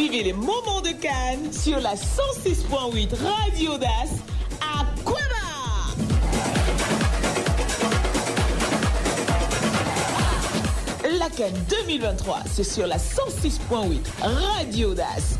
Vivez les moments de Cannes sur la 106.8 Radio AUDACE à Kwaba. La Cannes 2023, c'est sur la 106.8 Radio AUDACE.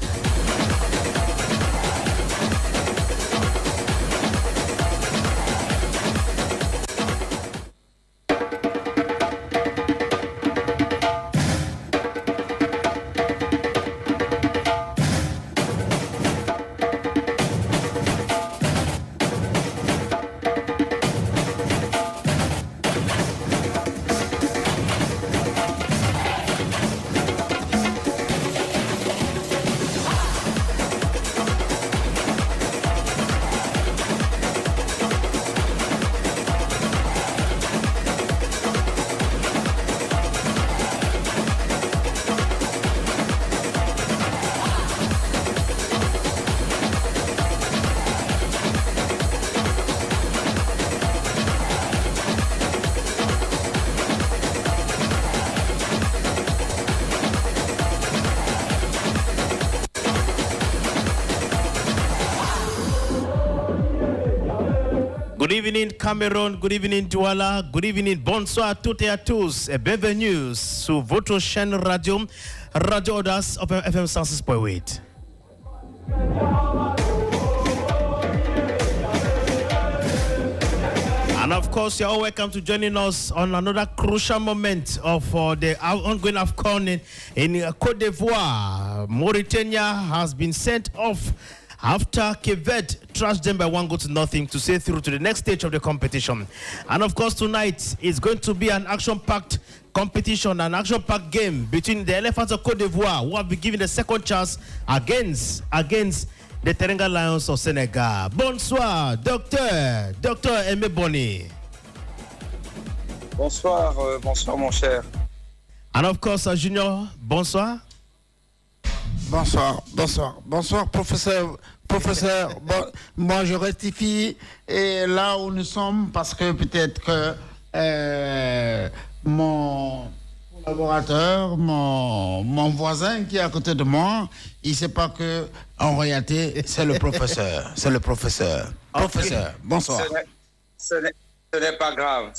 Good evening Cameroun, good evening Douala, good evening, bonsoir à toutes et à tous et bienvenue sur votre chaîne radio, Radio AUDACE FM 106.8. And of course, you're all welcome to joining us on another crucial moment of the ongoing AUCUN in Cote d'Ivoire. Mauritania has been sent off after Cape Verde trashed them by 1-0 to sail through to the next stage of the competition. And of course, tonight is going to be an action-packed competition, an action-packed game between the Elephants of Cote d'Ivoire, who have been given a second chance against the Senegal Lions of Senegal. Bonsoir, Docteur Aimé Bonny. Bonsoir, bonsoir mon cher. And of course, Junior, bonsoir. Bonsoir, professeur. Bon, moi, je rectifie et là où nous sommes parce que peut-être que mon collaborateur, mon voisin qui est à côté de moi, il ne sait pas que en réalité, c'est le professeur. Professeur, bonsoir. Ce n'est pas grave.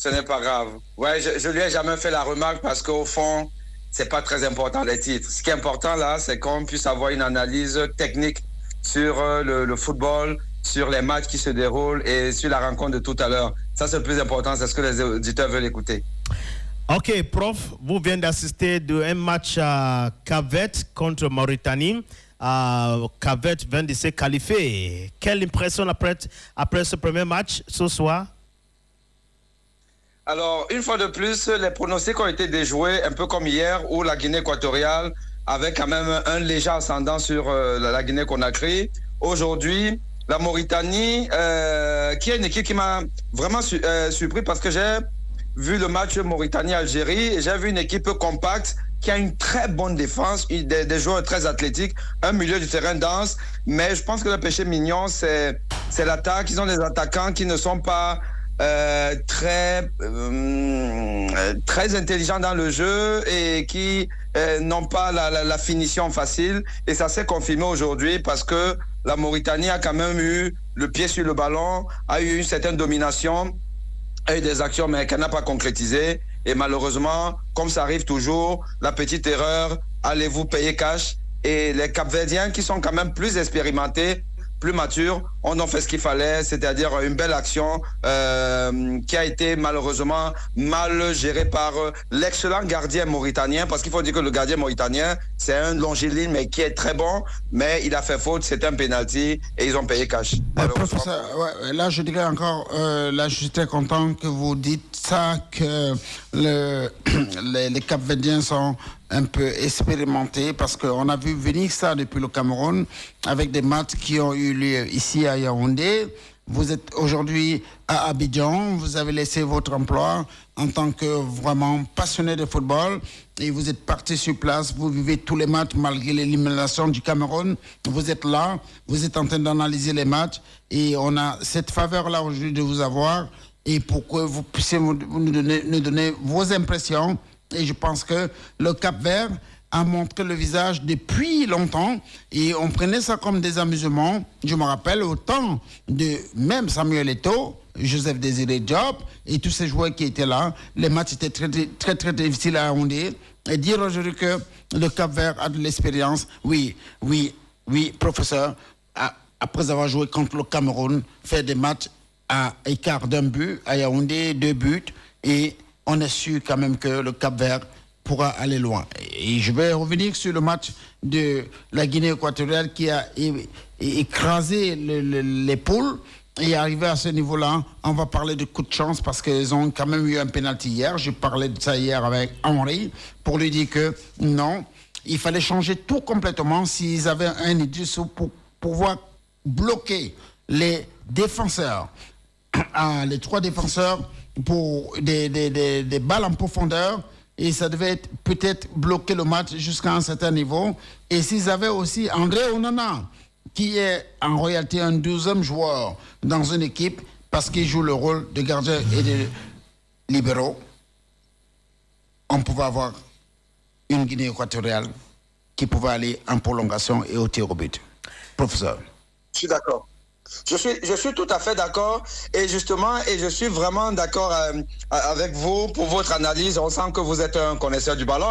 Ouais, je lui ai jamais fait la remarque parce qu'au fond, c'est pas très important les titres. Ce qui est important là, c'est qu'on puisse avoir une analyse technique sur le football, sur les matchs qui se déroulent et sur la rencontre de tout à l'heure. Ça, c'est le plus important, c'est ce que les auditeurs veulent écouter. Ok, prof, vous venez d'assister d'un match à Cap-Vert contre Mauritanie. Cap-Vert vient de se qualifier. Quelle impression après ce premier match ce soir? Alors, une fois de plus, les pronostics ont été déjoués, un peu comme hier, où la Guinée équatoriale avait quand même un léger ascendant sur la Guinée-Conakry. Aujourd'hui, la Mauritanie, qui est une équipe qui m'a vraiment surpris parce que j'ai vu le match Mauritanie-Algérie et j'ai vu une équipe compacte qui a une très bonne défense, des joueurs très athlétiques, un milieu du terrain dense, mais je pense que le péché mignon, c'est l'attaque. Ils ont des attaquants qui ne sont pas très intelligents dans le jeu et qui n'ont pas la finition facile. Et ça s'est confirmé aujourd'hui parce que la Mauritanie a quand même eu le pied sur le ballon, a eu une certaine domination, a eu des actions mais qu'elle n'a pas concrétisées. Et malheureusement, comme ça arrive toujours, la petite erreur, allez-vous payer cash. Et les Cap-Verdiens qui sont quand même plus expérimentés, plus matures, on en fait ce qu'il fallait, c'est-à-dire une belle action qui a été malheureusement mal gérée par l'excellent gardien mauritanien, parce qu'il faut dire que le gardien mauritanien, c'est un longiligne, mais qui est très bon, mais il a fait faute, c'était un penalty et ils ont payé cash. Professeur, ouais, là je dirais encore, là je suis très content que vous dites ça, que les Cap-Verdiens sont un peu expérimentés, parce qu'on a vu venir ça depuis le Cameroun avec des matchs qui ont eu lieu ici à Yaoundé. Vous êtes aujourd'hui à Abidjan, vous avez laissé votre emploi en tant que vraiment passionné de football et vous êtes parti sur place, vous vivez tous les matchs malgré l'élimination du Cameroun. Vous êtes là, vous êtes en train d'analyser les matchs et on a cette faveur-là aujourd'hui de vous avoir et pour que vous puissiez nous donner vos impressions. Et je pense que le Cap-Vert a montré le visage depuis longtemps et on prenait ça comme des amusements. Je me rappelle au temps de même Samuel Eto'o, Joseph Désiré Diop et tous ces joueurs qui étaient là. Les matchs étaient très difficiles à Yaoundé. Et dire aujourd'hui que le Cap-Vert a de l'expérience, oui, professeur, après avoir joué contre le Cameroun, fait des matchs à écart d'un but, à Yaoundé, 2 buts, et on est sûr quand même que le Cap-Vert pourra aller loin. Et je vais revenir sur le match de la Guinée équatoriale qui a écrasé les poules. Et arrivé à ce niveau-là, on va parler de coup de chance parce qu'ils ont quand même eu un pénalty hier. Je parlais de ça hier avec Henri pour lui dire que non, il fallait changer tout complètement s'ils avaient un idée pour pouvoir bloquer les défenseurs, les 3 défenseurs pour des balles en profondeur. Et ça devait peut-être bloquer le match jusqu'à un certain niveau. Et s'ils avaient aussi André Onana, qui est en réalité un 12e joueur dans une équipe parce qu'il joue le rôle de gardien et de libéraux, on pouvait avoir une Guinée équatoriale qui pouvait aller en prolongation et au tir au but. Professeur. Je suis d'accord. Je suis tout à fait d'accord et justement, je suis vraiment d'accord avec vous pour votre analyse. On sent que vous êtes un connaisseur du ballon.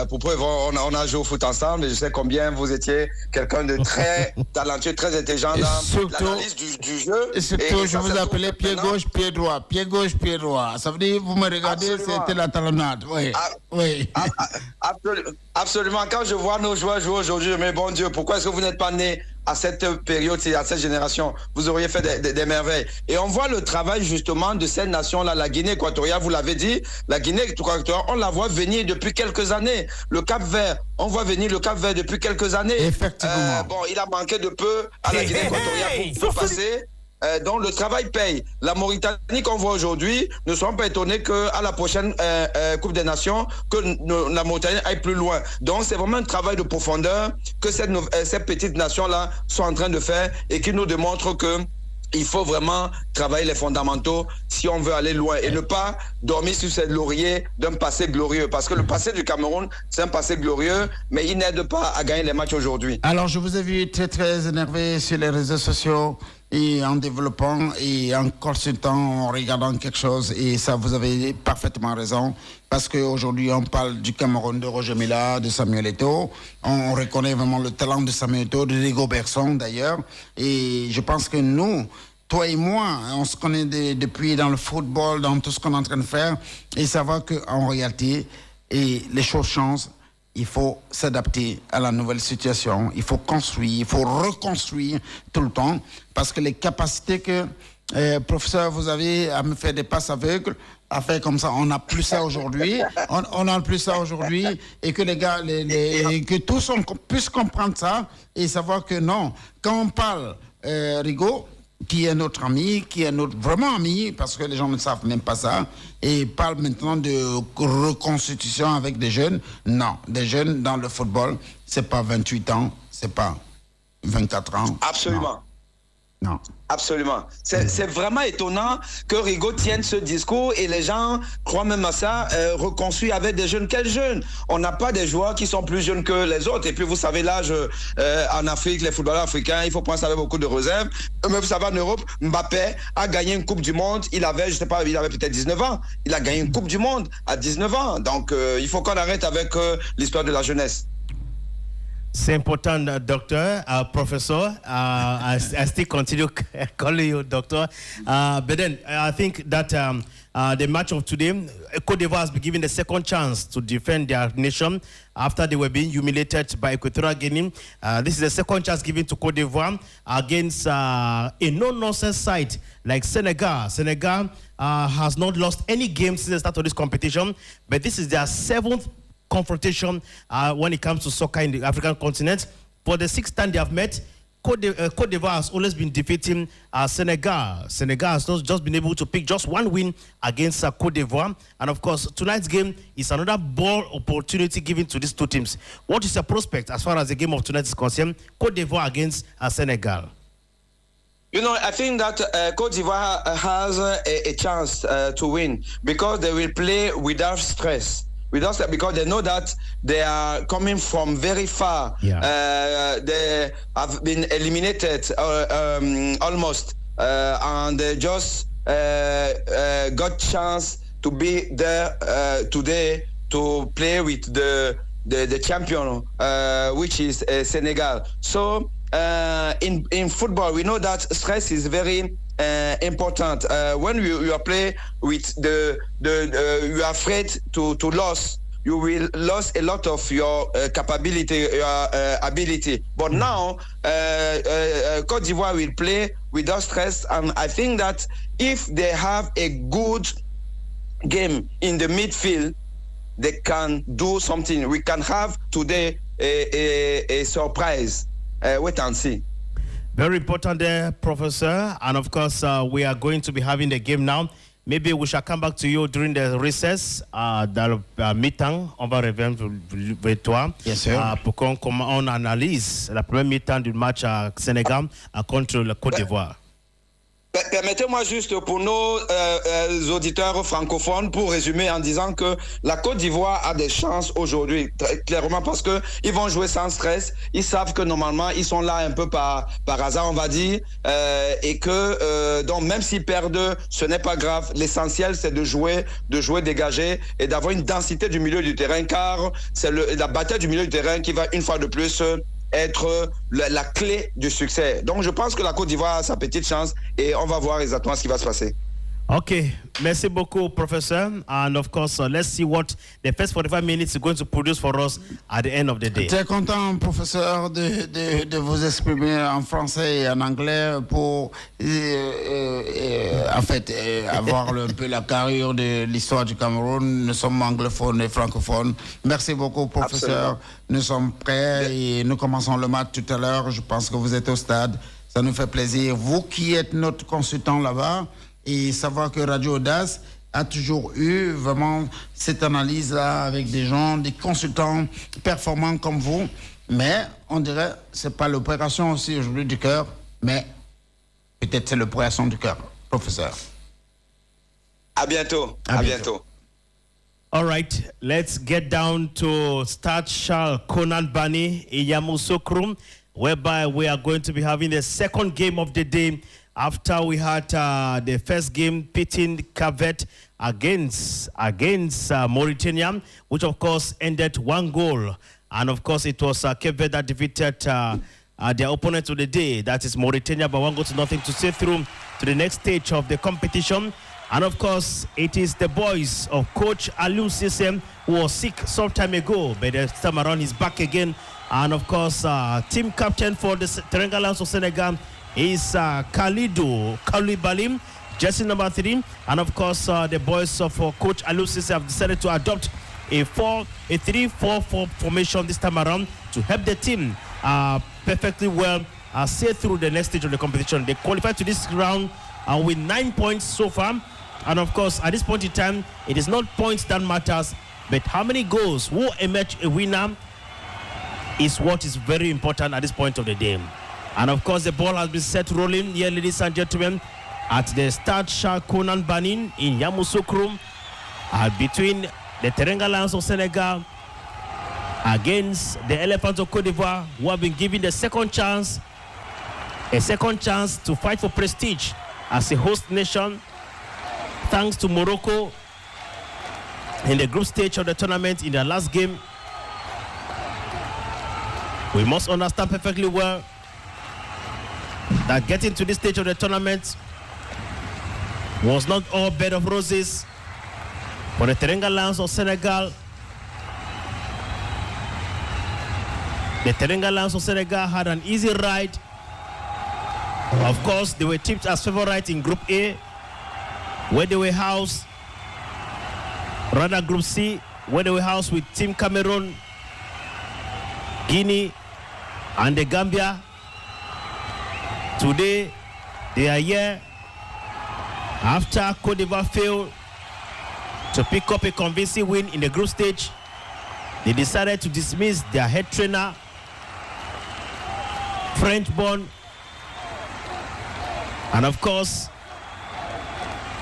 Pour preuve, on a joué au foot ensemble et je sais combien vous étiez quelqu'un de très talentueux, très intelligent dans l'analyse du jeu. Et surtout, je vous appelais pied gauche, pied droit. Pied gauche, pied droit. Ça veut dire, vous me regardez, c'était la talonnade. Oui. Oui. Absolument. Quand je vois nos joueurs jouer aujourd'hui, je me dis, bon Dieu, pourquoi est-ce que vous n'êtes pas né à cette période, à cette génération? Vous auriez fait des merveilles. Et on voit le travail justement de cette nation-là, la Guinée équatoriale, vous l'avez dit, la Guinée équatoriale, on la voit venir depuis quelques années. Le Cap-Vert, on voit venir le Cap-Vert depuis quelques années. Effectivement. Bon, il a manqué de peu à la Guinée équatoriale pour passer. Donc le travail paye. La Mauritanie qu'on voit aujourd'hui, ne soyons pas étonnés qu'à la prochaine Coupe des Nations, que la Mauritanie aille plus loin. Donc c'est vraiment un travail de profondeur que ces petites nations-là sont en train de faire et qui nous démontrent que il faut vraiment travailler les fondamentaux si on veut aller loin et ne pas dormir sur ces lauriers d'un passé glorieux. Parce que le passé du Cameroun, c'est un passé glorieux, mais il n'aide pas à gagner les matchs aujourd'hui. Alors, je vous ai vu très énervé sur les réseaux sociaux et en développant et en consultant, en regardant quelque chose. Et ça, vous avez parfaitement raison. Parce qu'aujourd'hui, on parle du Cameroun, de Roger Mila, de Samuel Eto'o. On reconnaît vraiment le talent de Samuel Eto'o, de Rigo Berson d'ailleurs. Et je pense que nous, toi et moi, on se connaît depuis dans le football, dans tout ce qu'on est en train de faire. Et savoir qu'en réalité, les choses changent. Il faut s'adapter à la nouvelle situation. Il faut construire, il faut reconstruire tout le temps. Parce que les capacités que, professeur, vous avez à me faire des passes aveugles, à faire comme ça, on n'a plus ça aujourd'hui. On n'a plus ça aujourd'hui. Et que les gars, que tous puissent comprendre ça et savoir que non. Quand on parle, Rigo, qui est notre ami, qui est notre vraiment ami, parce que les gens ne savent même pas ça, et parle maintenant de reconstitution avec des jeunes. Non, des jeunes dans le football, c'est pas 28 ans, c'est pas 24 ans. Absolument. Non. Absolument. C'est vraiment étonnant que Rigo tienne ce discours et les gens croient même à ça, reconstruire avec des jeunes. Quels jeunes? On n'a pas des joueurs qui sont plus jeunes que les autres. Et puis vous savez, l'âge en Afrique, les footballeurs africains, il faut prendre ça avec beaucoup de réserve. Mais vous savez, en Europe, Mbappé a gagné une Coupe du Monde. Il avait, je sais pas, il avait peut-être 19 ans. Il a gagné une Coupe du Monde à 19 ans. Donc il faut qu'on arrête avec l'histoire de la jeunesse. C'est important, doctor, professor. I still continue calling you doctor. But then I think that the match of today, Cote Divoire has been given the second chance to defend their nation after they were being humiliated by Equatorial Guinea. This is the second chance given to Cote d'Ivoire against a no-nonsense side like Senegal. Senegal has not lost any game since the start of this competition, but this is their 7th confrontation when it comes to soccer in the African continent. For the 6th time they have met, Cote d'Ivoire has always been defeating Senegal. Senegal has just been able to pick just one win against Cote d'Ivoire. And of course, tonight's game is another ball opportunity given to these two teams. What is the prospect as far as the game of tonight is concerned? Cote d'Ivoire against Senegal. You know, I think that Cote d'Ivoire has a chance to win because they will play without stress. with us because they know that they are coming from very far. They have been eliminated almost, and they just got chance to be there today to play with the champion, which is Senegal. So in football, we know that stress is very important. When you are play with you are afraid to lose, you will lose a lot of your capability, your ability. But now, Cote d'Ivoire will play without stress, and I think that if they have a good game in the midfield, they can do something. We can have today a surprise. Wait and see. Very important there, Professor. And of course, we are going to be having the game now. Maybe we shall come back to you during the recess, dans le mi-temps. On va revenir vers toi. Yes, sir. Pour qu'on analyse la première mi-temps du match à Sénégal contre le Côte d'Ivoire. Permettez-moi juste pour nos auditeurs francophones, pour résumer en disant que la Côte d'Ivoire a des chances aujourd'hui, clairement, parce qu'ils vont jouer sans stress. Ils savent que normalement, ils sont là un peu par hasard, on va dire, et que donc même s'ils perdent, ce n'est pas grave. L'essentiel, c'est de jouer dégagé et d'avoir une densité du milieu du terrain, car c'est la bataille du milieu du terrain qui va une fois de plus être la clé du succès. Donc je pense que la Côte d'Ivoire a sa petite chance et on va voir exactement ce qui va se passer. Okay, merci beaucoup, Professor. And of course, let's see what the first 45 minutes is going to produce for us at the end of the day. Très content, professeur, de vous exprimer en français et en anglais pour, en fait, avoir un peu la carrure de l'histoire du Cameroun. Nous sommes anglophones et francophones. Merci beaucoup, professeur. Absolument. Nous sommes prêts et nous commençons le match tout à l'heure. Je pense que vous êtes au stade. Ça nous fait plaisir. Vous qui êtes notre consultant là-bas, et savoir que Radio AUDACE a toujours eu vraiment cette analyse-là avec des gens, des consultants performants comme vous. Mais on dirait que ce n'est pas l'opération aussi aujourd'hui du cœur, mais peut-être c'est l'opération du cœur, professeur. À bientôt. À bientôt. All right, let's get down to Stade Charles Konan Banny in Yamoussoukro, whereby we are going to be having the second game of the day. After we had the first game pitting Cape Verde against Mauritania, which of course ended 1 goal. And of course it was Cape Verde that defeated their opponent of the day, that is Mauritania, by 1-0 to stay through to the next stage of the competition. And of course it is the boys of Coach AUCUN who was sick some time ago, but this time around he's back again. And of course team captain for the Senegal Lions of Senegal is Khalidou Koulibaly, jersey number 3. And of course, the boys of Coach AUCUN have decided to adopt a 3-4-4 formation this time around to help the team perfectly well sail through the next stage of the competition. They qualified to this round with 9 points so far. And of course, at this point in time, it is not points that matters, but how many goals will emerge a winner is what is very important at this point of the game. And of course, the ball has been set rolling here, ladies and gentlemen, at the Stade Charles Konan Banny in Yamoussoukro, between the Senegal Lions of Senegal against the Elephants of Cote d'Ivoire, who have been given the second chance to fight for prestige as a host nation, thanks to Morocco in the group stage of the tournament in their last game. We must understand perfectly well that getting to this stage of the tournament was not all bed of roses for the Senegal Lions of Senegal. The Senegal Lions of Senegal had an easy ride. Of course, they were tipped as favorites in Group A, where they were housed, rather Group C, where they were housed with Team Cameroon, Guinea, and the Gambia. Today, they are here after Cote d'Ivoire failed to pick up a convincing win in the group stage. They decided to dismiss their head trainer, French-born. And of course,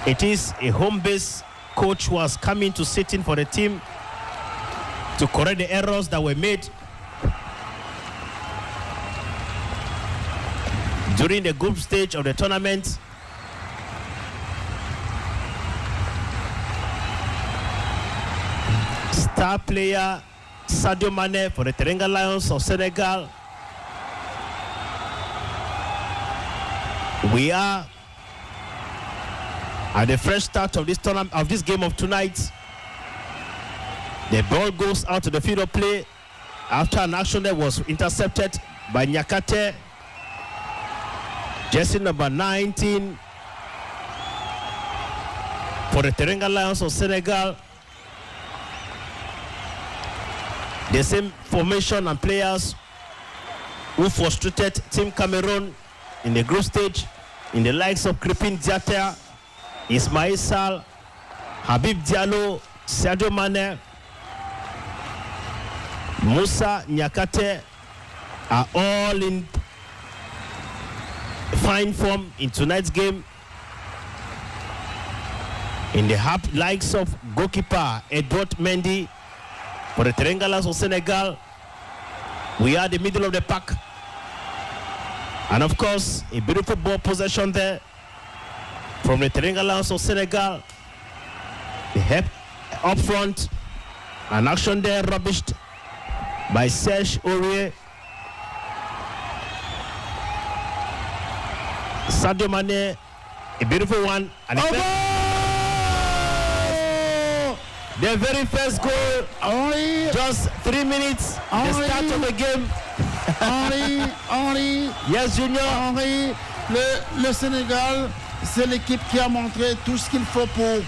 it is a home-based coach who has come in to sit in for the team to correct the errors that were made during the group stage of the tournament. Star player Sadio Mane for the Teranga Lions of Senegal. We are at the fresh start of this tournament, of this game of tonight. The ball goes out to the field of play after an action that was intercepted by Nyakate, jersey number 19 for the Teranga Lions of Senegal. The same formation and players who frustrated Team Cameroon in the group stage, in the likes of Kripin Diatta, Ismail Sall, Habib Diallo, Sadio Mane, Musa Nyakate are all in fine form in tonight's game. In the likes of goalkeeper Edouard Mendy for the Teranga Lions of Senegal, we are the middle of the pack. And of course, a beautiful ball possession there from the Teranga Lions of Senegal. The help up front, an action there rubbished by Serge Aurier. Sadio Mane, a beautiful one. And the very first goal, just 3 minutes, the start of the game. Henri, Yes, Junior. Henri, le Sénégal, c'est l'équipe qui a montré tout ce qu'il faut pour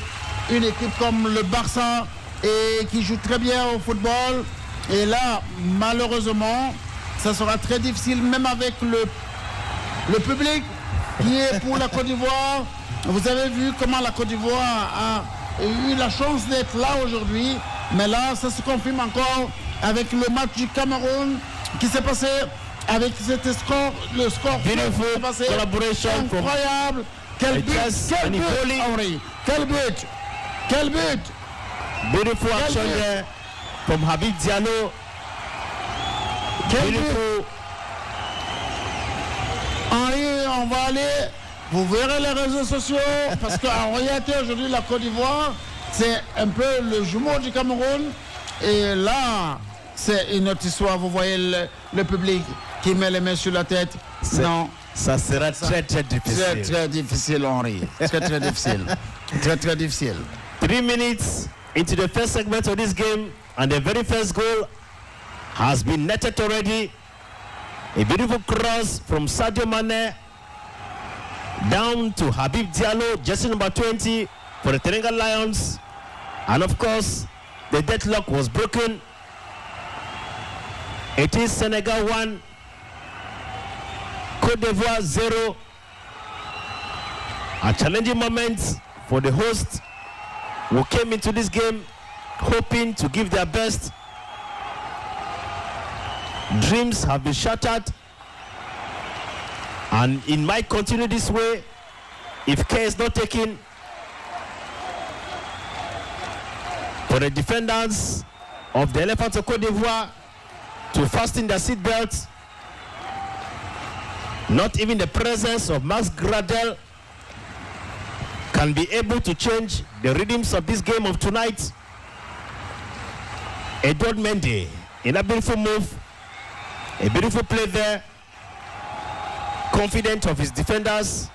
une équipe comme le Barça et qui joue très bien au football. Et là, malheureusement, ça sera très difficile, même avec le public qui est pour la Côte d'Ivoire. Vous avez vu comment la Côte d'Ivoire a eu la chance d'être là aujourd'hui. Mais là, ça se confirme encore avec le match du Cameroun qui s'est passé avec le score Beautiful passé collaboration incroyable. Quel but, Henri. Quel but. Beautiful action there from Habib Diallo. Beautiful. Henri, on va aller, vous verrez les réseaux sociaux, parce qu'en réalité aujourd'hui la Côte d'Ivoire, c'est un peu le jumeau du Cameroun. Et là, c'est une autre histoire. Vous voyez le public qui met les mains sur la tête. Non. Ça sera très difficile. Très difficile, Henri. Très difficile. Très difficile. 3 minutes into the first segment of this game, and the very first goal has been netted already. A beautiful cross from Sadio Mane down to Habib Diallo, jersey number 20 for the Teranga Lions. And of course, the deadlock was broken. It is Senegal 1, Cote d'Ivoire 0. A challenging moment for the hosts who came into this game hoping to give their best. Dreams have been shattered, and it might continue this way if care is not taken. For the defenders of the Elephants of Cote d'Ivoire to fasten their seatbelts, not even the presence of Max Gradel can be able to change the rhythms of this game of tonight. Edouard Mendy in a beautiful move, a beautiful play there, confident of his defenders.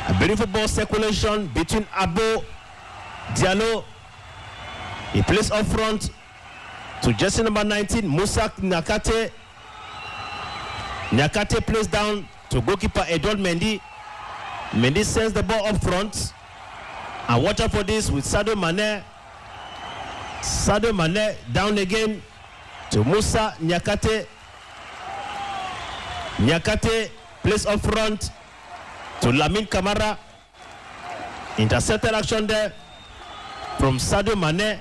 A beautiful ball circulation between Abo Diallo. He plays up front to jersey number 19, Musa Nyakate. Nyakate plays down to goalkeeper Edouard Mendy. Mendy sends the ball up front. And watch out for this with Sadio Mane. Sadio Mane down again to Musa Nyakate. Nyakate plays up front to Lamine Camara. Intercepted action there from Sadio Mane.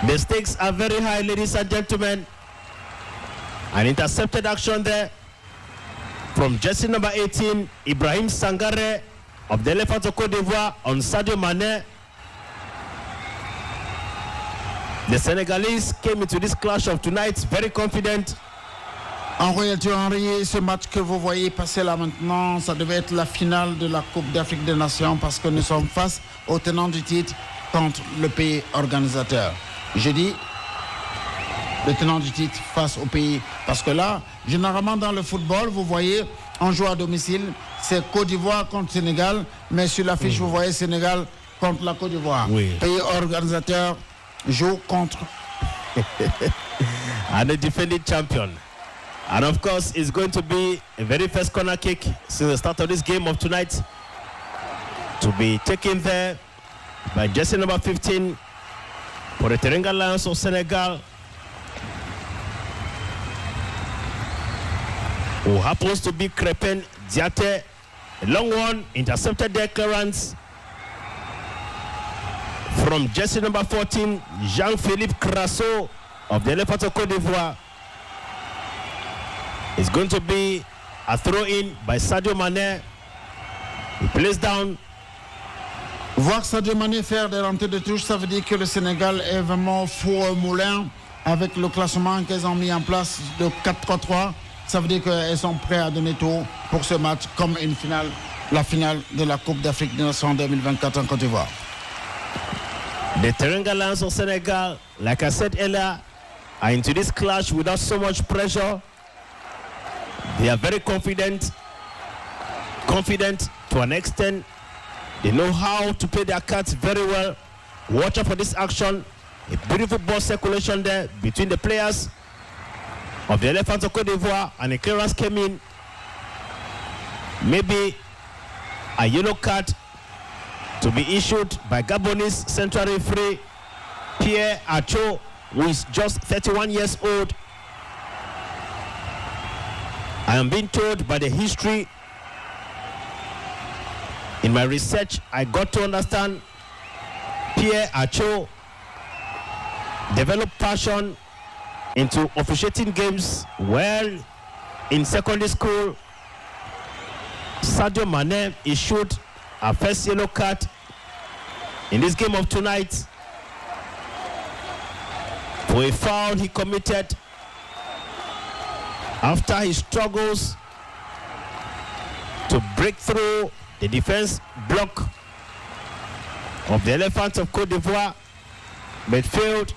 The stakes are very high, ladies and gentlemen. An intercepted action there from jersey number 18, Ibrahim Sangare of the Elephants of Cote d'Ivoire on Sadio Mane. The Senegalese came into this clash of tonight very confident. En réalité, Henri, ce match que vous voyez passer là maintenant, ça devait être la finale de la Coupe d'Afrique des Nations parce que nous sommes face au tenant du titre contre le pays organisateur. Je dis le tenant du titre face au pays. Parce que là, généralement dans le football, vous voyez, on joue à domicile, c'est Côte d'Ivoire contre Sénégal, mais sur l'affiche, vous voyez Sénégal contre la Côte d'Ivoire. Oui. Pays organisateur joue contre. And the defending champion. And of course, it's going to be a very first corner kick since the start of this game of tonight to be taken there by jersey number 15 for the Teranga Lions of Senegal, who happens to be Crépin Diaté. A long one, intercepted their clearance from jersey number 14, Jean-Philippe Crasso of the Elephants of Cote d'Ivoire. It's going to be a throw-in by Sadio Mané. He plays down. Voir Sadio Mané faire des rentrées de touche, ça veut dire que le Sénégal est vraiment faux au moulin avec le classement qu'ils ont mis en place de 4-3-3. Ça veut dire qu'ils sont prêts à donner tout pour ce match comme une finale, la finale de la Coupe d'Afrique des Nations 2024 en Côte d'Ivoire. The Teranga Lions of Senegal, like I said earlier, are into this clash without so much pressure. They are very confident to an extent. They know how to play their cards very well. Watch out for this action. A beautiful ball circulation there between the players of the Elephants of Cote d'Ivoire, and a clearance came in. Maybe a yellow card to be issued by Gabonese central referee Pierre Acho, who is just 31 years old. I am being told by the history in my research, I got to understand Pierre Acho developed passion into officiating games well in secondary school. Sadio Mané issued a first yellow card in this game of tonight for a foul he committed after he struggles to break through the defense block of the Elephants of Cote d'Ivoire, but failed.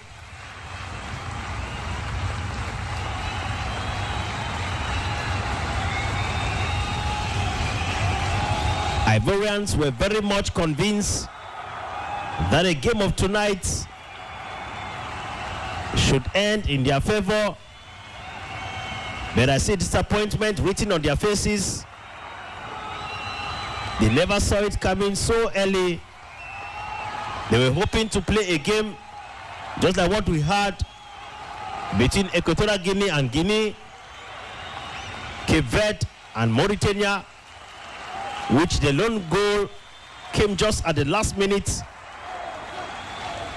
Ivorians were very much convinced that the game of tonight should end in their favor, but I see disappointment written on their faces. They never saw it coming so early. They were hoping to play a game just like what we had between Equatorial Guinea and Guinea, Cape Verde and Mauritania, which the lone goal came just at the last minute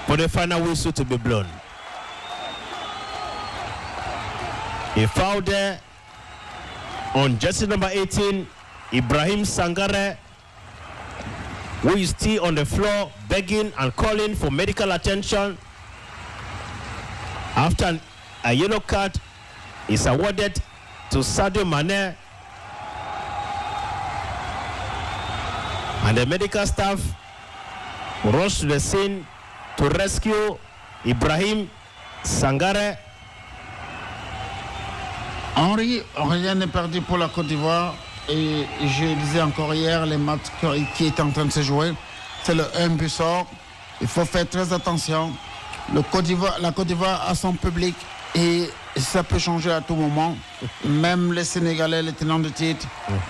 for the final whistle to be blown. A foul there on jersey number 18, Ibrahim Sangare, who is still on the floor begging and calling for medical attention after a yellow card is awarded to Sadio Mané. And the medical staff rushed to the scene to rescue Ibrahim Sangare. Henri, rien n'est perdu pour la Côte d'Ivoire. Et je disais encore hier, les matchs qui est en train de se jouer, c'est le 1 but sort. Il faut faire très attention. La Côte d'Ivoire a son public et ça peut changer à tout moment. Même les Sénégalais, les tenants de titre,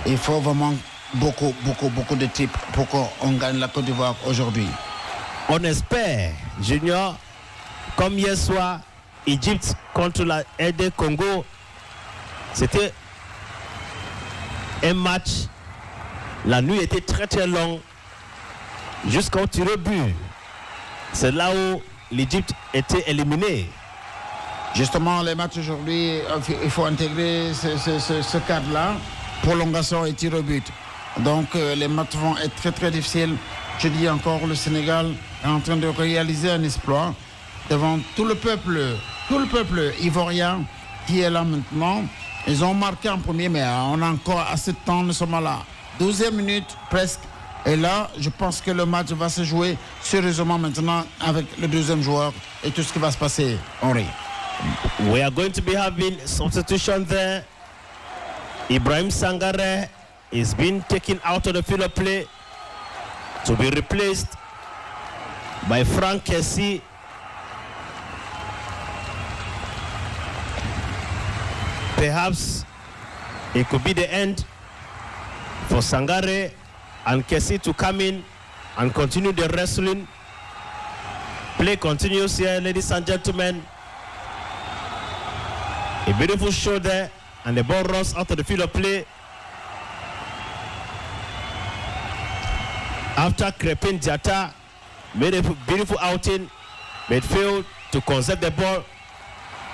il faut vraiment beaucoup de types pour qu'on gagne la Côte d'Ivoire aujourd'hui. On espère, Junior, comme hier soir, Égypte contre la RD Congo, c'était un match, la nuit était très très longue jusqu'au tir au but. C'est là où l'Égypte était éliminée. Justement, les matchs aujourd'hui, il faut intégrer ce cadre-là, prolongation et tir au but. Donc les matchs vont être très très difficiles. Je dis encore, le Sénégal est en train de réaliser un exploit. devant tout le peuple ivoirien qui est là maintenant. Ils ont marqué en premier, mais on a encore assez de temps, nous sommes à la 12e minute presque. Et là, je pense que le match va se jouer sérieusement maintenant avec le deuxième joueur et tout ce qui va se passer, Henri. We are going to be having substitution there. Ibrahim Sangare is being taken out of the field of play to be replaced by Frank Kessie. Perhaps it could be the end for Sangare and Kessie to come in and continue the wrestling. Play continues here, ladies and gentlemen. A beautiful show there, and the ball runs out of the field of play. After Crepin Diatta made a beautiful outing, but failed to conserve the ball,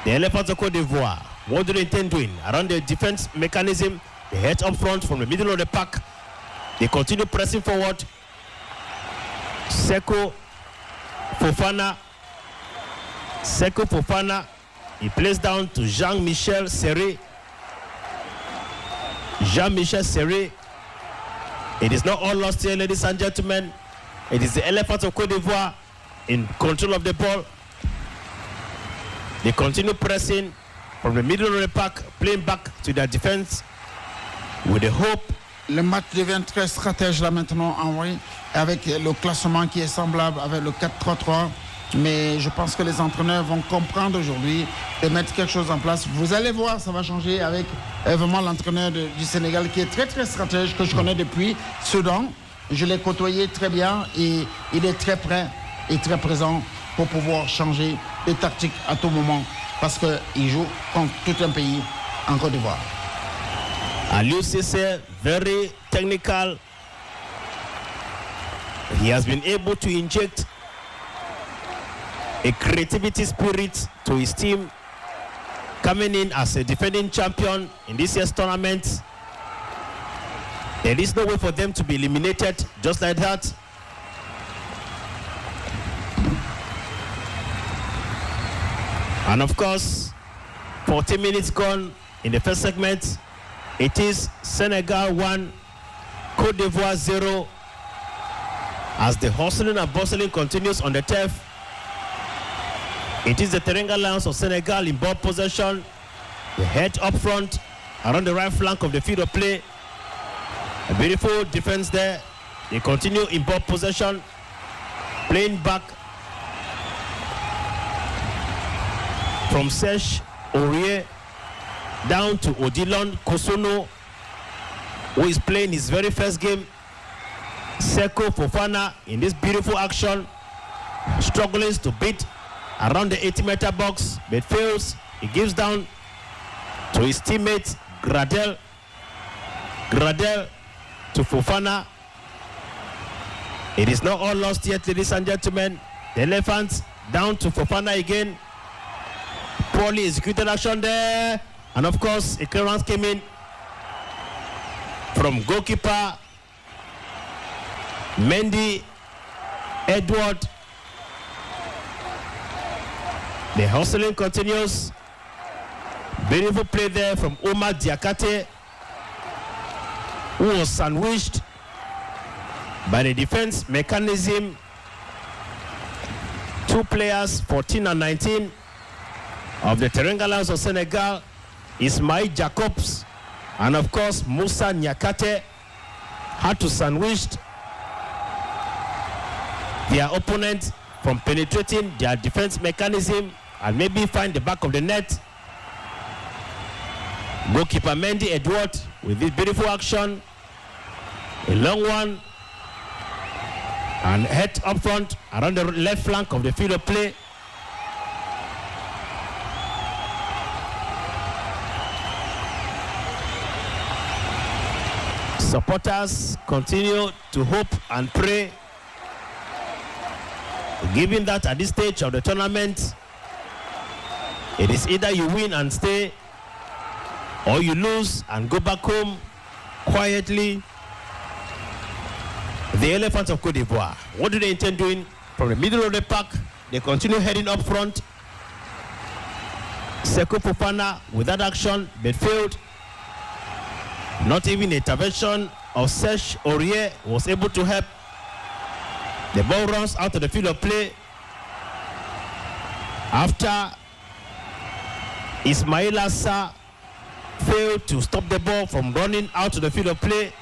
the Elephants of Cote d'Ivoire, what do they intend doing? Around the defense mechanism, they head up front from the middle of the pack. They continue pressing forward. Seko Fofana, he plays down to Jean-Michel Serré. It is not all lost here, ladies and gentlemen. It is the Elephants of Cote d'Ivoire in control of the ball. They continue pressing from the middle of the pack, playing back to their defense with the hope. Le match devient très stratège là maintenant, Henri, avec le classement qui est semblable avec le 4-3-3. Mais je pense que les entraîneurs vont comprendre aujourd'hui de mettre quelque chose en place. Vous allez voir, ça va changer avec vraiment l'entraîneur du Sénégal qui est très très stratège, que je connais depuis Soudan. Je l'ai côtoyé très bien et il est très prêt et très présent pour pouvoir changer les tactiques à tout moment parce qu'il joue contre tout un pays en Côte d'Ivoire. Aliou Cissé, very technical. He has been able to inject a creativity spirit to his team, coming in as a defending champion in this year's tournament. There is no way for them to be eliminated just like that. And of course, 40 minutes gone in the first segment. It is Senegal 1, Cote d'Ivoire 0. As the hustling and bustling continues on the turf, it is the Teranga Lions of Senegal in ball possession. They head up front around the right flank of the field of play. A beautiful defense there. They continue in ball possession, playing back from Serge Aurier down to Odilon Kosono, who is playing his very first game. Seko Fofana in this beautiful action, struggling to beat around the 80-meter box, but fails. He gives down to his teammate Gradel to Fofana. It is not all lost yet, ladies and gentlemen. The Elephants down to Fofana again. Poorly executed action there. And of course, a clearance came in from goalkeeper Mendy Edward. The hustling continues. Beautiful play there from Omar Diakate, who was sandwiched by the defense mechanism. Two players, 14 and 19, of the Teranga Lions of Senegal, Ismail Jacobs, and of course Musa Nyakate, had to sandwich their opponent from penetrating their defense mechanism and maybe find the back of the net. Goalkeeper Mendy Edward with this beautiful action, a long one, and head up front around the left flank of the field of play. Supporters continue to hope and pray, given that at this stage of the tournament, it is either you win and stay, or you lose and go back home quietly. The Elephants of Cote d'Ivoire, what do they intend doing? From the middle of the pack, They continue heading up front. Sekou Fofana with that action, but failed. Not even intervention of Serge Aurier was able to help. The ball runs out of the field of play after Ismail Assar failed to stop the ball from running out to the field of play.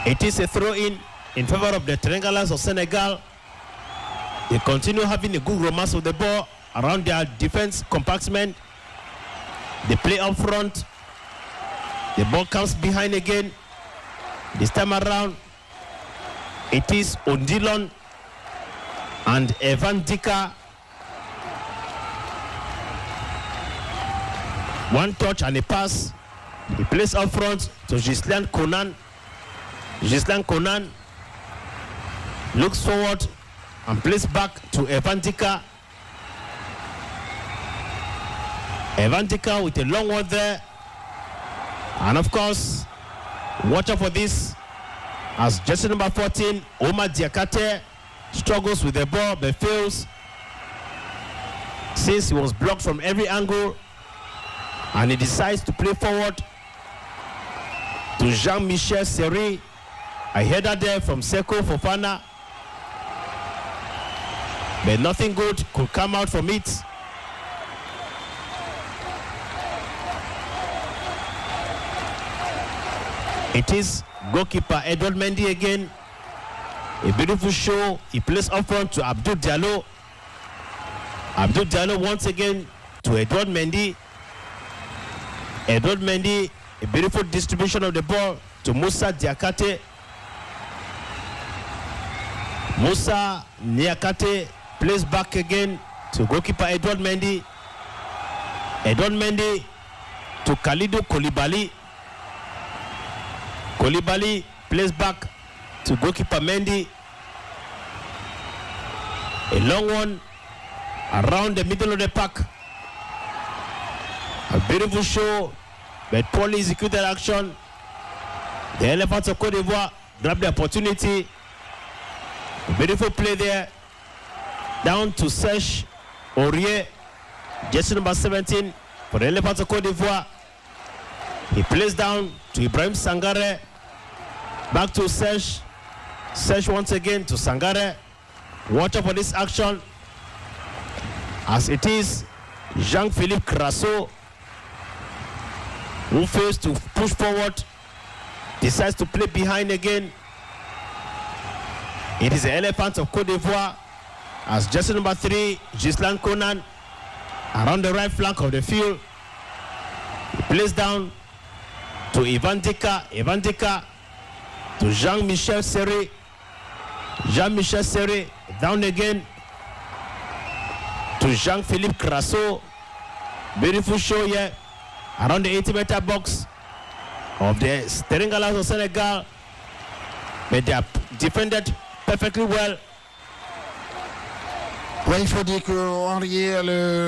It is a throw-in favor of the Triangulars of Senegal. They continue having a good romance with the ball around their defense compartment. They play up front. The ball comes behind again. This time around, it is Ondilon and Evan Dika. One touch and a pass. He plays up front to Ghislain Conan. Ghislain Conan looks forward and plays back to Evan Dika. Evan Dika with a long one there. And of course, watch out for this as jersey number 14, Omar Diakate, struggles with the ball but fails since he was blocked from every angle, and he decides to play forward to Jean-Michel Seri. A header there from Sekou Fofana, but nothing good could come out from it. It is goalkeeper Edouard Mendy again. A beautiful show. He plays up front to Abdou Diallo. Abdou Diallo once again to Edouard Mendy. Edouard Mendy, a beautiful distribution of the ball to Moussa Diakate. Moussa Diakate plays back again to goalkeeper Edouard Mendy. Edouard Mendy to Kalidou Koulibaly. Koulibaly plays back to goalkeeper Mendy. A long one around the middle of the park. A beautiful show, but poorly executed action. The Elephants of Cote d'Ivoire grab the opportunity. A beautiful play there. Down to Serge Aurier, jersey number 17 for the Elephants of Cote d'Ivoire. He plays down to Ibrahim Sangare. Back to Serge. Serge once again to Sangare. Watch out for this action as it is Jean-Philippe Crasso who fails to push forward, decides to play behind again. It is the Elephants of Cote d'Ivoire as jersey number 3, Ghislain Conan, around the right flank of the field. He plays down to Evan Dika. Evan Dika to Jean-Michel Seri. Jean-Michel Seri down again to Jean-Philippe Crasso. Beautiful show here around the 80-meter box of the Triangulars of Senegal. But they are defended perfectly well. Oui, il faut dire qu'en arrière,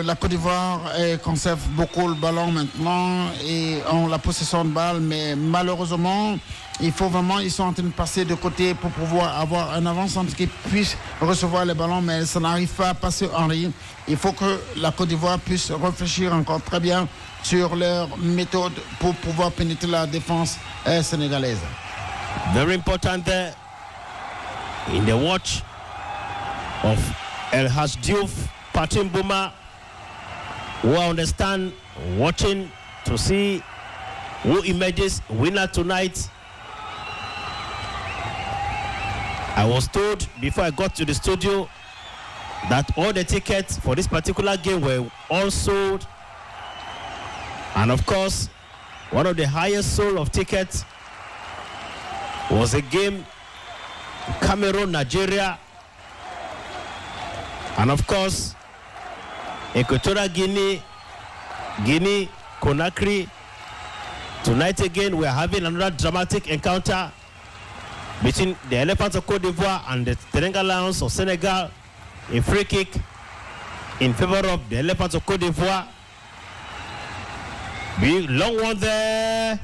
la Côte d'Ivoire conserve beaucoup le ballon maintenant et ont la possession de balle, mais malheureusement, ils sont en train de passer de côté pour pouvoir avoir un avant-centre qui puisse recevoir le ballon, mais ça n'arrive pas à passer en arrière. Il faut que la Côte d'Ivoire puisse réfléchir encore très bien sur leur méthode pour pouvoir pénétrer la défense sénégalaise. Very important there in the watch of El Hadj Diouf, Patim Bouma, who understand watching to see who emerges winner tonight. I was told before I got to the studio that all the tickets for this particular game were all sold. And of course, one of the highest sold of tickets was a game Cameroon-Nigeria. And of course, Equatorial Guinea, Conakry. Tonight again, we are having another dramatic encounter between the Elephants of Cote d'Ivoire and the Triangulars of Senegal. A free kick in favor of the Elephants of Cote d'Ivoire. Big long one there.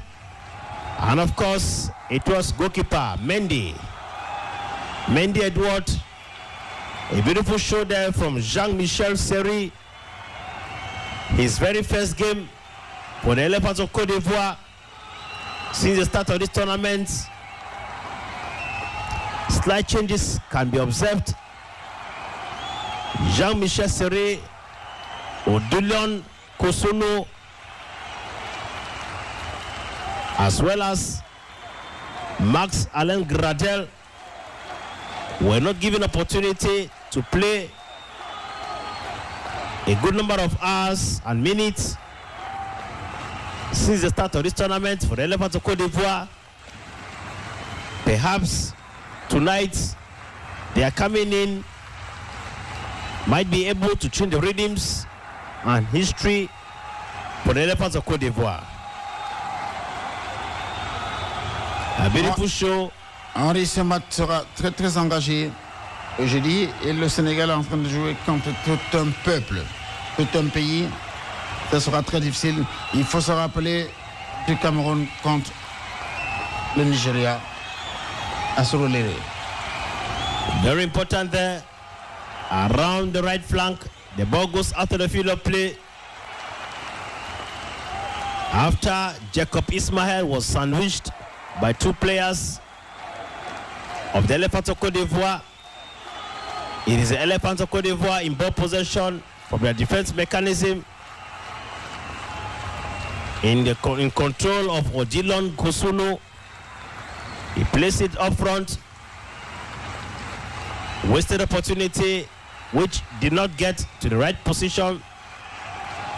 And of course, it was goalkeeper Mendy Edouard A beautiful show there from Jean-Michel Seri. His very first game for the Elephants of Cote d'Ivoire since the start of this tournament. Slight changes can be observed. Jean-Michel Seri, Odilon Kosono, as well as Max Alain Gradel were not given opportunity to play a good number of hours and minutes since the start of this tournament for the Elephants of Cote d'Ivoire. Perhaps tonight they are coming in, might be able to change the rhythms and history for the Elephants of Cote d'Ivoire. A beautiful show. Henri, ce match sera très très engagé, je dis, et le Sénégal est en train de jouer contre tout un peuple, tout un pays. Ça sera très difficile. Il faut se rappeler du Cameroun contre le Nigeria à Surulere. Very important there. Around the right flank, the ball goes out of the field of play. After Jacob Ismail was sandwiched by two players of the Elephants of Cote d'Ivoire, it is the Elephants of Cote d'Ivoire in ball possession from their defense mechanism, in control of Odilon Kosuno. He placed it up front, wasted opportunity, which did not get to the right position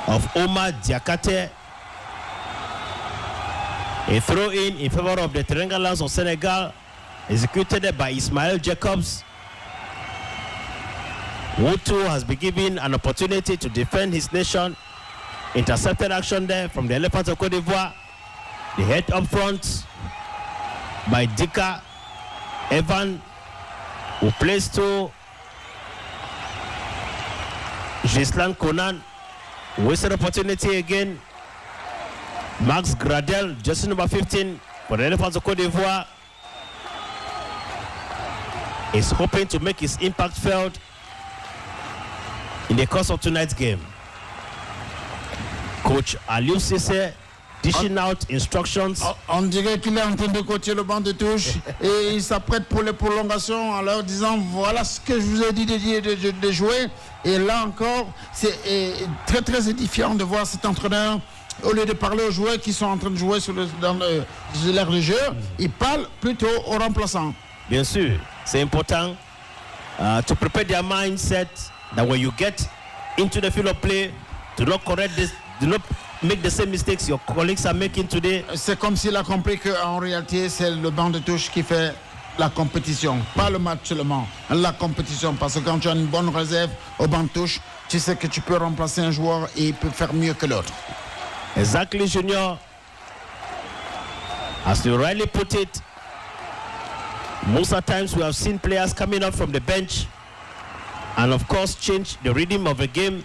of Omar Diakate. A throw in favor of the Triangulars of Senegal, executed by Ismail Jacobs, who too has been given an opportunity to defend his nation. Intercepted action there from the Elephants of Cote d'Ivoire. The head up front by Dika Evan, who plays to Gislan Conan. Wasted opportunity again. Max Gradel, jersey number 15 for the Elephants of Cote d'Ivoire, is hoping to make his impact felt in the course of tonight's game. Coach Aliou Cissé dishing out instructions. On dirait qu'il est en train de coacher le banc de touche et il s'apprête pour les prolongations en leur disant voilà ce que je vous ai dit de jouer. Et là encore, c'est très très édifiant de voir cet entraîneur. Au lieu de parler aux joueurs qui sont en train de jouer dans l'aire de jeu, il parle plutôt aux remplaçants. Bien sûr, c'est important to prepare their mindset that when you get into the field of play, do not make the same mistakes your colleagues are making today. C'est comme s'il a compris qu'en réalité, c'est le banc de touche qui fait la compétition, pas le match seulement, la compétition. Parce que quand tu as une bonne réserve au banc de touche, tu sais que tu peux remplacer un joueur et il peut faire mieux que l'autre. Exactly, Junior. As you rightly put it, most of the times we have seen players coming up from the bench and of course change the rhythm of a game.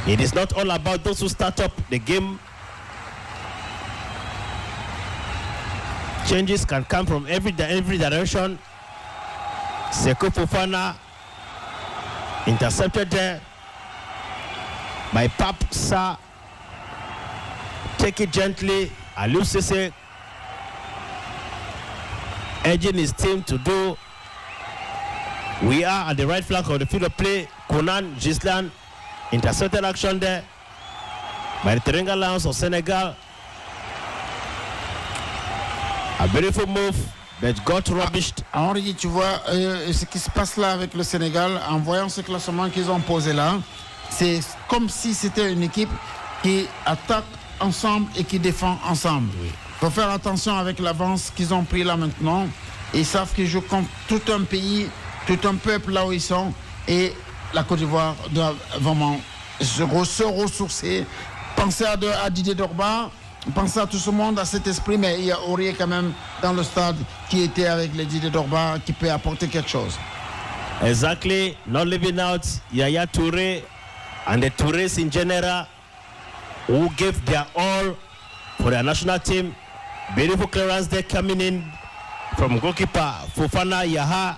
It is not all about those who start up the game. Changes can come from every direction. Seko Fofana intercepted there by Pap Sa. Take it gently. Aliou Cissé urging his team to do. We are at the right flank of the field of play. Conan Gislan intercepted action there by the Triangulars of Senegal. A beautiful move that got rubbished. Henri, tu vois ce qui se passe là avec le Sénégal, en voyant ce classement qu'ils ont posé là, c'est comme si c'était une équipe qui attaque ensemble et qui défend ensemble. Il faut faire attention avec l'avance qu'ils ont pris là maintenant. Ils savent qu'ils jouent contre tout un pays, tout un peuple là où ils sont. Et la Côte d'Ivoire doit vraiment se ressourcer. Pensez à Didier Drogba, pensez à tout ce monde, à cet esprit. Mais il y a Aurier quand même dans le stade qui était avec les Didier Drogba qui peut apporter quelque chose. Exactly. Not leaving out Yaya Touré and the Tourés in general who gave their all for their national team. Beautiful clearance there coming in from goalkeeper Fofana Yaha.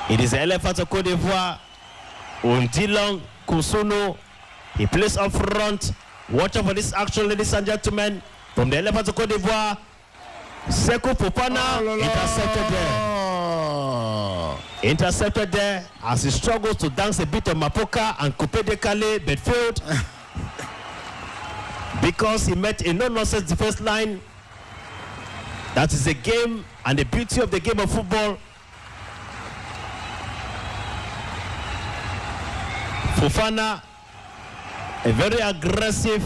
It is the Elephants of Cote d'Ivoire. Undilong Kusuno. He plays up front. Watch out for this action, ladies and gentlemen. From the Elephants of Cote d'Ivoire. Sekou Fofana intercepted there. Intercepted there as he struggles to dance a bit of Mapoka and Coupe de Calais, but failed. Because he met a no-nonsense defense line. That is the game and the beauty of the game of football. Fofana, a very aggressive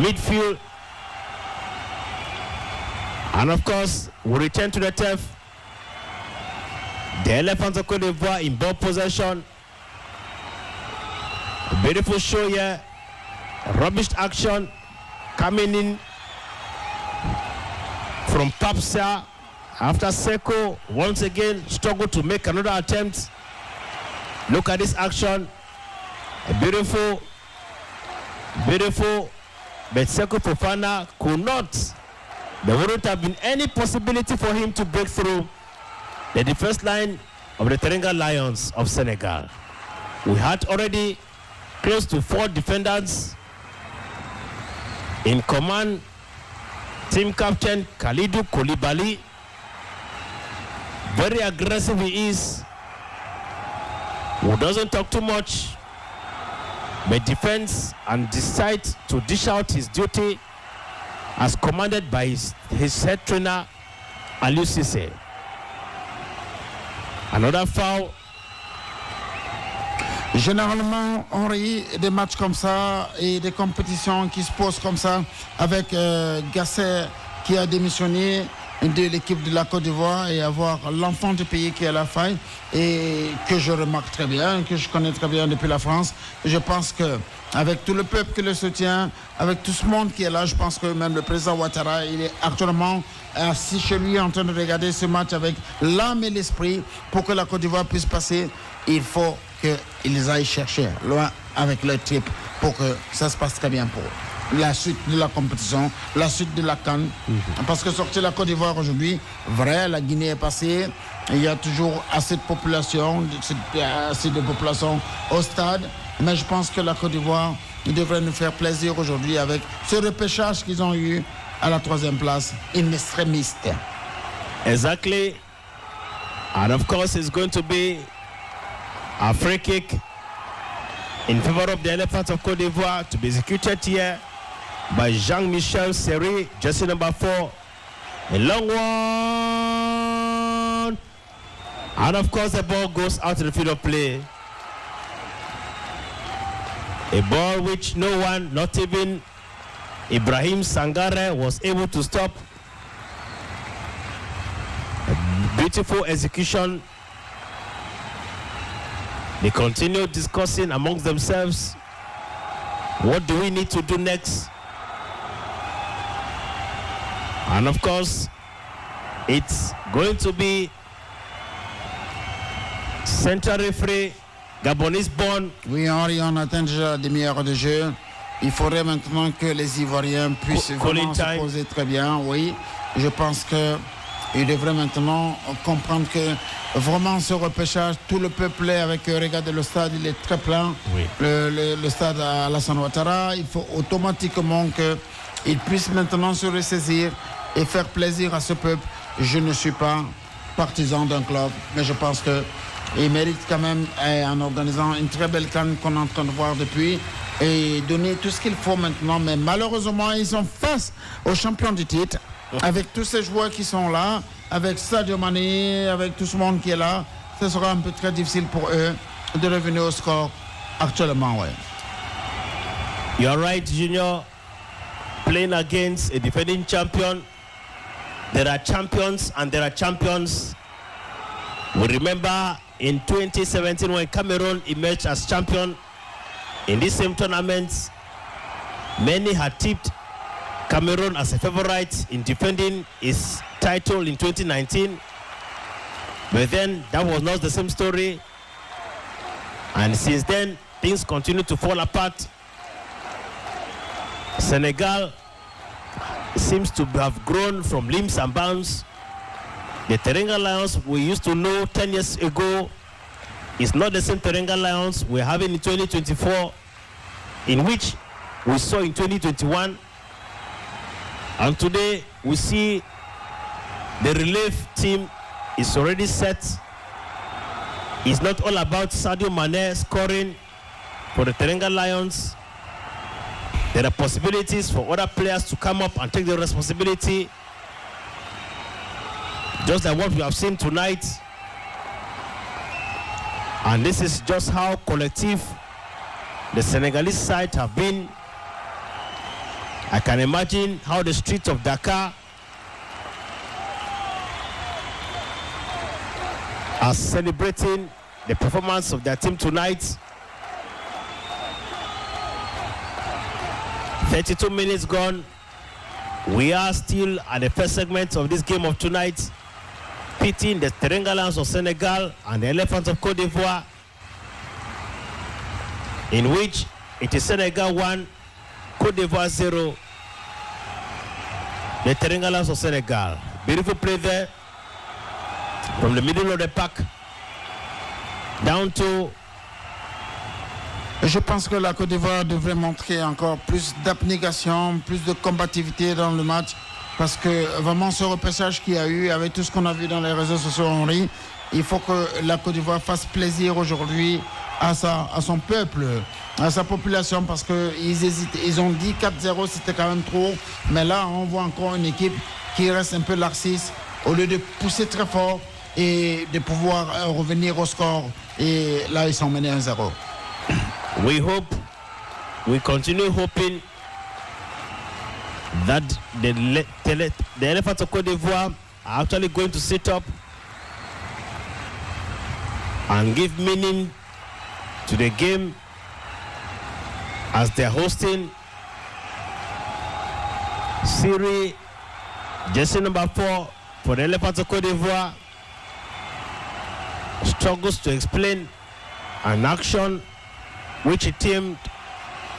midfield. And of course, we return to the turf. The Elephants of Cote d'Ivoire in ball possession. A beautiful show here. Rubbish action coming in from Papsa after Sekou once again struggled to make another attempt. Look at this action. A beautiful, but Sekou Fofana could not. There wouldn't have been any possibility for him to break through the defense line of the Senegal Lions of Senegal. We had already close to 4 defenders in command. Team captain Kalidou Koulibaly. Very aggressive he is. Who doesn't talk too much, but defends and decides to dish out his duty as commanded by his head trainer, AUCUN. Another foul. Généralement, on rit des matchs comme ça et des compétitions qui se posent comme ça avec Gasset qui a démissionné de l'équipe de la Côte d'Ivoire et avoir l'enfant du pays qui est à la faille et que je remarque très bien, que je connais très bien depuis la France. Je pense que avec tout le peuple qui le soutient, avec tout ce monde qui est là, je pense que même le président Ouattara, il est actuellement assis chez lui en train de regarder ce match avec l'âme et l'esprit pour que la Côte d'Ivoire puisse passer. Il faut qu'ils aillent chercher loin avec leur trip pour que ça se passe très bien pour eux. La suite de la compétition, la suite de la CAN. Parce que sortir la Côte d'Ivoire aujourd'hui, vrai, la Guinée est passée, il y a toujours assez de population, au stade, mais je pense que la Côte d'Ivoire devrait nous faire plaisir aujourd'hui avec ce repêchage qu'ils ont eu à la 3e place, in extrémiste. Exactly. And of course it's going to be a free kick in favor of the Elephants of Cote d'Ivoire to be executed here by Jean-Michel Seri, jersey number 4. A long one. And of course the ball goes out to the field of play. A ball which no one, not even Ibrahim Sangare, was able to stop. A beautiful execution. They continue discussing amongst themselves. What do we need to do next? And of course, it's going to be central referee, Gabonese born. Oui, Henri, on atteint déjà la demi-heure de jeu. Il faudrait maintenant que les Ivoiriens puissent vraiment se poser très bien. Oui, je pense qu'ils devraient maintenant comprendre que vraiment ce repêchage, tout le peuple est avec, regardez le stade, il est très plein. Oui. Le stade à Alassane Ouattara, il faut automatiquement qu'ils puissent maintenant se ressaisir et faire plaisir à ce peuple. Je ne suis pas partisan d'un club, mais je pense qu'il mérite quand même, en organisant une très belle CAN qu'on est en train de voir depuis, et donner tout ce qu'il faut maintenant. Mais malheureusement, ils sont face aux champions du titre, avec tous ces joueurs qui sont là, avec Sadio Mané, avec tout ce monde qui est là. Ce sera un peu très difficile pour eux de revenir au score actuellement. Ouais. You're right, Junior. Playing against a defending champion. There are champions and there are champions. We remember in 2017 when Cameroon emerged as champion in this same tournament, many had tipped Cameroon as a favorite in defending its title in 2019. But then that was not the same story. And since then, things continue to fall apart. Senegal seems to have grown from limbs and bounds The Teranga Lions we used to know 10 years ago is not the same Teranga Lions we're having in 2024, in which we saw in 2021. And today we see the relief team is already set. It's not all about Sadio Mane scoring for the Teranga Lions. There are possibilities for other players to come up and take the responsibility, just like what we have seen tonight. And this is just how collective the Senegalese side have been. I can imagine how the streets of Dakar are celebrating the performance of their team tonight. 32 minutes gone. We are still at the first segment of this game of tonight, pitting the Teranga Lions of Senegal and the Elephants of Cote d'Ivoire, in which it is Senegal 1, Cote d'Ivoire 0. The Teranga Lions of Senegal. Beautiful play there from the middle of the pack down to. Je pense que la Côte d'Ivoire devrait montrer encore plus d'abnégation, plus de combativité dans le match, parce que vraiment ce repêchage qu'il y a eu, avec tout ce qu'on a vu dans les réseaux sociaux, Henri, il faut que la Côte d'Ivoire fasse plaisir aujourd'hui à son peuple, à sa population, parce qu'ils hésitent. Ils ont dit 4-0, c'était quand même trop, mais là on voit encore une équipe qui reste un peu laxiste, au lieu de pousser très fort et de pouvoir revenir au score. Et là ils sont menés 1-0. We continue hoping that the Elephants of Cote d'Ivoire are actually going to sit up and give meaning to the game as they're hosting Syria, jersey number 4 for the Elephants of Cote d'Ivoire, struggles to explain an action which he teamed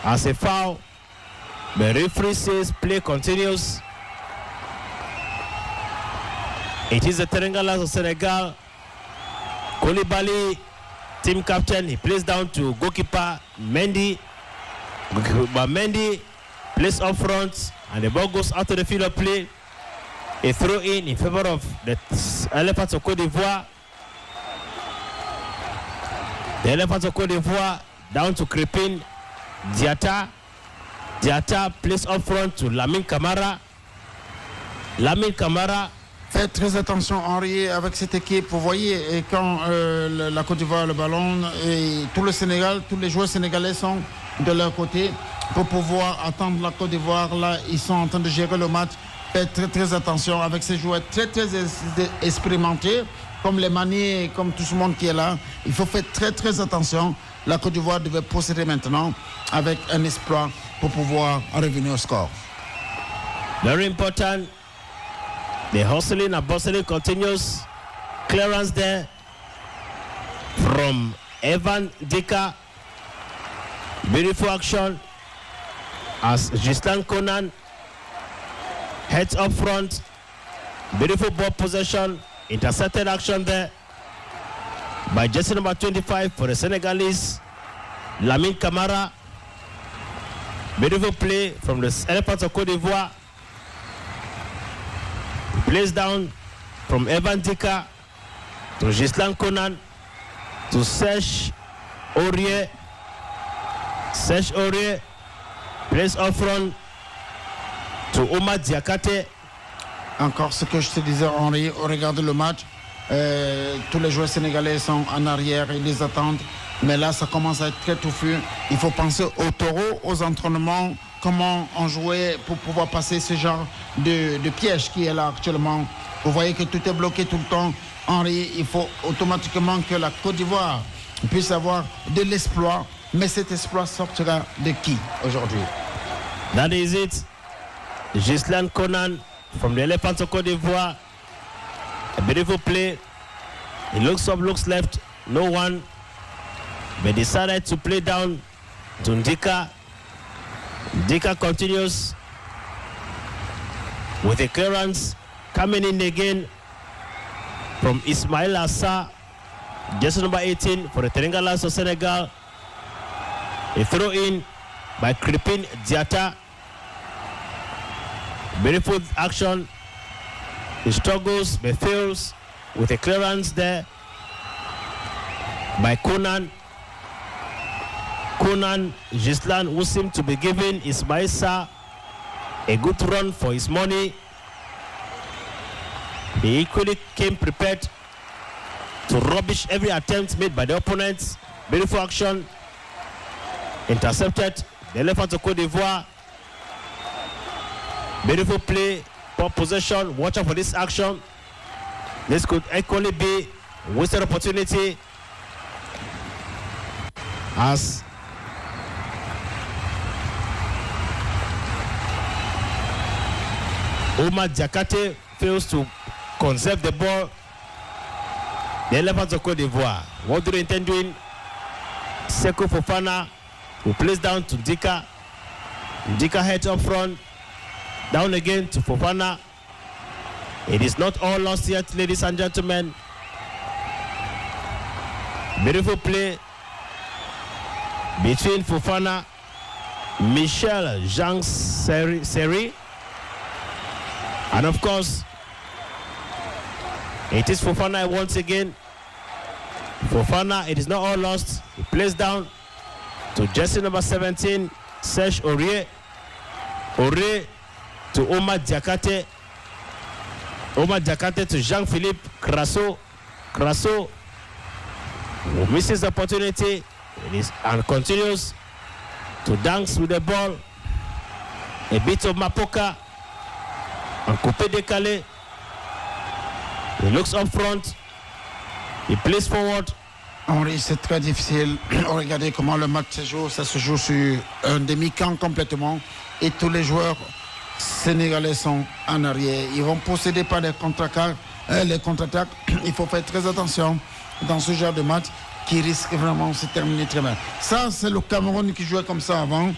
as a foul. The referee says play continues. It is the Teranga Lions of Senegal. Koulibaly, team captain, he plays down to goalkeeper Mendy. Goalkeeper Mendy plays up front, and the ball goes out to the field of play. A throw in favor of the Elephants of Cote d'Ivoire. The Elephants of Cote d'Ivoire down to Crépin Diatta. Diatta plays up front to Lamine Camara. Lamine Camara. Faites très attention, Henri, avec cette équipe. Vous voyez, et quand la Côte d'Ivoire a le ballon, et tout le Sénégal, tous les joueurs sénégalais sont de leur côté pour pouvoir attendre la Côte d'Ivoire. Là, ils sont en train de gérer le match. Faites très, très attention avec ces joueurs très, très expérimentés, comme les Mané, comme tout ce monde qui est là. Il faut faire très, très attention. La Côte d'Ivoire devait procéder maintenant avec un exploit pour pouvoir revenir au score. Very important. The hustling and bustling continues. Clearance there from Evan Dika. Beautiful action as Gislan Conan heads up front. Beautiful ball possession. Intercepted action there by jersey number 25 for the Senegalese, Lamine Camara. Beautiful play from the Elephants of Cote d'Ivoire. Plays down from Evan Dika to Gislan Conan to Serge Aurier. Serge Aurier plays up front to Omar Diakate. Encore ce que je te disais, Henri, regardez le match. Tous les joueurs sénégalais sont en arrière, ils les attendent. Mais là, ça commence à être très touffu. Il faut penser aux taureaux, aux entraînements, comment on jouait pour pouvoir passer ce genre de piège qui est là actuellement. Vous voyez que tout est bloqué tout le temps. Henri, il faut automatiquement que la Côte d'Ivoire puisse avoir de l'exploit. Mais cet exploit sortira de qui aujourd'hui? That is it. Gislan Conan from the Elephants of Cote d'Ivoire. A beautiful play. He looks up, looks left. No one. But decided to play down to Ndika. Ndika continues with a clearance. Coming in again from Ismail Assa, jersey number 18 for the Senegal Lions of Senegal. A throw in by Kripin Diatta. Beautiful action. He struggles but fails with a clearance there by Conan Gislan, who seemed to be giving Ismail Sarr a good run for his money. He equally came prepared to rubbish every attempt made by the opponents. Beautiful action. Intercepted. The elephant of Cote d'Ivoire. Beautiful play. Poor possession. Watch out for this action. This could equally be a wasted opportunity as Omar Diakate fails to conserve the ball. The elephants of Cote d'Ivoire. What do they intend doing? Seko Fofana, who plays down to Ndika. Ndika heads up front. Down again to Fofana. It is not all lost yet, ladies and gentlemen. Beautiful play between Fofana, Michel Jean Seri, and of course, it is Fofana once again. Fofana, it is not all lost. He plays down to jersey number 17, Serge Aurier. Aurier to Omar Diakate. Omar Diakate to Jean-Philippe Crasso. Crasso who misses the opportunity and continues to dance with the ball. A bit of Mapoka and Coupé décalé. He looks up front. He plays forward. Henri, c'est très difficile. Regardez comment le match se joue. Ça se joue sur un demi-camp complètement. Et tous les joueurs sénégalais sont en arrière. Ils vont posséder par les contre-attaques. Il faut faire très attention dans ce genre de match qui risque vraiment de se terminer très mal. Ça, c'est le Cameroun qui jouait comme ça avant.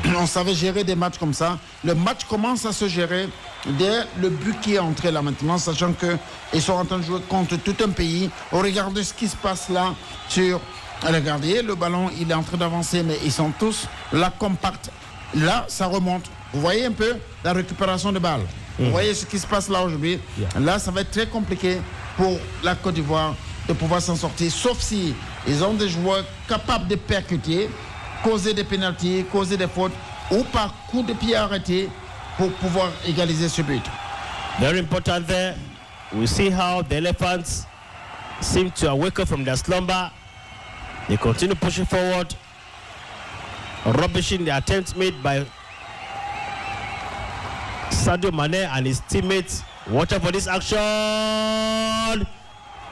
On savait gérer des matchs comme ça. Le match commence à se gérer dès le but qui est entré là maintenant, sachant qu'ils sont en train de jouer contre tout un pays. Regardez ce qui se passe là sur le gardien. Le ballon, il est en train d'avancer, mais ils sont tous là compacts. Là, ça remonte. Vous voyez un peu la récupération de balles. Vous voyez ce qui se passe là aujourd'hui. Là, ça va être très compliqué pour la Côte d'Ivoire de pouvoir s'en sortir, sauf si ils ont des joueurs capables de percuter, causer des pénaltys, causer des fautes, ou par coup de pied arrêté pour pouvoir égaliser ce but. Very important there. We see how the elephants seem to awake up from their slumber. They continue pushing forward, rubbishing the attempts made by Sadio Mane and his teammates. Watch out for this action.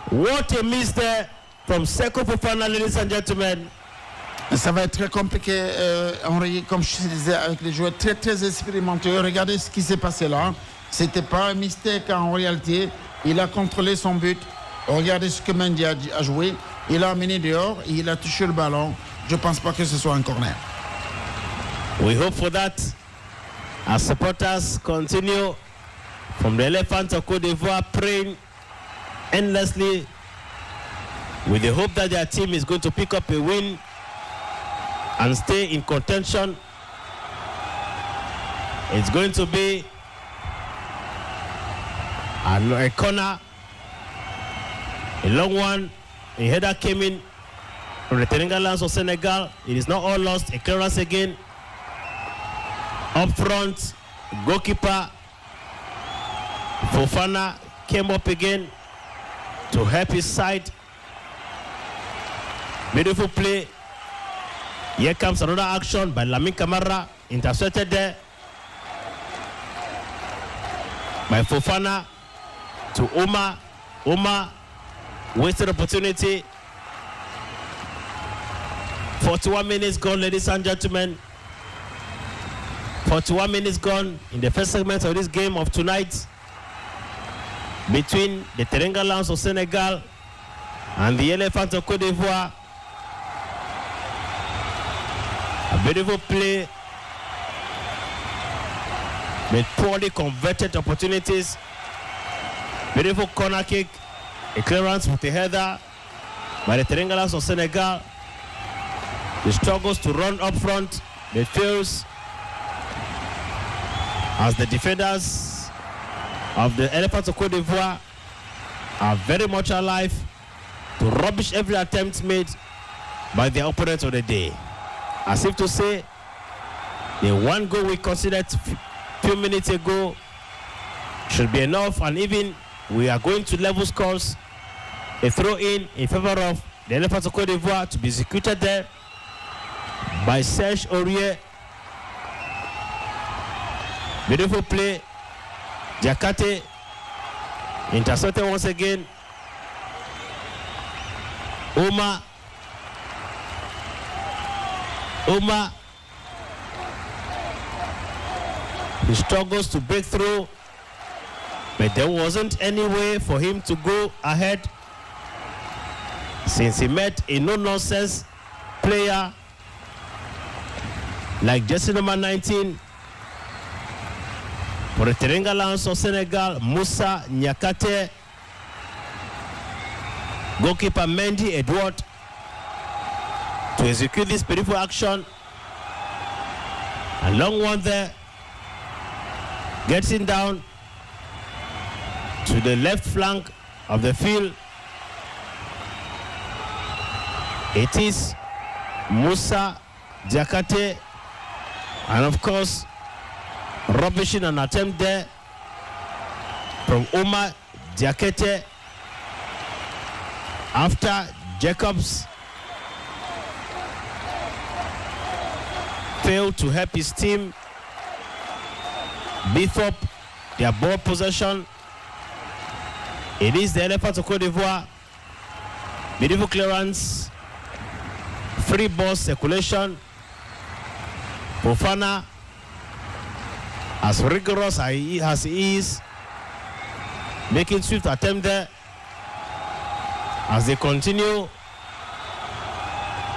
What a miss there from Seko Fofana, ladies and gentlemen. Ça va être très compliqué, Henri, comme je disais, avec les joueurs très très expérimentés. Regardez ce qui s'est passé là. C'était pas un mistake en réalité. Il a contrôlé son but. Regardez ce que Mendy a joué. Il a amené dehors et il a touché le ballon. Je pense pas que ce soit un corner. We hope for that. Our supporters continue from the Elephants of Cote d'Ivoire praying endlessly with the hope that their team is going to pick up a win and stay in contention. It's going to be a corner, a long one. A header came in from the Senegal Lions of Senegal. It is not all lost. A clearance again. Up front, goalkeeper Fofana came up again to help his side. Beautiful play. Here comes another action by Lamine Camara, intercepted there by Fofana to Omar. Omar wasted opportunity. 41 minutes gone, ladies and gentlemen. 41 minutes gone in the first segment of this game of tonight between the Senegal Lions of Senegal and the Elephants of Cote d'Ivoire. A beautiful play with poorly converted opportunities. Beautiful corner kick A clearance with a header by the Triangulars of Senegal. He struggles to run up front, but fails as the defenders of the Elephants of Cote d'Ivoire are very much alive to rubbish every attempt made by their opponents of the day. As if to say, the one goal we considered few minutes ago should be enough, and even we are going to level scores. A throw in favor of the Elephants of Cote d'Ivoire to be executed there by Serge Aurier. Beautiful play. Diakate intercepted once again. Oma. He struggles to break through, but there wasn't any way for him to go ahead since he met a no-nonsense player like jersey number 19 for the Triangulars of Senegal, Moussa Niakate. Goalkeeper Mendy Edward to execute this beautiful action. A long one there. Gets him down to the left flank of the field. It is Moussa Diakate, and of course rubbishing an attempt there from Omar Diakate after Jacobs failed to help his team beef up their ball possession. It is the Elephants of Cote d'Ivoire. Beautiful clearance. Free ball circulation. Fofana, as rigorous as he is, making swift attempt there as they continue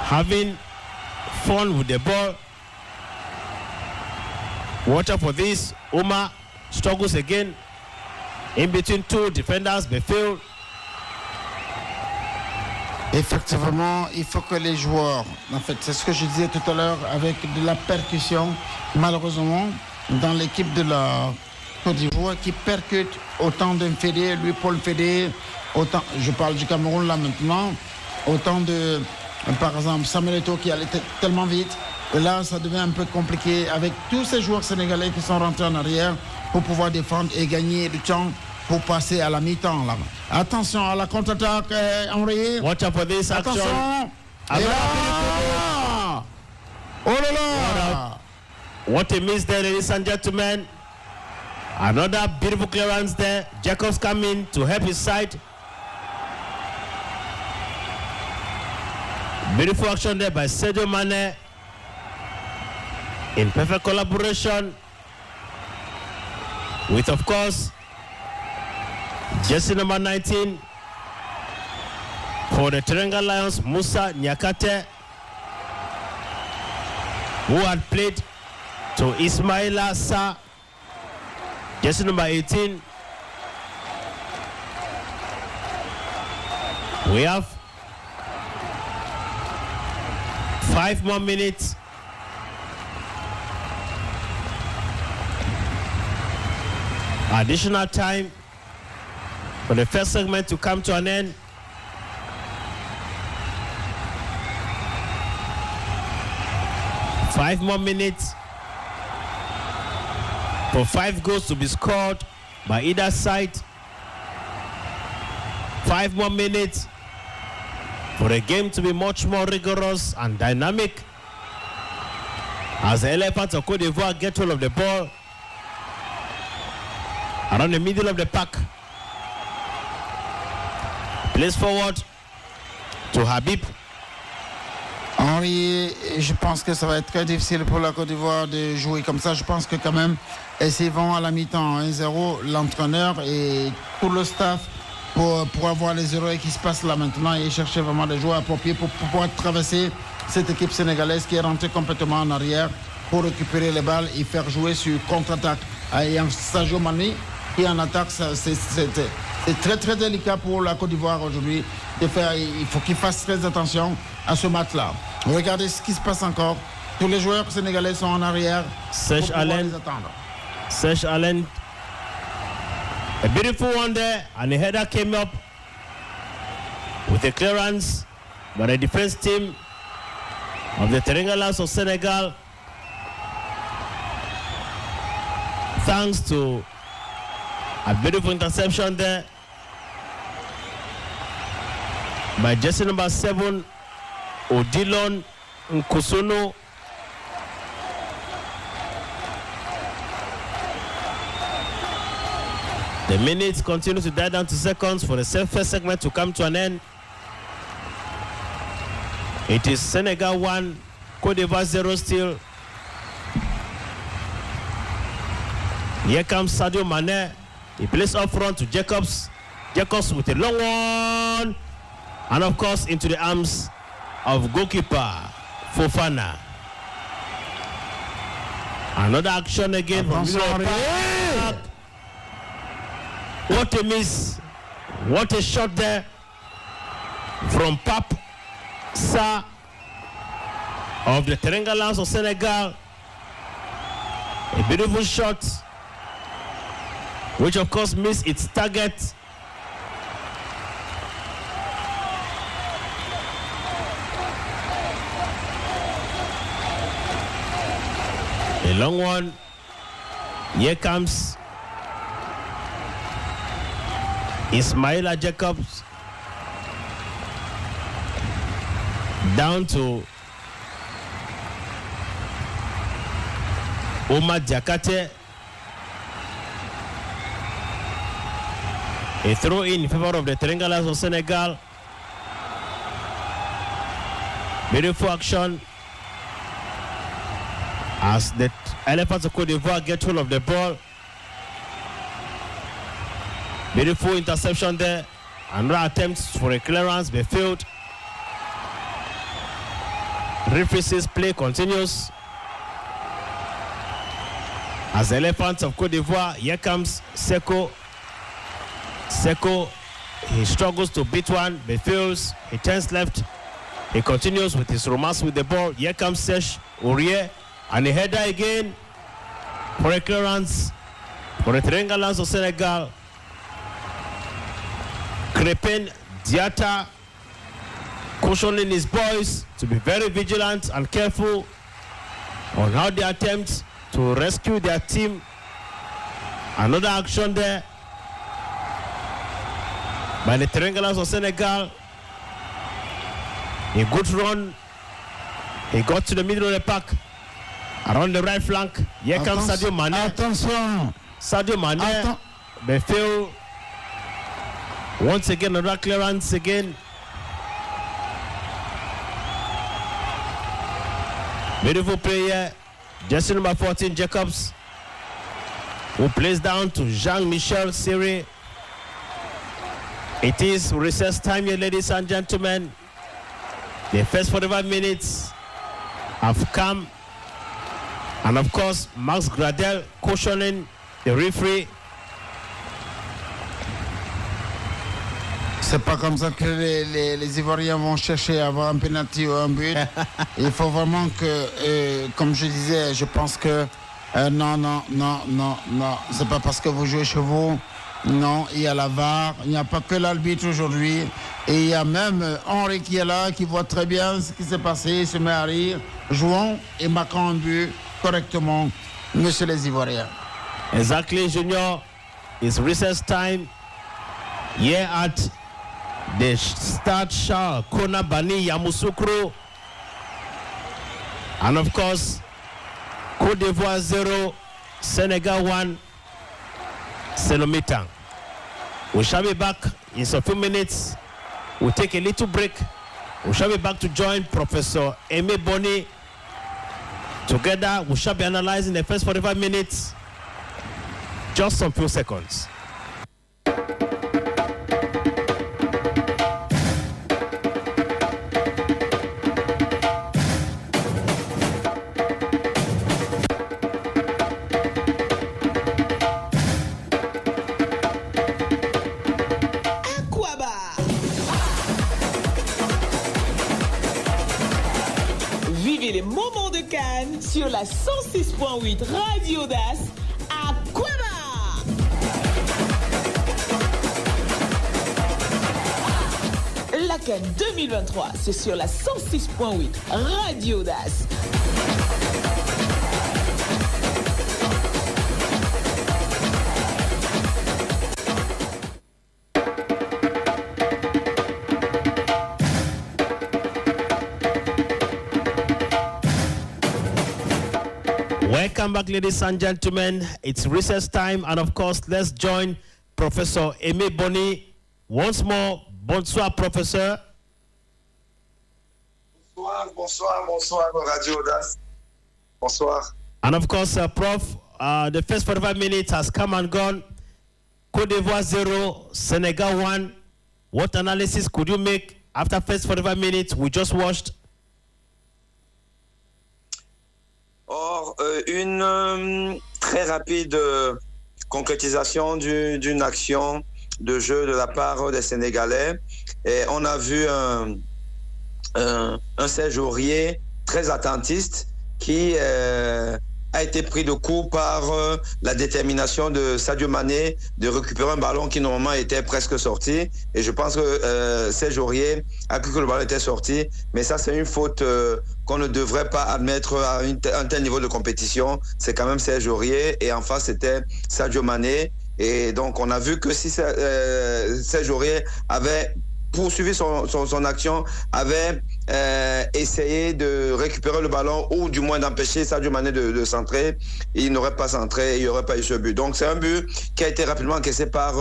having fun with the ball. Watch out for this. Oma struggles again in between two defenders, but failed. Effectivement, il faut que les joueurs, en fait, c'est ce que je disais tout à l'heure, avec de la percussion, malheureusement, dans l'équipe de la Côte d'Ivoire, qui percute autant d'un Fédé, lui Paul Fédé, autant, je parle du Cameroun là maintenant, autant de, par exemple, Samuel Eto'o qui allait tellement vite. Et là, ça devient un peu compliqué avec tous ces joueurs sénégalais qui sont rentrés en arrière pour pouvoir défendre et gagner du temps pour passer à la mi-temps là. Attention à la contre-attaque, Henri. Watch out for this action. Attention. Et là. Oh là là. What a miss there, ladies and gentlemen. Another beautiful clearance there. Jacobs coming to help his side. Beautiful action there by Sadio Mane. In perfect collaboration with, of course, jersey number 19 for the Teranga Lions, Moussa Niakate, who had played to Ismaila Sarr, jersey number 18. We have 5 more minutes. Additional time for the first segment to come to an end. Five more minutes for 5 goals to be scored by either side. 5 more minutes for the game to be much more rigorous and dynamic as the Elephants of Cote d'Ivoire get hold of the ball around the middle of the pack. Plays forward to Habib. Henri, je pense que ça va être très difficile pour la Côte d'Ivoire de jouer comme ça. Je pense que quand même, s'ils vont à la mi-temps 1-0, l'entraîneur et tout le staff pour avoir les erreurs qui se passent là maintenant et chercher vraiment des joueurs appropriés pour pouvoir traverser cette équipe sénégalaise qui est rentrée complètement en arrière pour récupérer les balles et faire jouer sur contre-attaque. Et Sadio Mane qui en attaque, C'est très très délicat pour la Côte d'Ivoire aujourd'hui. Il faut qu'ils fassent très attention à ce match-là. Regardez ce qui se passe encore. Tous les joueurs sénégalais sont en arrière. Serge Allen. Serge Allen. A beautiful one there, and the header came up with a clearance by the defense team of the Terengalas of Senegal. Thanks to a beautiful interception there by jersey number 7, Odilon Nkusono. The minutes continue to die down to seconds for the first segment to come to an end. It is Senegal 1, Cote d'Ivoire 0 still. Here comes Sadio Mane. He plays up front to Jacobs. Jacobs with a long one. And of course into the arms of goalkeeper Fofana. Another action again from What a miss. What a shot there from Pap Sa of the Terengalas of Senegal. A beautiful shot, which of course missed its target. A long one. Here comes Ismaila Jacobs down to Omar Diakate. A throw in favor of the Terengalas of Senegal. Beautiful action as the Elephants of Cote d'Ivoire get hold of the ball. Beautiful interception there. Another attempt for a clearance but failed. Referee says play continues. As the Elephants of Cote d'Ivoire, here comes Seko. Seko, he struggles to beat one but fails. He turns left. He continues with his romance with the ball. Here comes Serge Aurier. And a header again for a clearance for the Terengalas of Senegal. Crepin Diatta cautioning his boys to be very vigilant and careful on how they attempt to rescue their team. Another action there by the Terengalas of Senegal. A good run. He got to the middle of the pack. Around the right flank. Here comes Sadio Mane. Attention. Sadio Mane. They fail. Once again, another clearance again. Beautiful player. Jersey number 14, Jacobs, who plays down to Jean-Michel Siri. It is recess time here, ladies and gentlemen. The first 45 minutes have come. And of course, Max Gradel cautioning the referee. C'est pas comme ça que les Ivoiriens vont chercher à avoir un penalty ou un but. Il faut vraiment que, comme je disais, je pense que non. C'est pas parce que vous jouez chez vous. Non, il y a la VAR. Il n'y a pas que l'arbitre aujourd'hui. Et il y a même Henri qui est là, qui voit très bien ce qui s'est passé. Il se met à rire. Jouons et marquons un but correctement, monsieur les Ivoiriens. Exactly, Junior. It's recess time here at the Stade Charles Kona Bani Yamoussoukro. And of course, Cote d'Ivoire 0, Senegal 1, Selomitan. We shall be back in a few minutes. We'll take a little break. We shall be back to join Professor Aimé Boni. Together, we shall be analyzing the first 45 minutes. Just some few seconds. Revivez les moments de Cannes sur la 106.8 Radio DAS à Kwaba. La Cannes 2023, c'est sur la 106.8 Radio DAS. Welcome back, ladies and gentlemen. It's recess time, and of course, let's join Professor Aimé Boni once more. Bonsoir, Professor. Bonsoir, Radio DAS. Bonsoir. And of course, Prof, the first 45 minutes has come and gone. Cote d'Ivoire 0, Senegal 1. What analysis could you make after first 45 minutes we just watched? Or, une très rapide concrétisation d'une action de jeu de la part des Sénégalais. Et on a vu un Serge Aurier très attentiste qui a été pris de court par la détermination de Sadio Mané de récupérer un ballon qui normalement était presque sorti. Et je pense que Serge Aurier a cru que le ballon était sorti. Mais ça, c'est une faute qu'on ne devrait pas admettre à un tel niveau de compétition. C'est quand même Serge Aurier. Et en face, c'était Sadio Mané. Et donc, on a vu que si Serge Aurier avait poursuivi son action, avait essayé de récupérer le ballon ou du moins d'empêcher Sadio Mané de centrer, il n'aurait pas centré et il n'y aurait pas eu ce but. Donc c'est un but qui a été rapidement encaissé par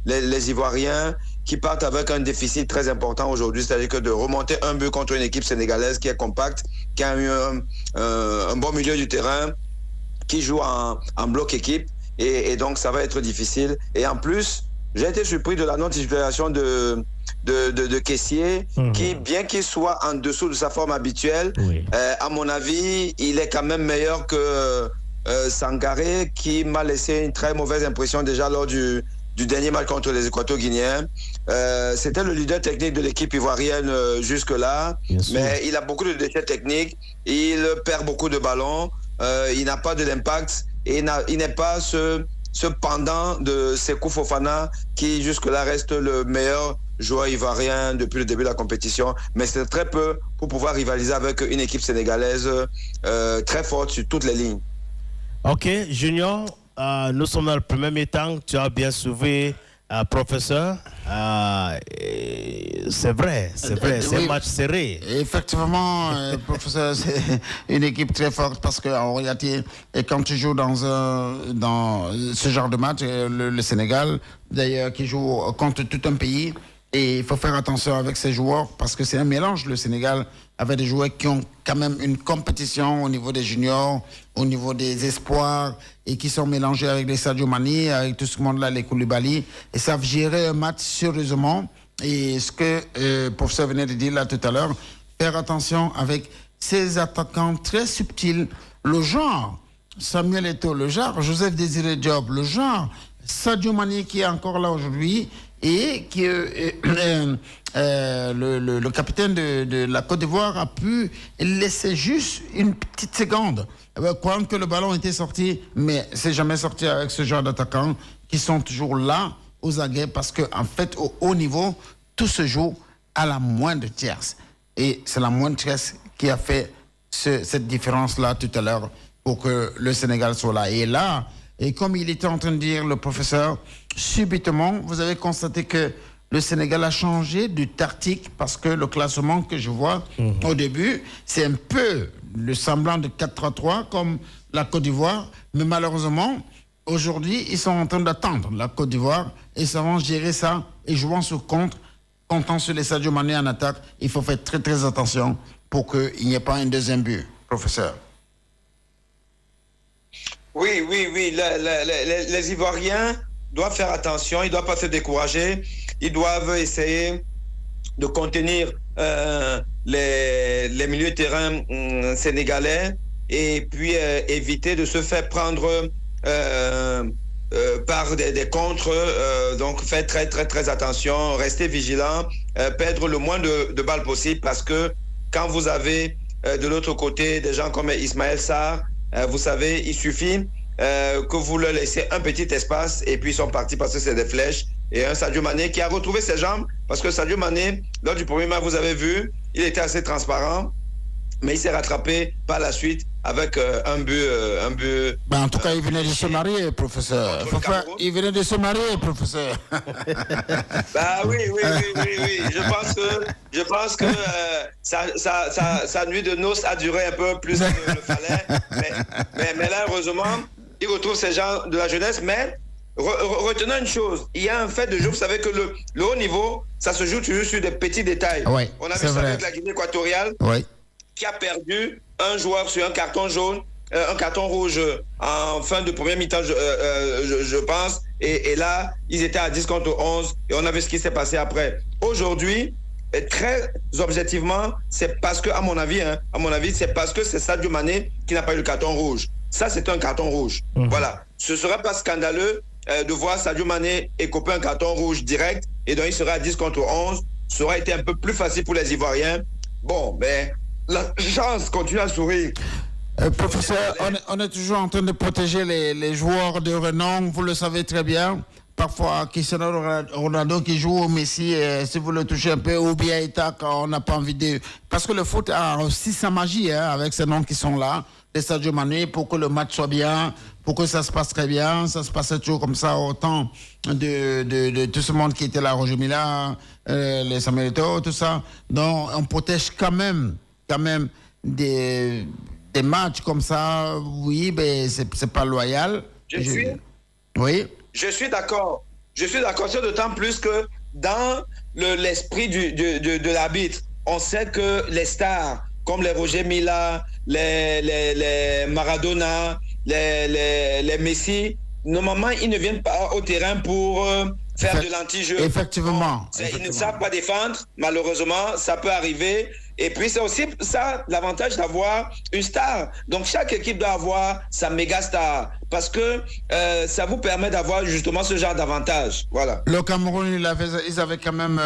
les Ivoiriens qui partent avec un déficit très important aujourd'hui, c'est-à-dire que de remonter un but contre une équipe sénégalaise qui est compacte, qui a eu un bon milieu du terrain, qui joue en bloc équipe et donc ça va être difficile. Et en plus, j'ai été surpris de la non-titularisation de Caissier, qui, bien qu'il soit en dessous de sa forme habituelle, à mon avis, il est quand même meilleur que Sangaré, qui m'a laissé une très mauvaise impression déjà lors du dernier match contre les Équato-Guinéens. C'était le leader technique de l'équipe ivoirienne jusque-là, mais il a beaucoup de déchets techniques, il perd beaucoup de ballons, il n'a pas de l'impact, et il n'est pas ce pendant de Sékou Fofana, qui jusque-là reste le meilleur joueur ivoirien depuis le début de la compétition, mais c'est très peu pour pouvoir rivaliser avec une équipe sénégalaise très forte sur toutes les lignes. Ok, Junior, nous sommes dans le premier mi-temps, tu as bien soulevé, professeur. C'est vrai, c'est un match serré. Effectivement, professeur, c'est une équipe très forte parce qu'en réalité, quand tu joues dans ce genre de match, le Sénégal, d'ailleurs, qui joue contre tout un pays, et il faut faire attention avec ces joueurs parce que c'est un mélange. Le Sénégal avait des joueurs qui ont quand même une compétition au niveau des juniors, au niveau des espoirs, et qui sont mélangés avec les Sadio Mané, avec tout ce monde-là, les Koulibaly, et savent gérer un match sérieusement. Et ce que le professeur venait de dire là tout à l'heure, faire attention avec ces attaquants très subtils, le genre Samuel Eto'o, le genre Joseph Désiré Diop, le genre Sadio Mané qui est encore là aujourd'hui, et qui le capitaine de la Côte d'Ivoire a pu laisser juste une petite seconde, croyant que le ballon était sorti, mais c'est jamais sorti avec ce genre d'attaquants qui sont toujours là aux aguets, parce qu'en fait, au haut niveau, tout se joue à la moindre tierce. Et c'est la moindre tierce qui a fait cette différence-là tout à l'heure pour que le Sénégal soit là. Et là, et comme il était en train de dire, le professeur, subitement, vous avez constaté que le Sénégal a changé de tactique, parce que le classement que je vois au début, c'est un peu le semblant de 4-3-3 comme la Côte d'Ivoire, mais malheureusement, aujourd'hui, ils sont en train d'attendre la Côte d'Ivoire et savant gérer ça et jouant sur contre, comptant sur les Sadio Mané en attaque. Il faut faire très très attention pour qu'il n'y ait pas un deuxième but, professeur. Oui. Les Ivoiriens doivent faire attention, ils ne doivent pas se décourager, ils doivent essayer de contenir les milieux de terrain sénégalais et puis éviter de se faire prendre par des contres. Donc faites très attention, restez vigilants, perdre le moins de balles possible, parce que quand vous avez de l'autre côté, des gens comme Ismaël Sarr, vous savez, il suffit que vous leur laissez un petit espace et puis ils sont partis parce que c'est des flèches. Et un Sadio Mané qui a retrouvé ses jambes, parce que Sadio Mané, lors du premier match, vous avez vu, il était assez transparent, mais il s'est rattrapé par la suite avec un but. Ben, en tout cas, il venait de se marier, professeur. Il venait de se marier, professeur. Bah oui. Je pense que sa nuit de noces a duré un peu plus que le fallait. Mais là, heureusement, il retrouve ces gens de la jeunesse. Mais retenons une chose, il y a un fait de jeu. Vous savez que le haut niveau, ça se joue toujours sur des petits détails. Oui, on a vu ça avec la Guinée équatoriale. Oui. Qui a perdu un joueur sur un carton jaune, un carton rouge en fin de première mi-temps, je pense. Et là, ils étaient à 10 contre 11 et on a vu ce qui s'est passé après. Aujourd'hui, très objectivement, c'est parce que, à mon avis, c'est parce que c'est Sadio Mané qui n'a pas eu le carton rouge. Ça, c'est un carton rouge. Voilà. Ce ne serait pas scandaleux de voir Sadio Mané écoper un carton rouge direct et donc il serait à 10 contre 11. Ça aurait été un peu plus facile pour les Ivoiriens. Bon, mais la chance continue à sourire. Professeur, on est toujours en train de protéger les joueurs de renom, vous le savez très bien. Parfois, Cristiano Ronaldo qui joue au Messi, si vous le touchez un peu, ou bien Ita, quand on n'a pas envie de... Parce que le foot a aussi sa magie, avec ces noms qui sont là, les Sadio Mané, pour que le match soit bien, pour que ça se passe très bien. Ça se passait toujours comme ça au temps de tout ce monde qui était là, Roger Mila, les Samuel Eto'o, tout ça. Donc, on protège quand même des matchs comme ça, oui, mais c'est pas loyal. Oui. Je suis d'accord. C'est d'autant plus que dans l'esprit de l'arbitre, on sait que les stars, comme les Roger Mila, les Maradona, les Messi, normalement, ils ne viennent pas au terrain pour faire de l'anti-jeu. Effectivement. Ils ne savent pas défendre, malheureusement, ça peut arriver. Et puis, c'est aussi ça l'avantage d'avoir une star. Donc, chaque équipe doit avoir sa méga star parce que ça vous permet d'avoir justement ce genre d'avantage. Voilà. Le Cameroun, ils avaient quand même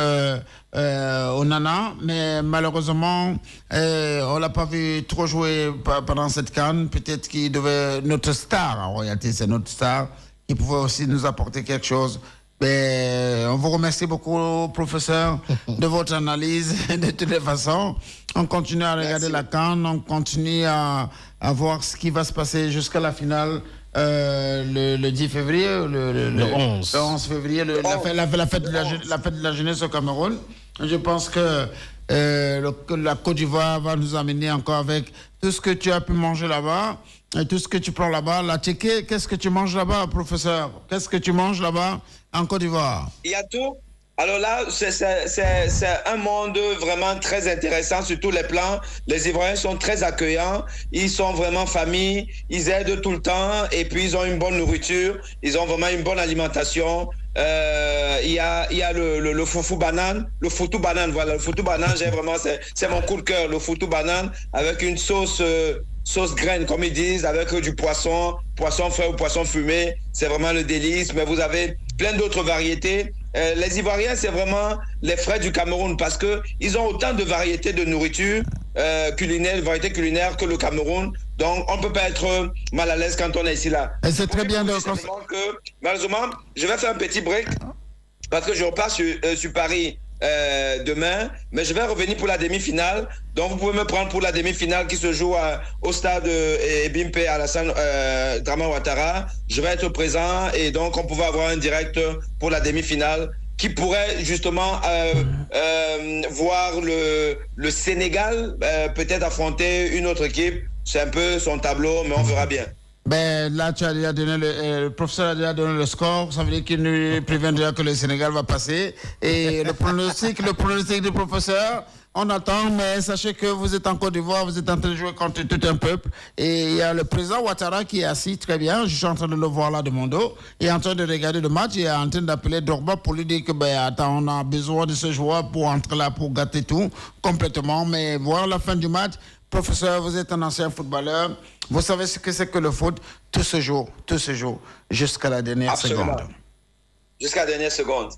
Onana, mais malheureusement, on l'a pas vu trop jouer pendant cette CAN. Peut-être qu'il devait... Notre star, en réalité, c'est notre star, qui pouvait aussi nous apporter quelque chose. Mais on vous remercie beaucoup, professeur, de votre analyse. De toutes les façons, on continue à regarder la CAN, on continue à voir ce qui va se passer jusqu'à la finale le 10 février, le 11. Le 11 février, la fête de la jeunesse au Cameroun. Je pense que la Côte d'Ivoire va nous amener encore avec tout ce que tu as pu manger là-bas. Et tout ce que tu prends là-bas, la tchéquée, qu'est-ce que tu manges là-bas, professeur? Qu'est-ce que tu manges là-bas en Côte d'Ivoire? Il y a tout. Alors là, c'est un monde vraiment très intéressant sur tous les plans. Les Ivoiriens sont très accueillants. Ils sont vraiment famille. Ils aident tout le temps. Et puis, ils ont une bonne nourriture. Ils ont vraiment une bonne alimentation. Il y a le foufou banane. Le foutou banane, voilà. Le foutou banane, c'est mon coup de cœur. Le foutou banane avec une sauce graine, comme ils disent, avec du poisson frais ou poisson fumé. C'est vraiment le délice. Mais vous avez plein d'autres variétés. Les Ivoiriens, c'est vraiment les frères du Cameroun parce qu'ils ont autant de variétés de nourriture variétés culinaires que le Cameroun. Donc, on ne peut pas être mal à l'aise quand on est ici là. Et c'est très bien de... Malheureusement, je vais faire un petit break parce que je repars sur Paris demain, mais je vais revenir pour la demi-finale. Donc, vous pouvez me prendre pour la demi-finale qui se joue au stade Bimpe Alassane Dramane Ouattara. Je vais être présent et donc on pouvait avoir un direct pour la demi-finale qui pourrait justement voir le Sénégal peut-être affronter une autre équipe. C'est un peu son tableau, mais on verra bien. Ben, là, tu as déjà donné le professeur a déjà donné le score. Ça veut dire qu'il nous prévient déjà que le Sénégal va passer. Et le pronostic du professeur, on attend, mais sachez que vous êtes en Côte d'Ivoire, vous êtes en train de jouer contre tout un peuple. Et il y a le président Ouattara qui est assis très bien. Je suis en train de le voir là de mon dos. Il est en train de regarder le match. Il est en train d'appeler Drogba pour lui dire que, on a besoin de ce joueur pour entrer là, pour gâter tout complètement. Mais voir la fin du match. Professeur, vous êtes un ancien footballeur. Vous savez ce que c'est que le foot? Tout ce jour, jusqu'à la dernière seconde. Jusqu'à la dernière seconde.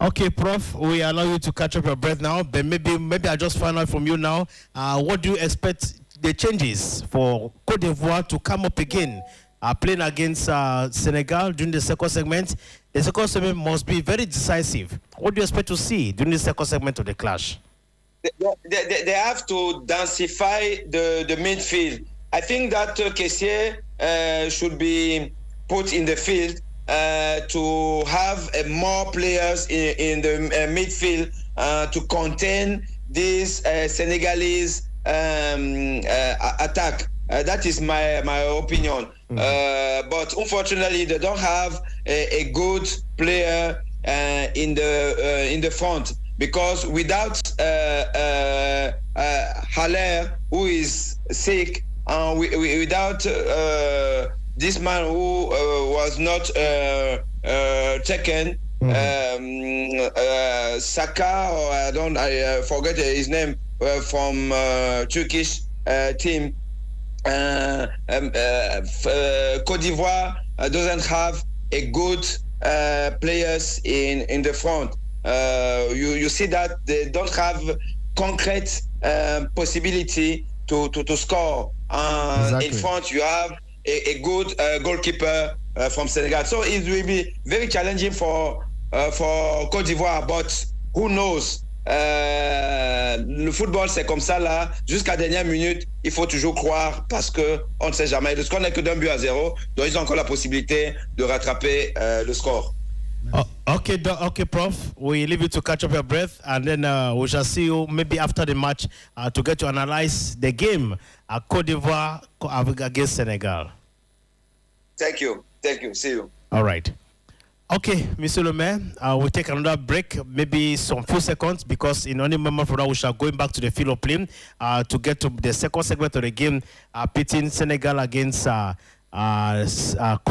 Okay, Prof, we allow you to catch up your breath now, but maybe I just find out from you now. What do you expect the changes for Cote d'Ivoire to come up again, playing against Senegal during the second segment? The second segment must be very decisive. What do you expect to see during the second segment of the clash? They have to densify the midfield. I think that Kessié should be put in the field to have more players in the midfield to contain this Senegalese attack. That is my opinion. But unfortunately, they don't have a good player in the front, because without Haller, who is sick, without this man who was not taken, Saka, or I forget his name, from Turkish team. Cote d'Ivoire doesn't have a good players in the front. You see that they don't have concrete possibility to score. Exactly. In front, you have a good goalkeeper from Senegal. So it will be very challenging for Cote d'Ivoire, but who knows? Le football, c'est comme ça là. Jusqu'à dernière minute, il faut toujours croire, parce que on ne sait jamais. Le score n'est que d'un but à 0, donc ils ont encore la possibilité de rattraper le score. Okay, Prof. We leave you to catch up your breath, and then we shall see you maybe after the match to get to analyze the game at Cote d'Ivoire against Senegal. Thank you. See you. All right. Okay, Mr. Le Maire, we'll take another break, maybe some few seconds, because in only moment from now we shall go back to the field of play to get to the second segment of the game, pitting Senegal against Cote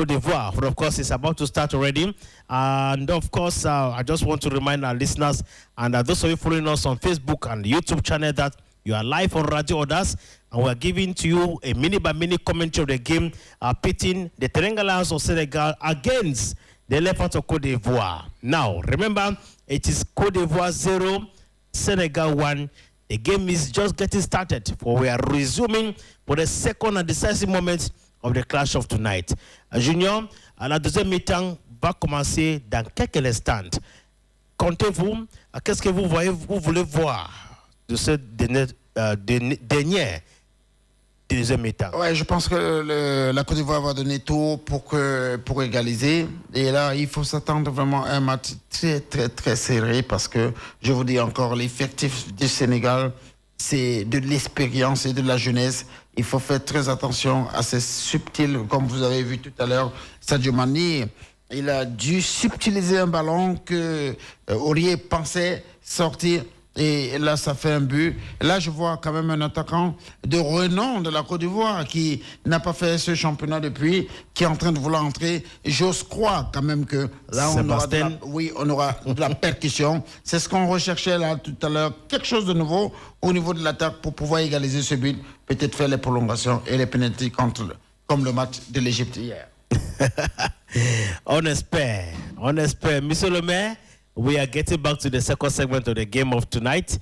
d'Ivoire. But of course, it's about to start already. And of course, I just want to remind our listeners and those of you following us on Facebook and YouTube channel that you are live on Radio AUDACE, and we are giving to you a minute-by-minute commentary of the game, pitting the Teranga Lions of Senegal against the Leopards of Cote d'Ivoire. Now, remember, it is Cote d'Ivoire 0, Senegal 1. The game is just getting started, for we are resuming for the second and decisive moment of the clash of tonight. Junior, la deuxième mi-temps va commencer dans quelques instants. Comptez-vous, qu'est-ce que vous voulez voir de ce dernier deuxième mi-temps? Ouais, je pense que la Côte d'Ivoire va donner tout pour égaliser. Et là, il faut s'attendre vraiment à un match très, très, très serré, parce que, je vous dis encore, l'effectif du Sénégal, c'est de l'expérience et de la jeunesse. Il faut faire très attention à ces subtils, comme vous avez vu tout à l'heure. Sadio Mané, il a dû subtiliser un ballon que Aurier pensait sortir. Et là, ça fait un but. Là, je vois quand même un attaquant de renom de la Côte d'Ivoire qui n'a pas fait ce championnat depuis, qui est en train de vouloir entrer. J'ose croire quand même que là, on aura de la percussion. C'est ce qu'on recherchait là tout à l'heure. Quelque chose de nouveau au niveau de l'attaque pour pouvoir égaliser ce but. Peut-être faire les prolongations et les pénaltys comme le match de l'Égypte hier. On espère. Monsieur le Maire, we are getting back to the second segment of the game of tonight,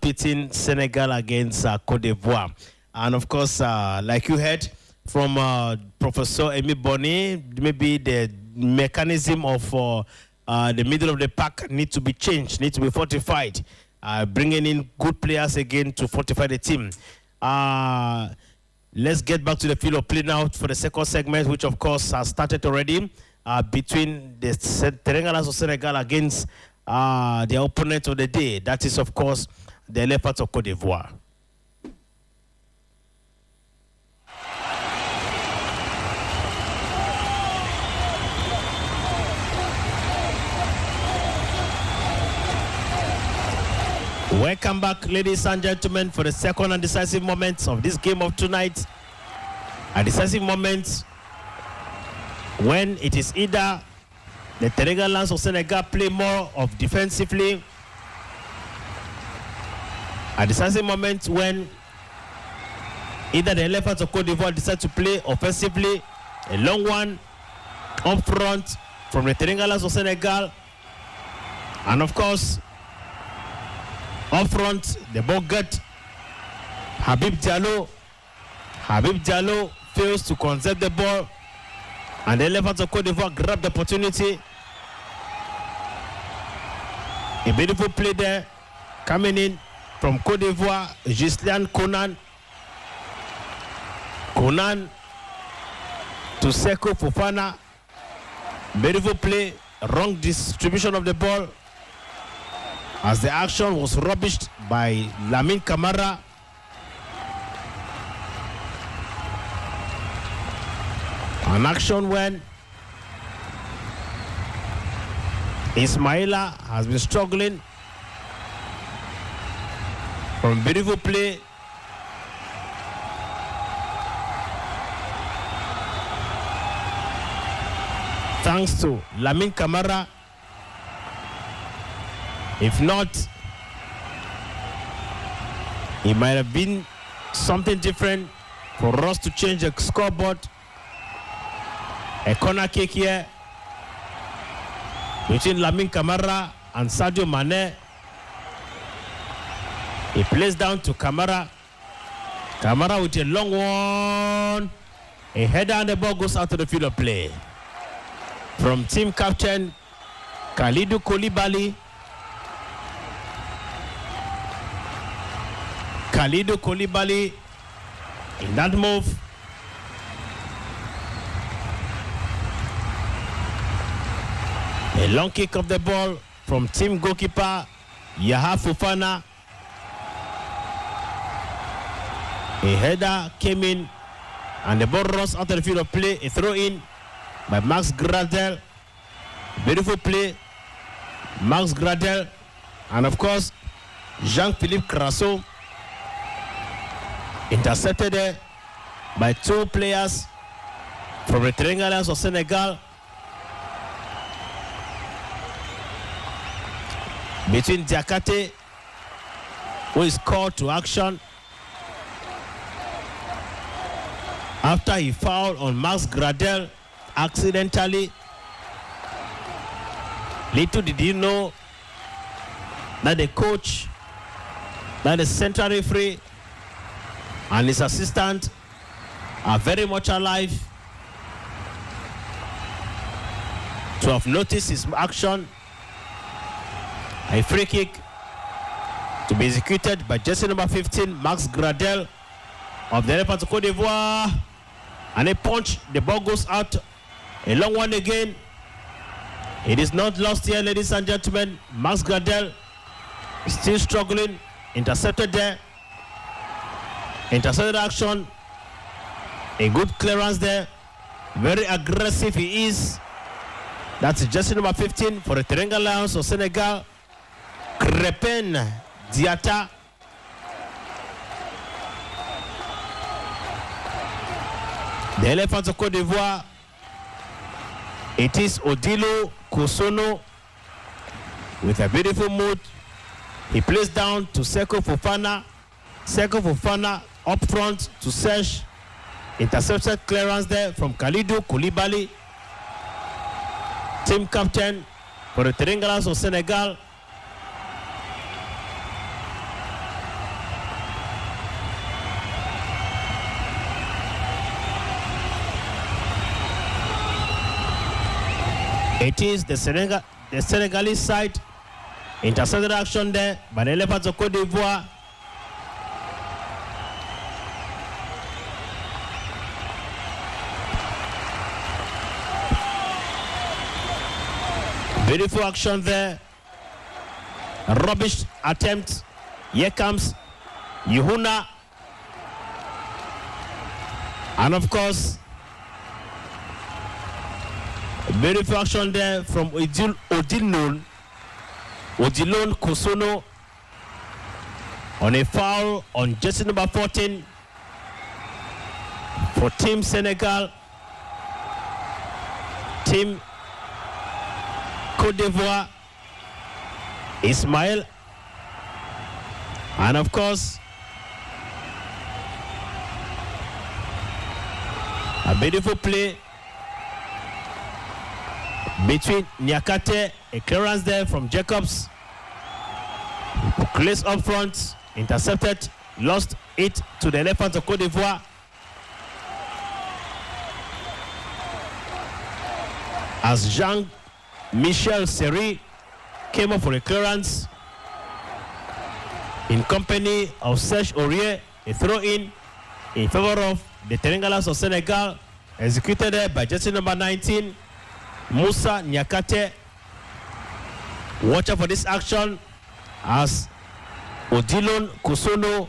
pitting Senegal against Cote d'Ivoire. And of course, like you heard from Professor Emi Bonny, maybe the mechanism of the middle of the pack need to be changed, need to be fortified, bringing in good players again to fortify the team. Let's get back to the field of play now for the second segment, which of course has started already. Between the Teranga Lions of Senegal against the opponent of the day. That is, of course, the Leopards of Cote d'Ivoire. Welcome back, ladies and gentlemen, for the second and decisive moments of this game of tonight. A decisive moment when it is either the Teranga Lions of Senegal play more of defensively. A decisive moment when either the Leopards of Cote d'Ivoire decide to play offensively, a long one up front from the Teranga Lions of Senegal, And of course, up front, the ball get Habib Diallo. Habib Diallo fails to conserve the ball. And the elephants of Cote d'Ivoire grab the opportunity. A beautiful play there coming in from Cote d'Ivoire, Gislian Conan. Conan to Seko Fofana. Beautiful play, wrong distribution of the ball as the action was rubbished by Lamine Camara. An action when Ismaila has been struggling from beautiful play. Thanks to Lamine Camara. If not, it might have been something different for us to change the scoreboard. A corner kick here between Lamine Camara and Sadio Mane. He plays down to Camara. Camara with a long one. A header and the ball goes out to the field of play. From team captain Kalidou Koulibaly. Kalidou Koulibaly in that move. A long kick of the ball from team goalkeeper Yaha Fofana. A header came in and the ball runs out of the field of play. A throw in by Max Gradel. Beautiful play. Max Gradel. And of course, Jean-Philippe Crasso. Intercepted there by two players from the Triangles of Senegal. Between Diakate, who is called to action after he fouled on Max Gradel accidentally. Little did he know that the coach, that the central referee and his assistant are very much alive to have noticed his action. A free kick to be executed by jersey number 15, Max Gradel of the Elephants of Cote d'Ivoire. And a punch, the ball goes out. A long one again. It is not lost here, ladies and gentlemen. Max Gradel still struggling. Intercepted there. Intercepted action. A good clearance there. Very aggressive he is. That's jersey number 15 for the Teranga Lions of Senegal. Crépin Diatta. The Elephants of Cote d'Ivoire. It is Odilo Kosono with a beautiful move. He plays down to Seko Fofana. Seko Fofana up front to Serge. Intercepted clearance there from Kalidou Koulibaly. Team captain for the Triangles of Senegal. It is the Senegalese side. Intercepted action there by the Elephants of Cote d'Ivoire. Beautiful action there. A rubbish attempt. Here comes Yuhuna. And of course, a beautiful action there from Odilon Kosono on a foul on jersey number 14 for Team Senegal. Team Cote d'Ivoire, Ismail. And of course, a beautiful play between Nyakate a clearance there from Jacobs. Placed up front, intercepted, lost it to the Elephants of Cote d'Ivoire. As Jean-Michel Seri came up for a clearance in company of Serge Aurier, a throw-in in favor of the Terengalas of Senegal, executed there by jersey number 19, Moussa Niakate. Watch out for this action as Odilon Kusono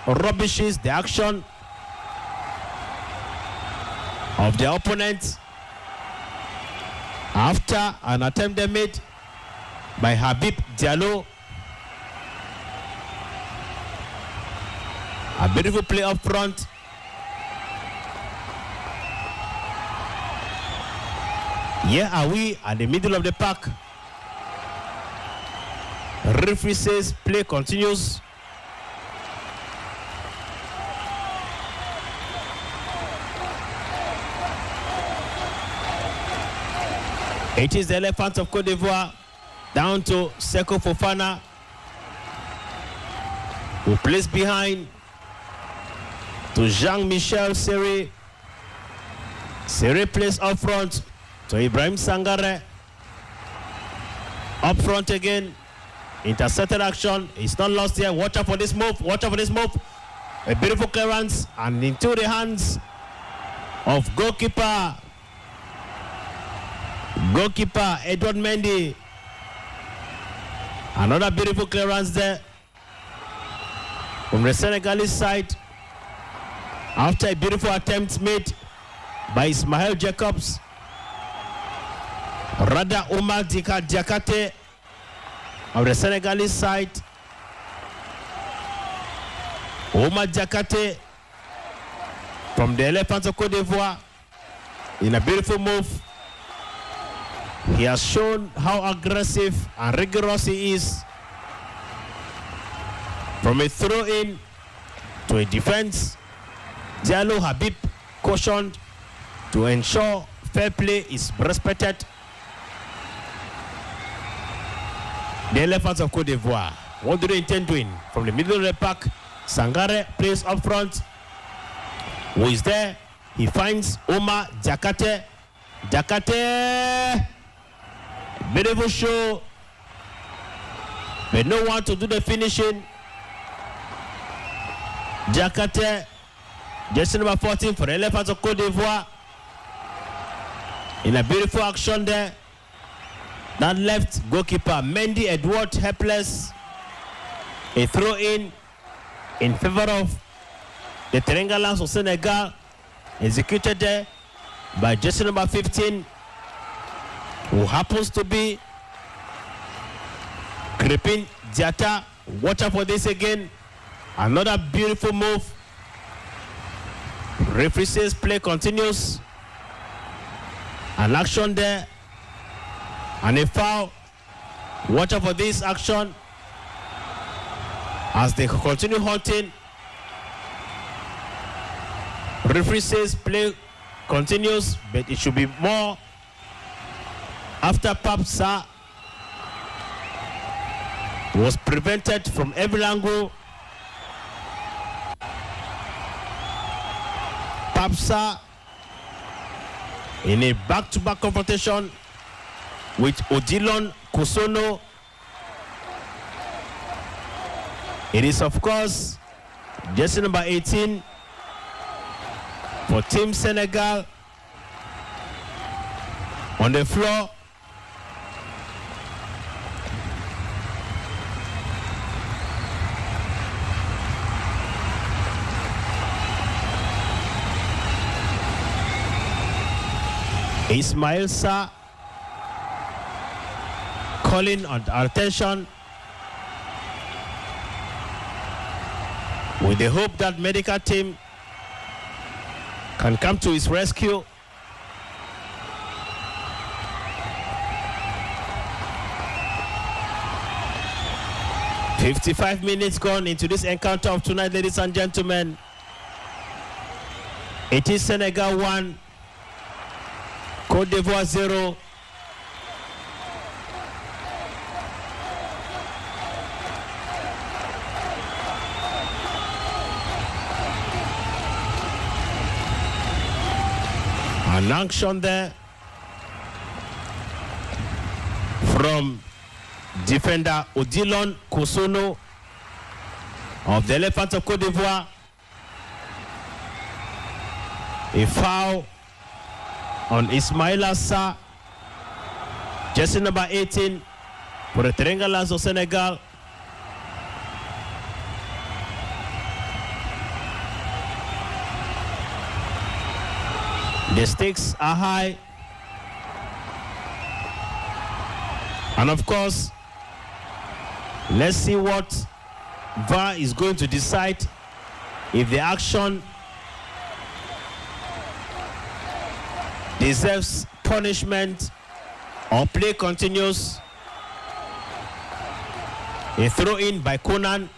rubbishes the action of the opponent after an attempt they made by Habib Diallo. A beautiful play up front. Here are we at the middle of the park. Referee says play continues. It is the Elephants of Cote d'Ivoire down to Seko Fofana, who plays behind to Jean-Michel Seri. Seri plays up front to Ibrahim Sangare. Up front again. Intercepted action. It's not lost here. Watch out for this move. Watch out for this move. A beautiful clearance and into the hands of goalkeeper Edward Mendy. Another beautiful clearance there from the Senegalese side after a beautiful attempt made by Ismail Jacobs. Rada Omar Diakate of the Senegalese side. Omar Diakate from the Elephants of Cote d'Ivoire in a beautiful move. He has shown how aggressive and rigorous he is. From a throw-in to a defense, Diallo Habib cautioned to ensure fair play is respected. The Elephants of Cote d'Ivoire, what do they intend doing? From the middle of the park, Sangare plays up front. Who is there? He finds Omar Diakate. Diakate! Beautiful show. But no one to do the finishing. Diakate, jersey number 14 for the Elephants of Cote d'Ivoire. In a beautiful action there. That left goalkeeper Mendy Edward helpless. A throw in favor of the Terengalas of Senegal, executed there by jersey number 15, who happens to be Crepin Diatta. Watch out for this again. Another beautiful move. Referee says play continues. An action there. And a foul. Watch out for this action as they continue hunting. Referee says play continues, but it should be more after Papsa was prevented from every angle. Papsa in a back-to-back confrontation with Odilon Kusono. It is, of course, jersey number 18 for Team Senegal on the floor. Ismail Sarr calling on our attention with the hope that medical team can come to his rescue. "55 minutes gone into this encounter of tonight, ladies and gentlemen. It is Senegal 1, Cote d'Ivoire 0. An action there from defender Odilon Kosono of the Elephants of Cote d'Ivoire. A foul on Ismaila Sarr, jersey number 18 for the Triangulars of Senegal. The stakes are high. And of course, let's see what VAR is going to decide if the action deserves punishment or play continues. A throw in by Conan.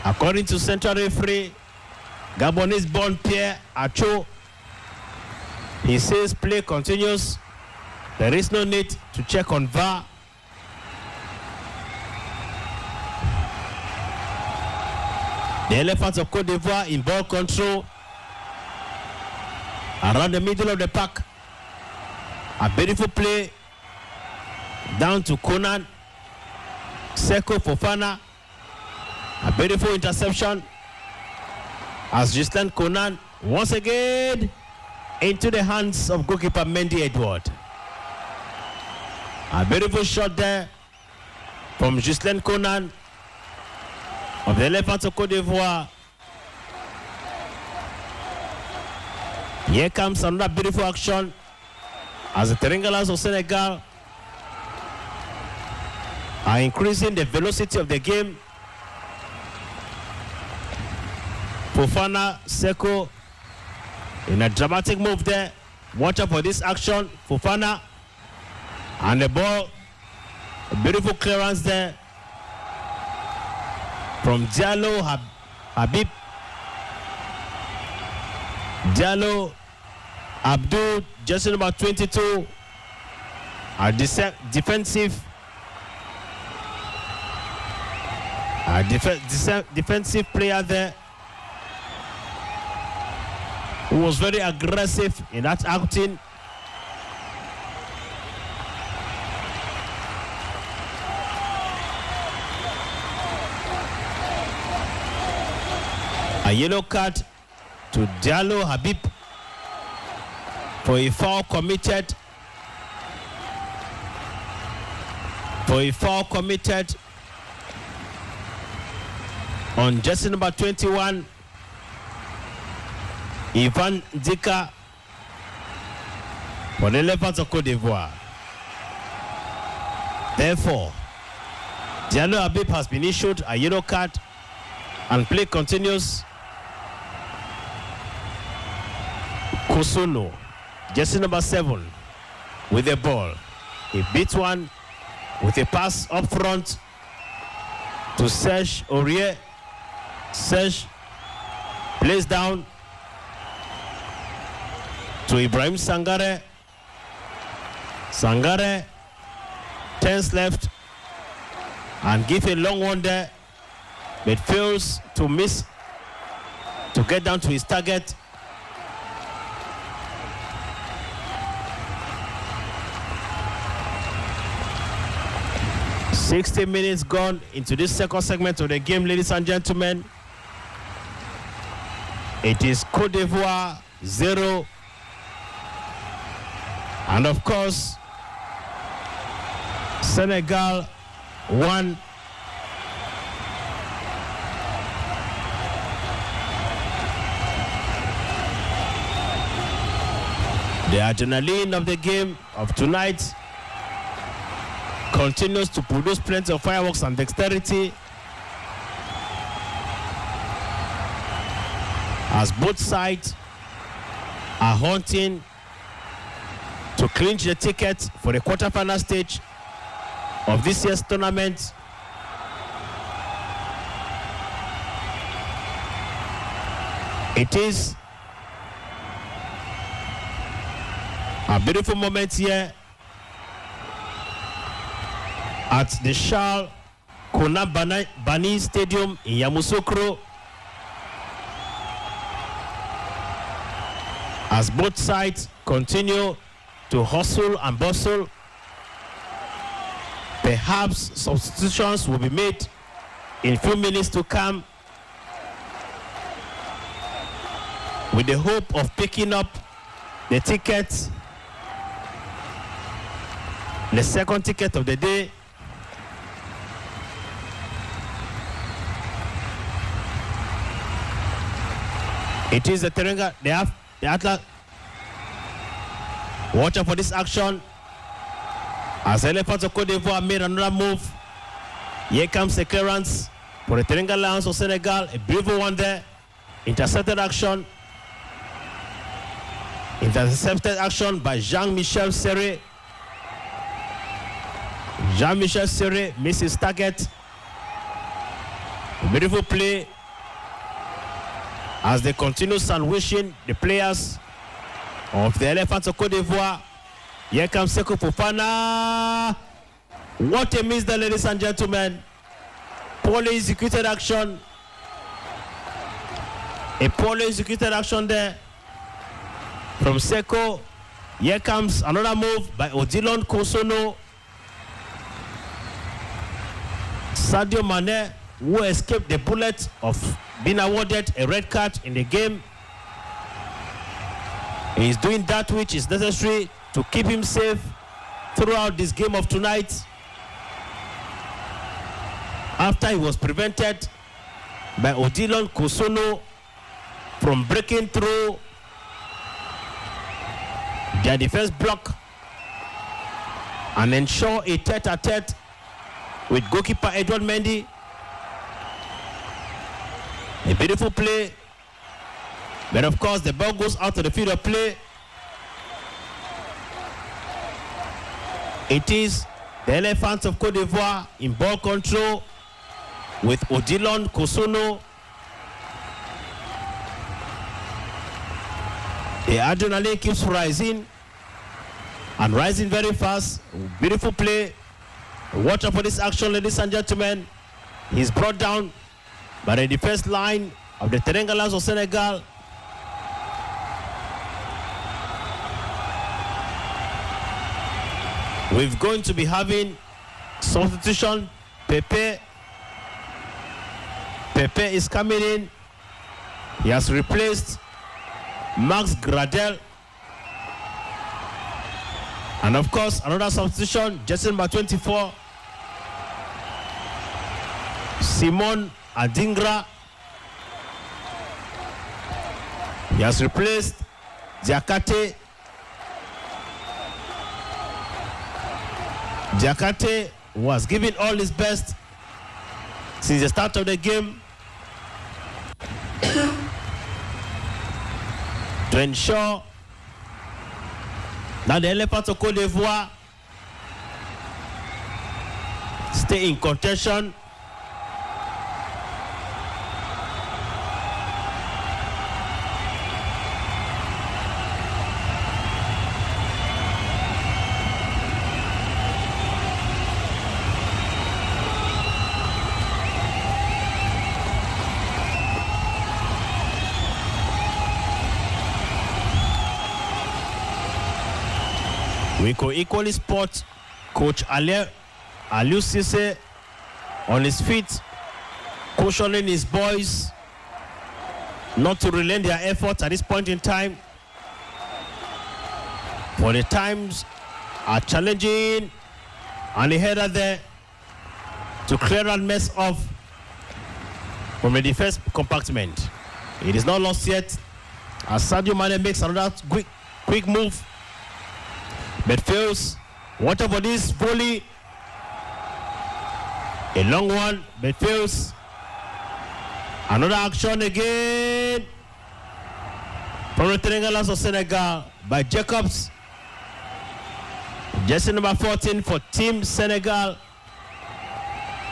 According to central referee Gabonese born Pierre Acho, he says play continues. There is no need to check on VAR. The Elephants of Cote d'Ivoire in ball control around the middle of the park. A beautiful play down to Conan. Seko Fofana. A beautiful interception as Gislain Conan once again into the hands of goalkeeper Mendy Edward. A beautiful shot there from Gislain Conan of the Elephants of Cote d'Ivoire. Here comes another beautiful action as the Triangulars of Senegal are increasing the velocity of the game. Fofana, Seko in a dramatic move there. Watch out for this action. Fofana and the ball. A beautiful clearance there from Diallo Habib. Diallo Abdul, jersey number 22. A defensive player there who was very aggressive in that outing. A yellow card to Diallo Habib for a foul committed. On jersey number 21, Ivan Dika for the Elephants of Cote d'Ivoire. Therefore, Diallo Habib has been issued a yellow card and play continues. Kosono, jersey number 7, with the ball. He beats one with a pass up front to Serge Aurier. Serge plays down to Ibrahim Sangare. Sangare turns left and gives a long one there, but fails to miss to get down to his target. "60 minutes gone into this second segment of the game, ladies and gentlemen. It is Cote d'Ivoire 0. And of course, Senegal 1. The adrenaline of the game of tonight continues to produce plenty of fireworks and dexterity as both sides are hunting to clinch the ticket for the quarterfinal stage of this year's tournament. It is a beautiful moment here at the Charles Kona Bani Stadium in Yamoussoukro as both sides continue to hustle and bustle. Perhaps substitutions will be made in a few minutes to come, with the hope of picking up the ticket, the second ticket of the day. It is the Terenga, the Atlas. Watch out for this action. As Elephants of Cote d'Ivoire made another move. Here comes the clearance for the Terenga Lions of Senegal. A beautiful one there. Intercepted action. Intercepted action by Jean-Michel Serre. Jean-Michel Serre misses target. A beautiful play as they continue sandwiching the players of the Elephants of Cote d'Ivoire. Here comes Seko Fofana. What a miss there, ladies and gentlemen. Poorly executed action. A poorly executed action there from Seko. Here comes another move by Odilon Kosono. Sadio Mane, who escaped the bullet of being awarded a red card in the game. He is doing that which is necessary to keep him safe throughout this game of tonight, after he was prevented by Odilon Kosono from breaking through their defense block and ensure a tete-a-tete with goalkeeper Edouard Mendy. A beautiful play, but of course the ball goes out to the field of play. It is the Elephants of Cote d'Ivoire in ball control with Odilon Kosono. The adrenaline keeps rising and rising very fast. Beautiful play. Watch out for this action, ladies and gentlemen. He's brought down by the defense line of the Terenga Lions of Senegal. We're going to be having substitution. Pepe is coming in. He has replaced Max Gradel. And of course, another substitution, jersey number 24, Simon Adingra. He has replaced Diakate. Diakate was giving all his best since the start of the game to ensure that the Elephants of Cote d'Ivoire stay in contention. We could equally spot Coach Aliou Cisse on his feet, cautioning his boys not to relent their efforts at this point in time. For the times are challenging, and the header there to clear that mess off from the defense compartment. It is not lost yet as Sadio Mane makes another quick move, but fails. Watch out for this volley. A long one, but fails. Another action again from the Terenga Lions of Senegal by Jacobs. Jersey number 14 for Team Senegal,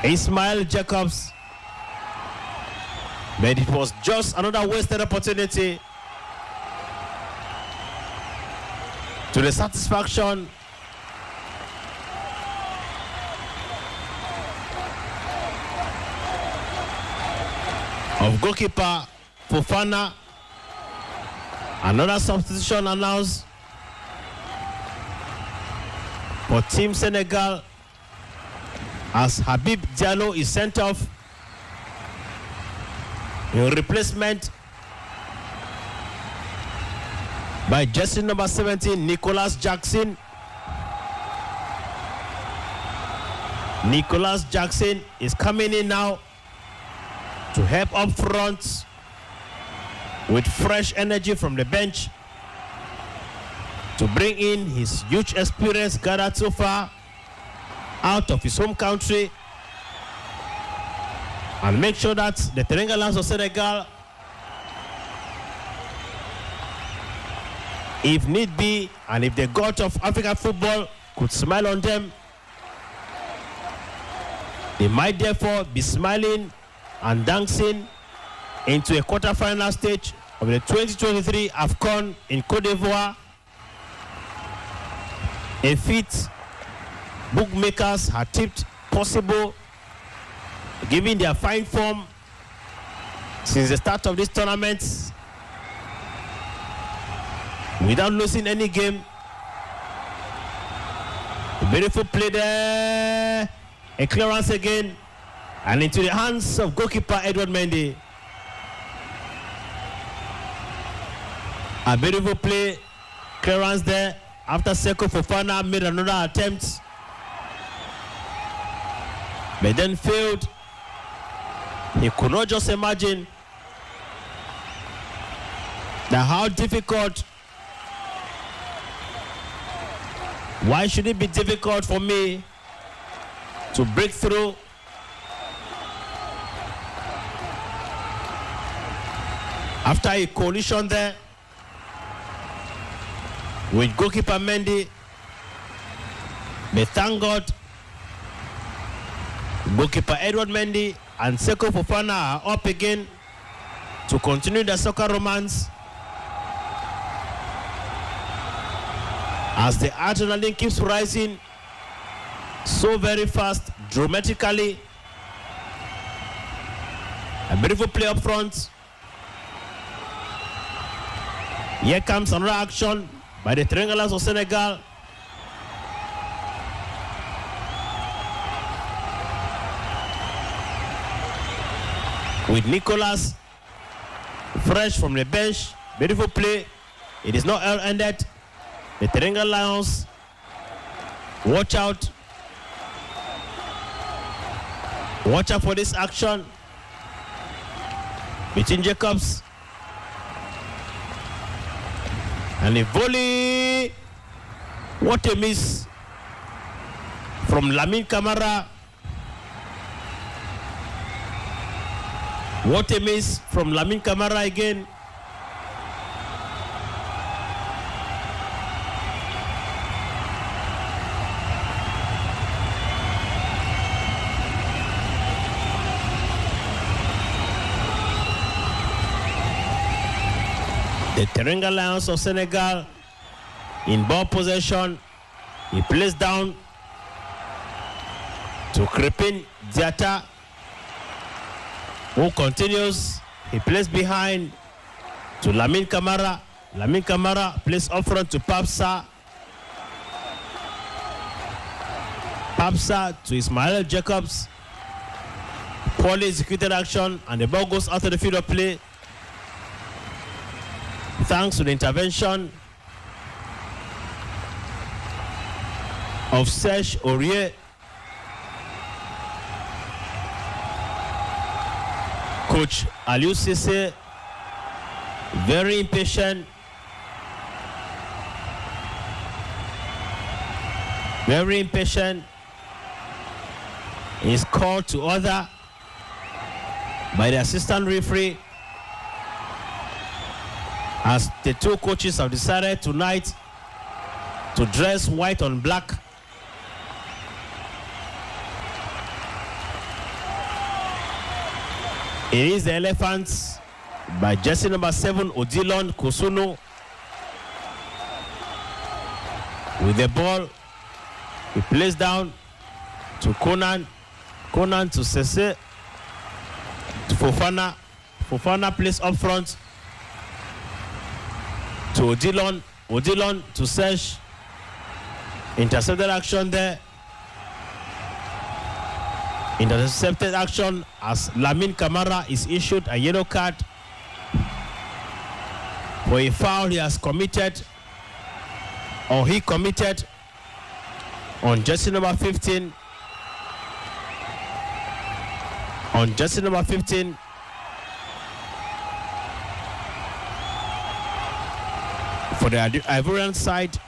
Ismail Jacobs. But it was just another wasted opportunity to the satisfaction of goalkeeper Fofana Another substitution announced for Team Senegal as Habib Diallo is sent off in replacement by jersey number 17, Nicolas Jackson. Nicolas Jackson is coming in now to help up front with fresh energy from the bench to bring in his huge experience gathered so far out of his home country and make sure that the Teranga Lions of Senegal, if need be, and if the god of African football could smile on them, they might therefore be smiling and dancing into a quarter-final stage of the 2023 AUCUN in Cote Divoire. A feat bookmakers had tipped possible given their fine form since the start of this tournament without losing any game. A beautiful play there. A clearance again. And into the hands of goalkeeper Edward Mendy. A beautiful play. Clearance there. After Seko Fofana made another attempt. But then failed. He could not just imagine that how difficult. Why should it be difficult for me to break through? After a collision there with goalkeeper Mendy, but thank God goalkeeper Edward Mendy and Seko Fofana are up again to continue the soccer romance as the adrenaline keeps rising so very fast, dramatically. A beautiful play up front. Here comes another action by the Teranga Lions of Senegal. With Nicolas fresh from the bench. Beautiful play. It is not ended. The Teranga Lions, watch out. Watch out for this action between Jacobs and a volley. What a miss from Lamine Camara. What a miss from Lamine Camara again. The Teranga Lions of Senegal in ball possession. He plays down to Crépin Diatta, who continues. He plays behind to Lamine Camara. Lamine Camara plays up front to Papsa. Papsa to Ismail Jacobs. Poorly executed action, and the ball goes out of the field of play. Thanks to the intervention of Serge Aurier. Coach Aliou Cissé, very impatient. Very impatient. He is called to order by the assistant referee, as the two coaches have decided tonight to dress white on black. It is the Elephants by jersey number 7, Odilon Kosuno. With the ball, he plays down to Conan. Conan to Sese. To Fofana. Fofana plays up front to Odilon. Odilon to Sesh. Intercepted action there. Intercepted action as Lamin Camara is issued a yellow card for a foul he has committed, or he committed, on jersey number 15. On jersey number 15. For the Ivorian side.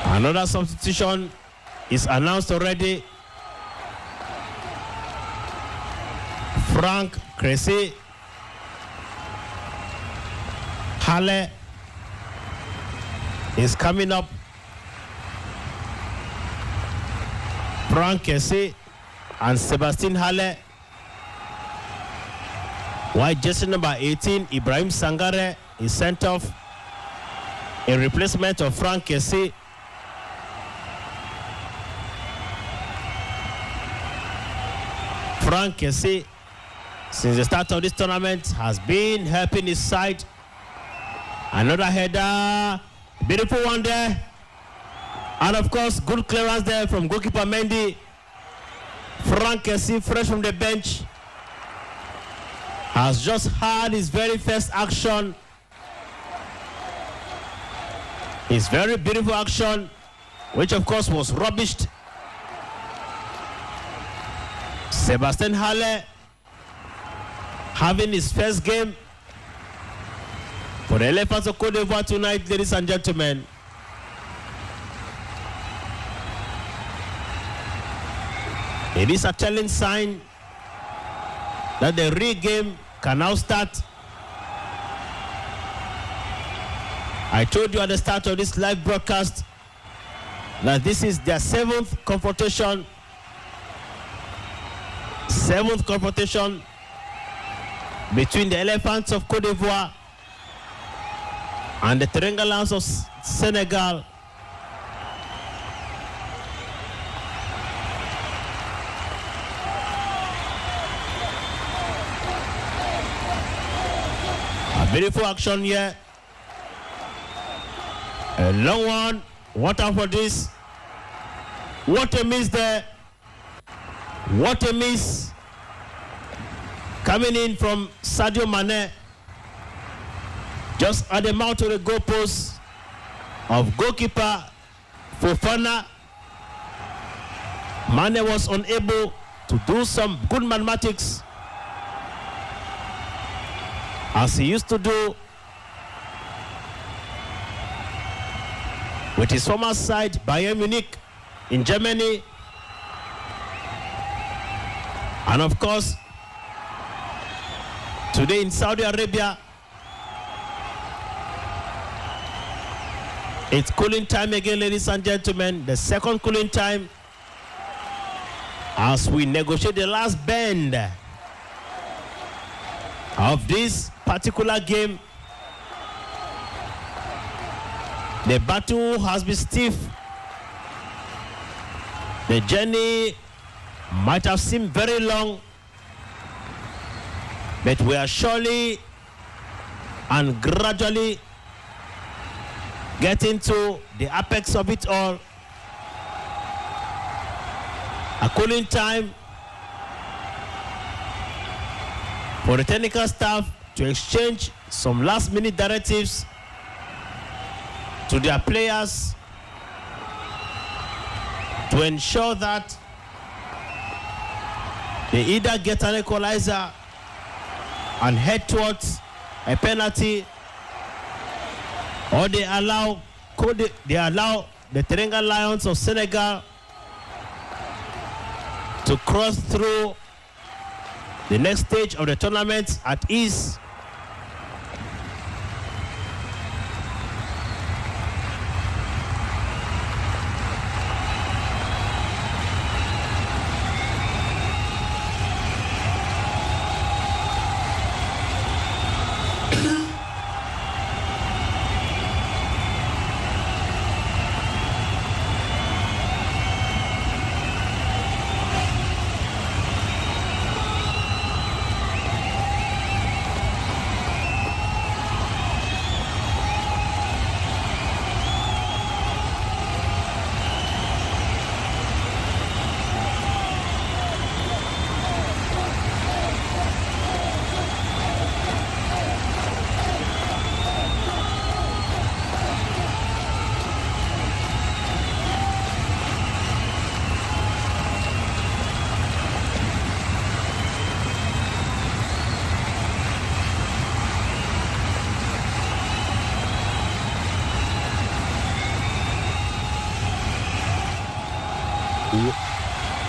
Another substitution is announced already. Frank Cressy Halle is coming up. Frank Cressy and Sebastian Halle. While jersey number 18, Ibrahim Sangare, is sent off in replacement of Frank Cressy. Frank Cressy, since the start of this tournament, has been helping his side. Another header, beautiful one there. And of course, good clearance there from goalkeeper Mendy. Frank Cressy, fresh from the bench, has just had his very first action. His very beautiful action, which of course was rubbished. Sebastian Halle having his first game for the Elephants of Cote d'Ivoire tonight, ladies and gentlemen. It is a telling sign that the real game can now start. I told you at the start of this live broadcast that this is their seventh confrontation between the Elephants of Cote d'Ivoire and the Teranga Lions of Senegal. A beautiful action here. A long one. What out for this? What a miss there. What a miss. Coming in from Sadio Mane. Just at the mouth of the goalpost of goalkeeper Fofana. Mane was unable to do some good mathematics as he used to do with his former side Bayern Munich in Germany. And of course, today in Saudi Arabia, it's cooling time again, ladies and gentlemen. The second cooling time as we negotiate the last bend of this particular game. The battle has been stiff. The journey might have seemed very long, but we are surely and gradually getting to the apex of it all. A cooling time for the technical staff to exchange some last-minute directives to their players to ensure that they either get an equalizer and head towards a penalty, or they allow the Teranga Lions of Senegal to cross through the next stage of the tournament at ease.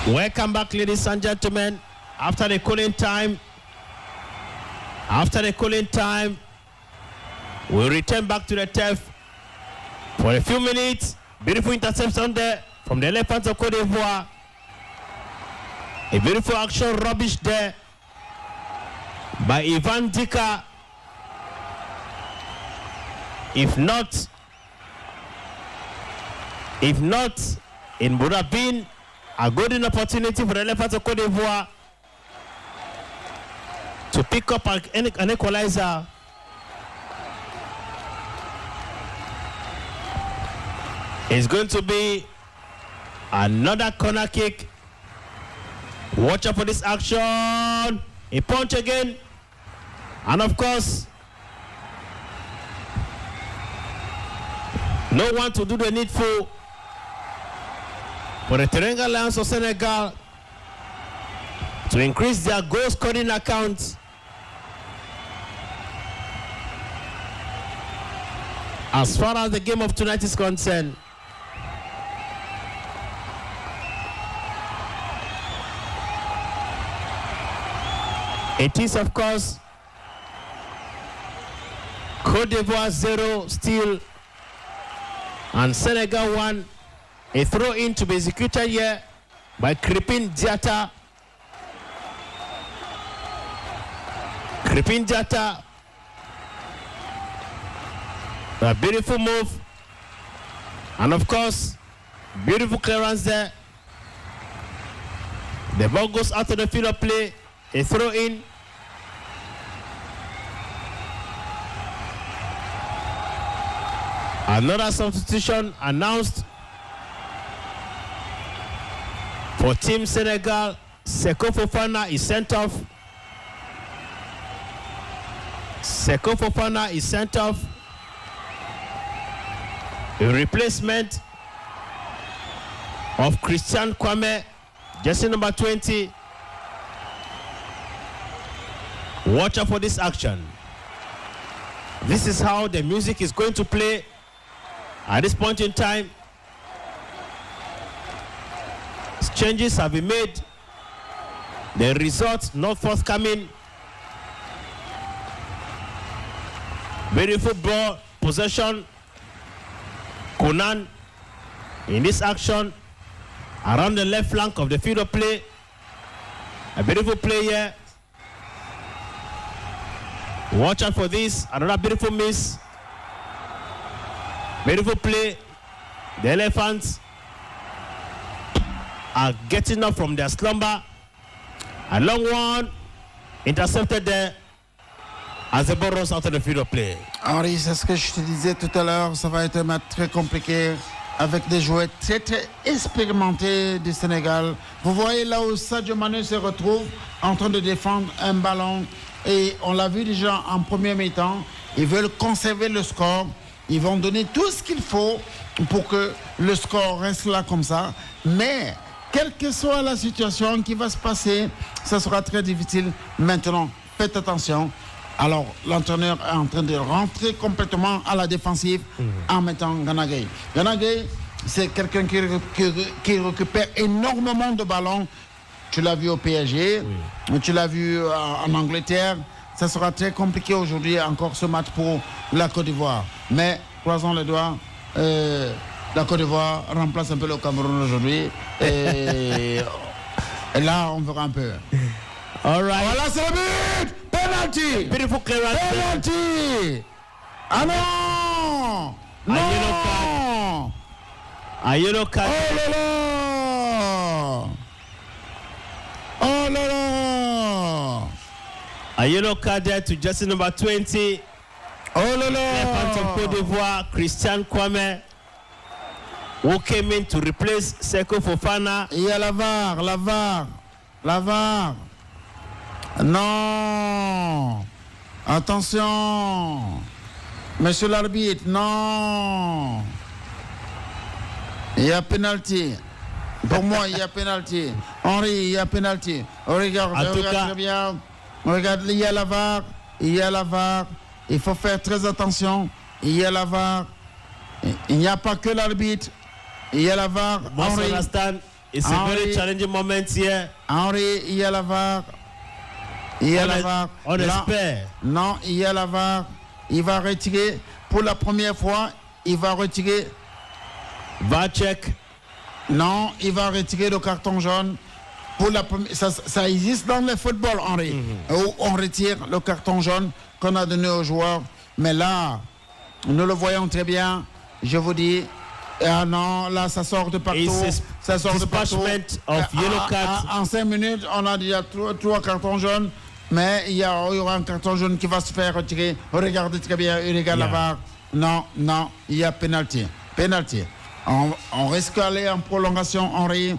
Welcome back, ladies and gentlemen. After the cooling time, we return back to the turf for a few minutes. Beautiful interception there from the Elephants of Cote d'Ivoire. A beautiful action, rubbish there by Ivan Dika. If not, it would have been a golden opportunity for the Elephants of Cote d'Ivoire to pick up an equalizer. It's going to be another corner kick. Watch out for this action. A punch again. And of course, no one to do the needful for the Teranga Lions of Senegal to increase their goal scoring account. As far as the game of tonight is concerned, it is, of course, Cote d'Ivoire 0 still, and Senegal 1. A throw-in to be executed here by Kripin Diatta. A beautiful move. And of course, beautiful clearance there. The ball goes out of the field of play. A throw-in. Another substitution announced for Team Senegal. Seko Fofana is sent off. A replacement of Christian Kwame, jersey number 20. Watch out for this action. This is how the music is going to play at this point in time. Changes have been made. The results not forthcoming. Beautiful ball possession. Conan in this action around the left flank of the field of play. A beautiful play here. Watch out for this. Another beautiful miss. Beautiful play. The Elephants are getting up from their slumber. A long one intercepted there as the ball runs out of the field of play. Henri, c'est ce que je te disais tout à l'heure, ça va être un match très compliqué avec des joueurs très expérimentés du Sénégal. Vous voyez là où Sadio Mané se retrouve en train de défendre un ballon, et on l'a vu déjà en premier mi-temps. Ils veulent conserver le score. Ils vont donner tout ce qu'il faut pour que le score reste là comme ça. Mais quelle que soit la situation qui va se passer, ça sera très difficile. Maintenant, faites attention. Alors, l'entraîneur est en train de rentrer complètement à la défensive en mettant Gana Gueye. Gana Gueye, c'est quelqu'un qui récupère énormément de ballons. Tu l'as vu au PSG, tu l'as vu en Angleterre. Ça sera très compliqué aujourd'hui, encore ce match pour la Côte d'Ivoire. Mais, croisons les doigts, la Côte d'Ivoire remplace un peu le Cameroun aujourd'hui. Et là, on verra un peu. All right. Voilà, c'est le but! Penalty! Beautiful clearance. Penalty! Ah non! Non! A yellow card. Oh là là! Oh là là! A yellow card there to jersey number 20. Oh là là! Elephants of Cote d'Ivoire, Christian Kwame, who came in to replace Seko Fofana. Il y a la VAR. Non! Attention! Monsieur l'arbitre, non! Il y a pénalty. Pour moi, il y a pénalty. Henri, il y a pénalty. Regarde très bien. Regarde, il y a la VAR. Il faut faire très attention. Il y a la VAR. Il n'y a pas que l'arbitre. Il y a la VAR. Henri. it's a very challenging moment here. Henri, il y a la VAR. Il y a la VAR. On espère. Non, il y a la VAR. Il va retirer. Pour la première fois, il va retirer. VAR check. Non, il va retirer le carton jaune. Pour la première, ça existe dans le football, Henri, où on retire le carton jaune qu'on a donné aux joueurs. Mais là, nous le voyons très bien. Je vous dis, ah non, là, ça sort de partout. Ça sort de partout. En 5 minutes, on a déjà 3 cartons jaunes. Mais il y aura un carton jaune qui va se faire retirer. Regardez très bien, il regarde la VAR. Non, il y a pénalty. Pénalty. On risque d'aller en prolongation, Henri.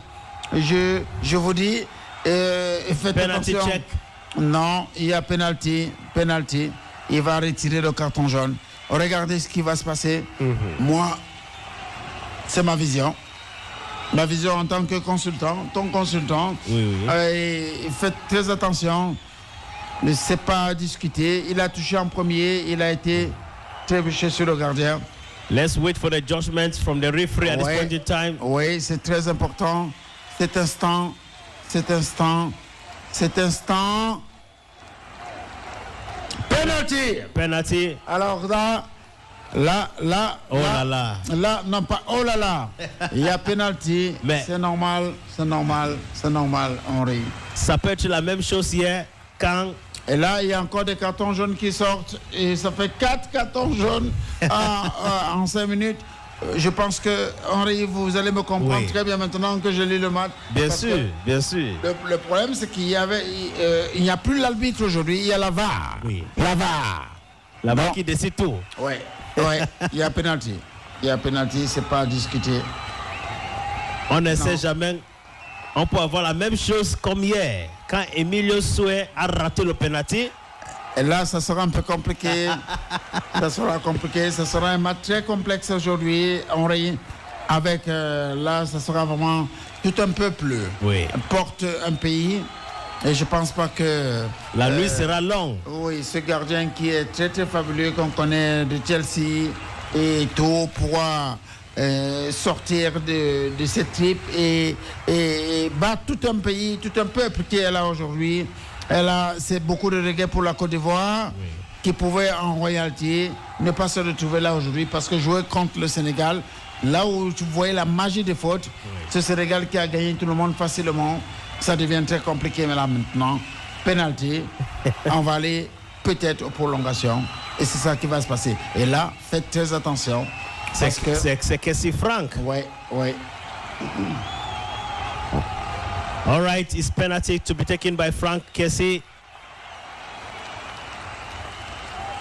Je vous dis, faites penalty attention. Check. Non, il y a penalty. Il va retirer le carton jaune. Regardez ce qui va se passer. Moi, c'est ma vision. Ma vision en tant que consultant, ton consultant. Faites très attention. Ne sait pas discuter. Il a touché en premier. Il a été trébuché sur le gardien. Let's wait for the judgment from the referee at this point in time. Oui, c'est très important. Cet instant. Penalty. Alors là, oh là là. Là, non pas, oh là là. Il y a penalty. Mais c'est normal, Henri. Ça peut être la même chose hier quand. Et là, il y a encore des cartons jaunes qui sortent. Et ça fait 4 cartons jaunes en 5 minutes. Je pense que, Henri, vous allez me comprendre très bien maintenant que je lis le match. Bien sûr. Le problème, c'est qu'il il n'y a plus l'arbitre aujourd'hui, il y a la VAR. Oui. La VAR. La VAR qui décide tout. Oui, il y a penalty. C'est pas à discuter. On ne sait jamais. On peut avoir la même chose comme hier, quand Emilio Soué a raté le penalty. Et là, ça sera un peu compliqué. Ça sera un match très complexe aujourd'hui, Henri. Avec, là, ça sera vraiment tout un peuple. Porte un pays. Et je ne pense pas que... La nuit sera longue. Oui, ce gardien qui est très, très fabuleux, qu'on connaît de Chelsea, et tout pourra sortir de cette trip et battre tout un pays, tout un peuple qui est là aujourd'hui. Et là, c'est beaucoup de regrets pour la Côte d'Ivoire qui pouvait en royauté ne pas se retrouver là aujourd'hui parce que jouer contre le Sénégal, là où tu voyais la magie des fautes, c'est le Sénégal qui a gagné tout le monde facilement. Ça devient très compliqué, mais là maintenant, penalty, on va aller peut-être aux prolongations et c'est ça qui va se passer. Et là, faites très attention. C'est Kessie Frank. Oui. All right, it's penalty to be taken by Frank Kessie.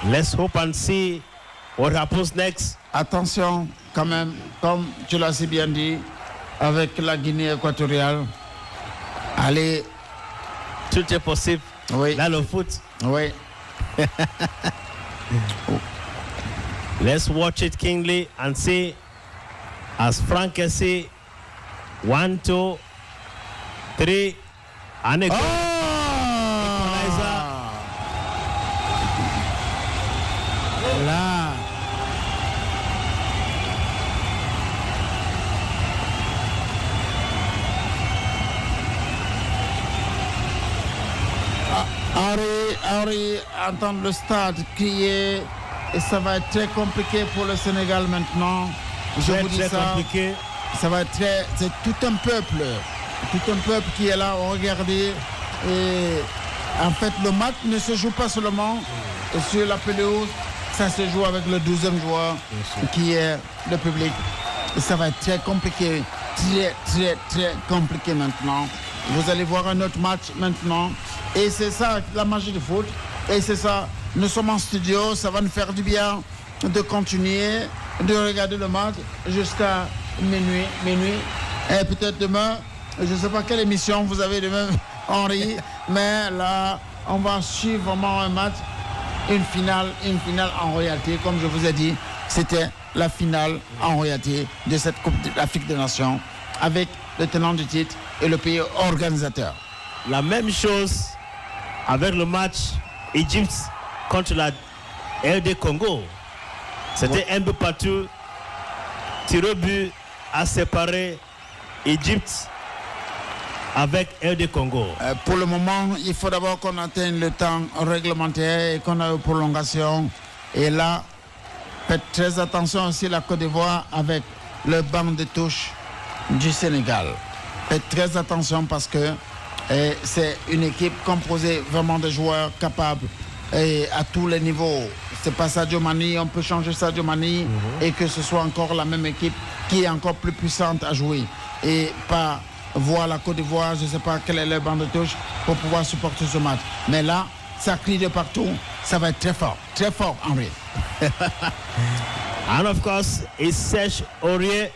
Let's hope and see what happens next. Attention, quand même, comme tu l'as si bien dit, avec la Guinée équatoriale. Allez. Tout est possible. Oui. Dans le foot. Oui. Let's watch it keenly and see as Frank Kessie 1, 2, 3 and a goal. Equalizer. Là. Henri entend le stade crier et ça va être très compliqué pour le Sénégal maintenant. Je vous dis ça. Compliqué. Ça va être c'est tout un peuple qui est là. Regardez. Et en fait, le match ne se joue pas seulement sur la pelouse. Ça se joue avec le 12e joueur qui est le public. Et ça va être très compliqué. Très compliqué maintenant. Vous allez voir un autre match maintenant. Et c'est ça la magie du foot. Et c'est ça. Nous sommes en studio. Ça va nous faire du bien de continuer, de regarder le match jusqu'à minuit. Et peut-être demain, je ne sais pas quelle émission vous avez demain, Henri. Mais là, on va suivre vraiment un match. Une finale en royauté. Comme je vous ai dit, c'était la finale en royauté de cette Coupe d'Afrique des Nations avec le tenant du titre et le pays organisateur. La même chose avec le match Égypte contre la RD Congo. C'était un but partout. Tir au but a séparé Égypte avec RD Congo. Pour le moment, il faut d'abord qu'on atteigne le temps réglementaire et qu'on ait une prolongation. Et là, faites très attention aussi la Côte d'Ivoire avec le banc de touche du Sénégal. Faites très attention parce que c'est une équipe composée vraiment de joueurs capables et à tous les niveaux. C'est pas Sadio Mané, on peut changer Sadio Mané et que ce soit encore la même équipe qui est encore plus puissante à jouer. Et pas voir la Côte d'Ivoire, je ne sais pas quel est le banc de touche pour pouvoir supporter ce match. Mais là, ça crie de partout, ça va être très fort, Henri. And of course, it's Serge Aurier.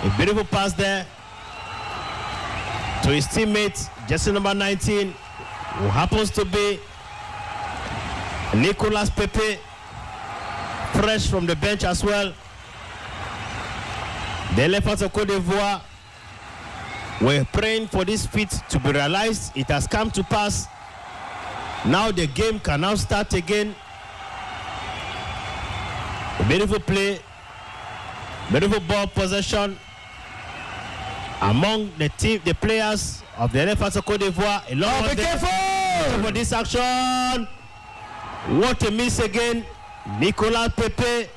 A beautiful pass there to his teammate, jersey number 19, who happens to be Nicolas Pepe, fresh from the bench as well. The Elephants of Cote d'Ivoire were praying for this feat to be realized. It has come to pass. Now the game can now start again. A beautiful play, beautiful ball possession among the players of the Elephants of Cote d'Ivoire. Be careful for this action. What a miss again. Nicolas Pepe.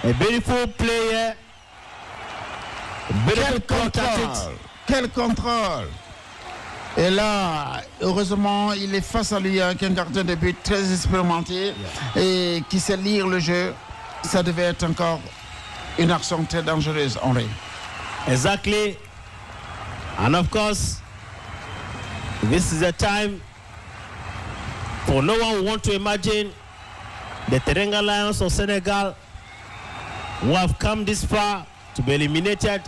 A beautiful player. Quel contrôle. Et là, heureusement, il est face à lui avec un gardien de but très expérimenté et qui sait lire le jeu. Ça devait être encore une action très dangereuse, Henri. Exactly. And of course, this is a time for no one who want to imagine the Teranga Lions of Senegal who have come this far to be eliminated.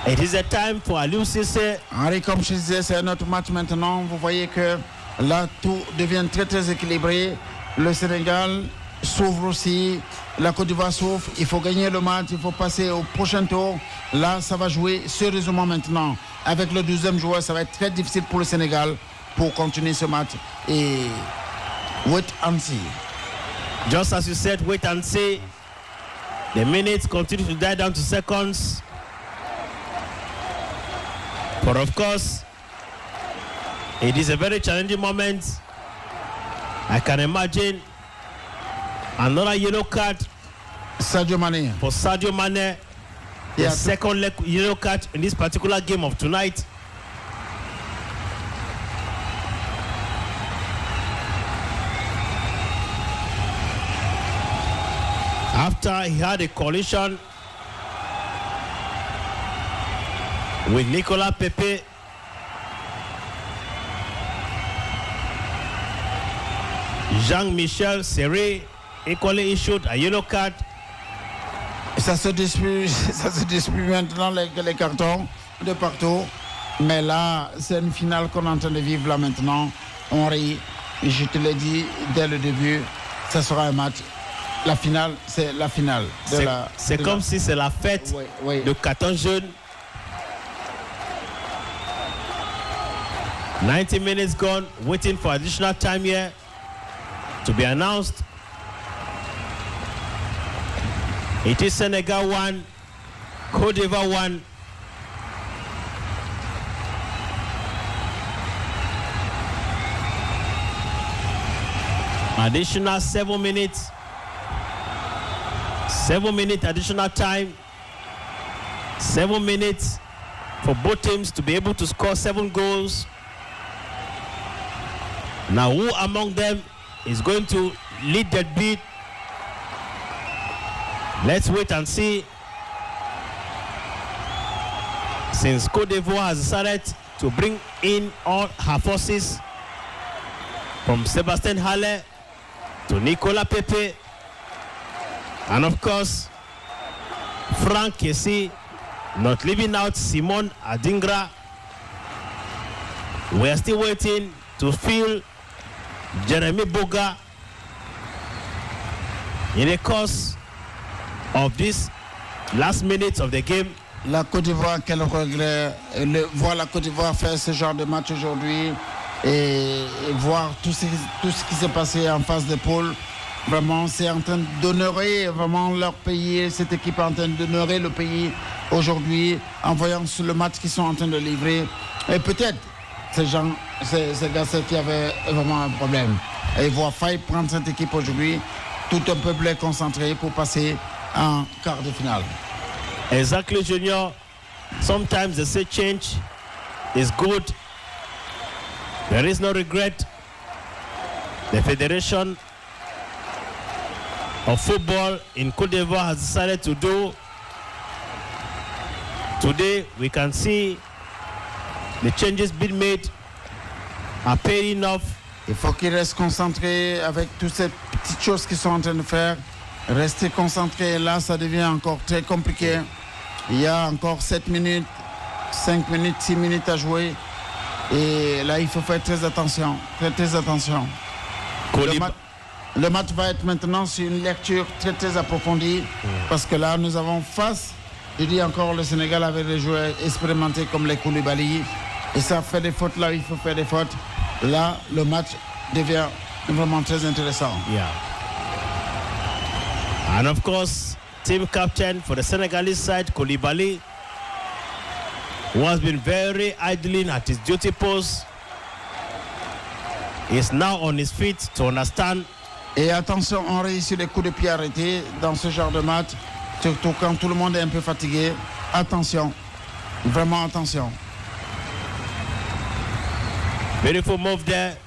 It is a time for Aliou Cissé. Henri, comme je disais, c'est un autre match maintenant. Vous voyez que là, tout devient très équilibré. Le Sénégal s'ouvre aussi. La Côte d'Ivoire s'ouvre. Il faut gagner le match. Il faut passer au prochain tour. Là, ça va jouer sérieusement maintenant. Avec le 12e joueur, ça va être très difficile pour le Sénégal pour continuer ce match. Et wait and see. Just as you said, wait and see. The minutes continue to die down to seconds. But of course, it is a very challenging moment. I can imagine another yellow card Sadio Mané. For Sadio Mané. The second yellow card in this particular game of tonight. After he had a collision with Nicolas Pepe. Jean-Michel Serré equally issued a yellow card. Ça se dispute maintenant les cartons de partout. Mais là, c'est une finale qu'on est en train de vivre là maintenant. Henri, je te l'ai dit dès le début, ça sera un match. La finale, c'est la finale. C'est comme si c'est la fête de 14 jeunes. 90 minutes gone, waiting for additional time here to be announced. It is Senegal 1, Cote d'Ivoire 1. Additional 7 minutes. 7-minute additional time. 7 minutes for both teams to be able to score 7 goals. Now, who among them is going to lead that beat? Let's wait and see. Since Cote d'Ivoire has decided to bring in all her forces, from Sébastien Haller to Nicolas Pepe, and of course, Franck Kessie, not leaving out Simon Adingra. We are still waiting to feel Jeremy Boga in the course of this last minutes of the game. La Côte d'Ivoire, quel regret. Voir la Côte d'Ivoire faire ce genre de match aujourd'hui et voir tout ce qui s'est passé en phase de poule. Vraiment, c'est en train d'honorer vraiment leur pays. Cette équipe est en train d'honorer le pays aujourd'hui en voyant sur le match qu'ils sont en train de livrer. Et peut-être ces gars qui avaient vraiment un problème. Et ils voient faille prendre cette équipe aujourd'hui, tout un peuple est concentré pour passer en quart de finale. Exactly, Junior. Sometimes they say change is good. There is no regret. The Federation of Football in Cote d'Ivoire has decided to do. Today, we can see the changes being made are paying off. Il faut qu'ils restent concentrés avec toutes ces petites choses qu'ils sont en train de faire. Rester concentrés, là, ça devient encore très compliqué. Il y a encore 7 minutes, 5 minutes, 6 minutes à jouer. Et là, il faut faire très attention. Très attention. Le match va être maintenant sur une lecture très approfondie. Parce que là, nous avons face, je dis encore, le Sénégal avec des joueurs expérimentés comme les Koulibaly. Et ça fait des fautes là où il faut faire des fautes. Là, le match devient vraiment très intéressant. Yeah. And of course, team captain for the Senegalese side, Koulibaly, who has been very idling at his duty post, is now on his feet to understand. Et attention, on réussit les coups de pied arrêtés dans ce genre de match, surtout quand tout le monde est un peu fatigué. Attention, vraiment attention. Beautiful move there.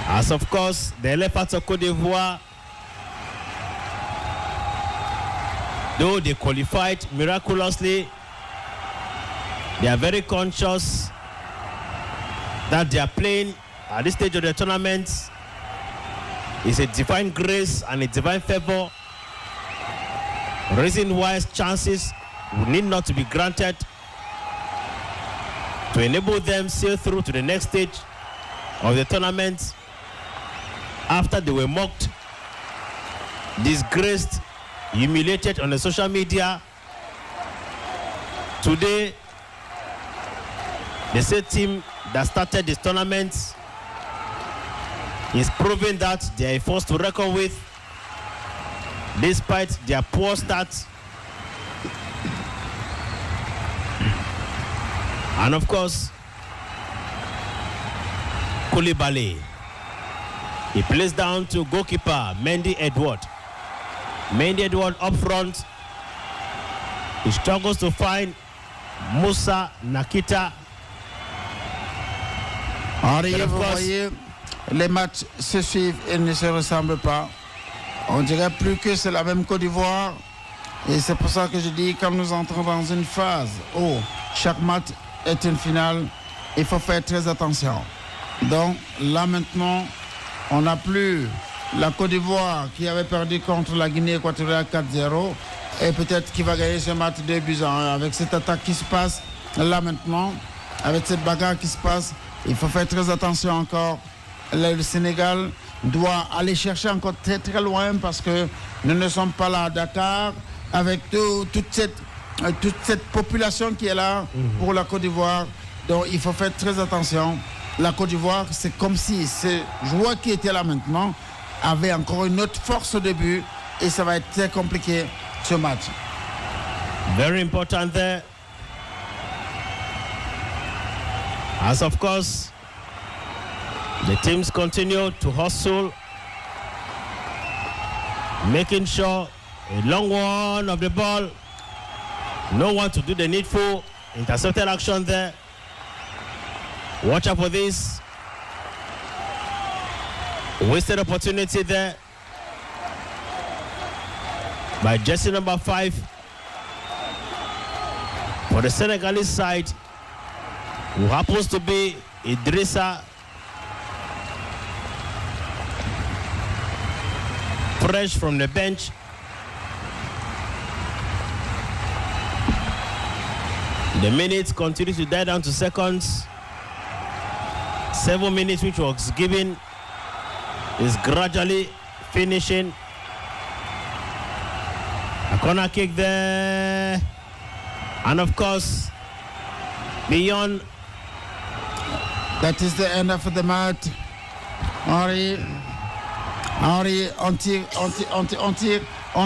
As of course, the Leopards of Cote d'Ivoire, though they qualified miraculously, they are very conscious that they are playing at this stage of the tournament is a divine grace and a divine favor. Reason-wise chances need not to be granted to enable them sail through to the next stage of the tournament after they were mocked, disgraced, humiliated on the social media. Today, the same team that started this tournament is proving that they are a force to reckon with despite their poor start. And of course, Koulibaly. He plays down to goalkeeper Mendy Edward. Mendy Edward up front. He struggles to find Moussa Nakita. Henri, vous voyez, les matchs se suivent et ne se ressemblent pas. On dirait plus que c'est la même Côte d'Ivoire. Et c'est pour ça que je dis, quand nous entrons dans une phase où chaque match est une finale, il faut faire très attention. Donc là maintenant, on n'a plus la Côte d'Ivoire qui avait perdu contre la Guinée équatoriale 4-0 et peut-être qui va gagner ce match 2-1. Avec cette attaque qui se passe là maintenant, avec cette bagarre qui se passe, il faut faire très attention encore. Le Sénégal doit aller chercher encore très loin parce que nous ne sommes pas là à Dakar avec toute cette population qui est là pour la Côte d'Ivoire. Donc il faut faire très attention. La Côte d'Ivoire, c'est comme si ces joueurs qui étaient là maintenant avaient encore une autre force au début et ça va être très compliqué ce match. Very important there. As of course, the teams continue to hustle, making sure a long one of the ball, no one to do the needful, intercepted action there. Watch out for this. Wasted opportunity there by jersey number 5 for the Senegalese side, who happens to be Idrissa, fresh from the bench. The minutes continue to die down to seconds. 7 minutes, which was given, is gradually finishing. A corner kick there. And of course, beyond. That is the end of the match. Henri, on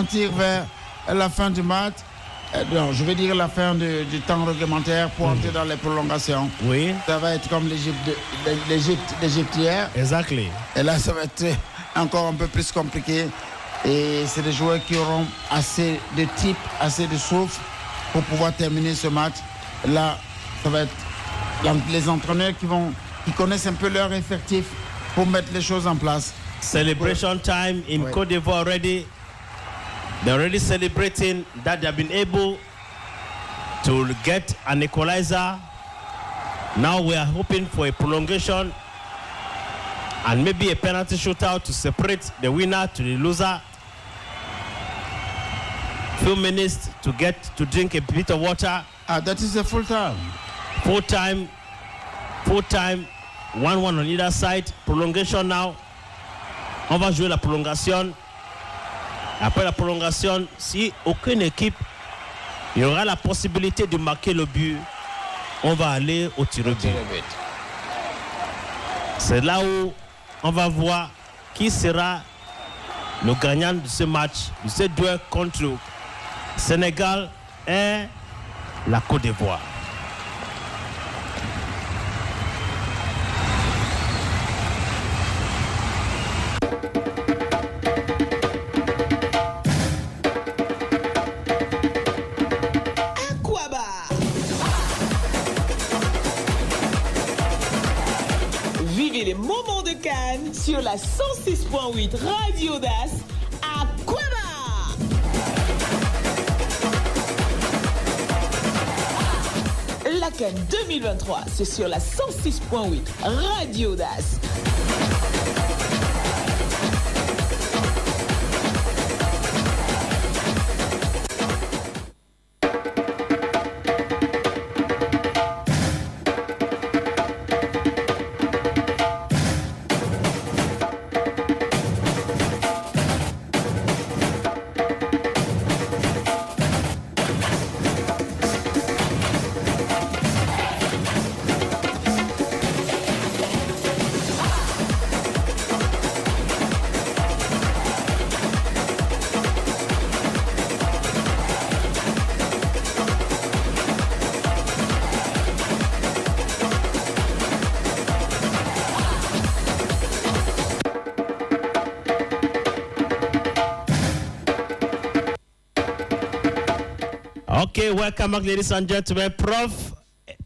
tire vers la fin du match. Non, je veux dire la fin du temps réglementaire pour entrer dans les prolongations. Oui. Ça va être comme l'Égypte hier. Exactly. Et là, ça va être encore un peu plus compliqué. Et c'est des joueurs qui auront assez de type, assez de souffle pour pouvoir terminer ce match. Là, ça va être les entraîneurs qui connaissent un peu leur effectif pour mettre les choses en place. Celebration time in Cote d'Ivoire already. They're already celebrating that they've been able to get an equalizer. Now we are hoping for a prolongation and maybe a penalty shootout to separate the winner to the loser. Few minutes to get to drink a bit of water. That is a full time. Full time, 1-1 on either side. Prolongation now. On va jouer la prolongation. Après la prolongation, si aucune équipe, il y aura la possibilité de marquer le but, on va aller au tir au but. C'est là où on va voir qui sera le gagnant de ce match, de ce duel contre Sénégal et la Côte d'Ivoire. Vivez les moments de Cannes sur la 106.8 Radio AUDACE à Kwaba. La Cannes 2023, c'est sur la 106.8 Radio AUDACE. Okay, welcome back, ladies and gentlemen.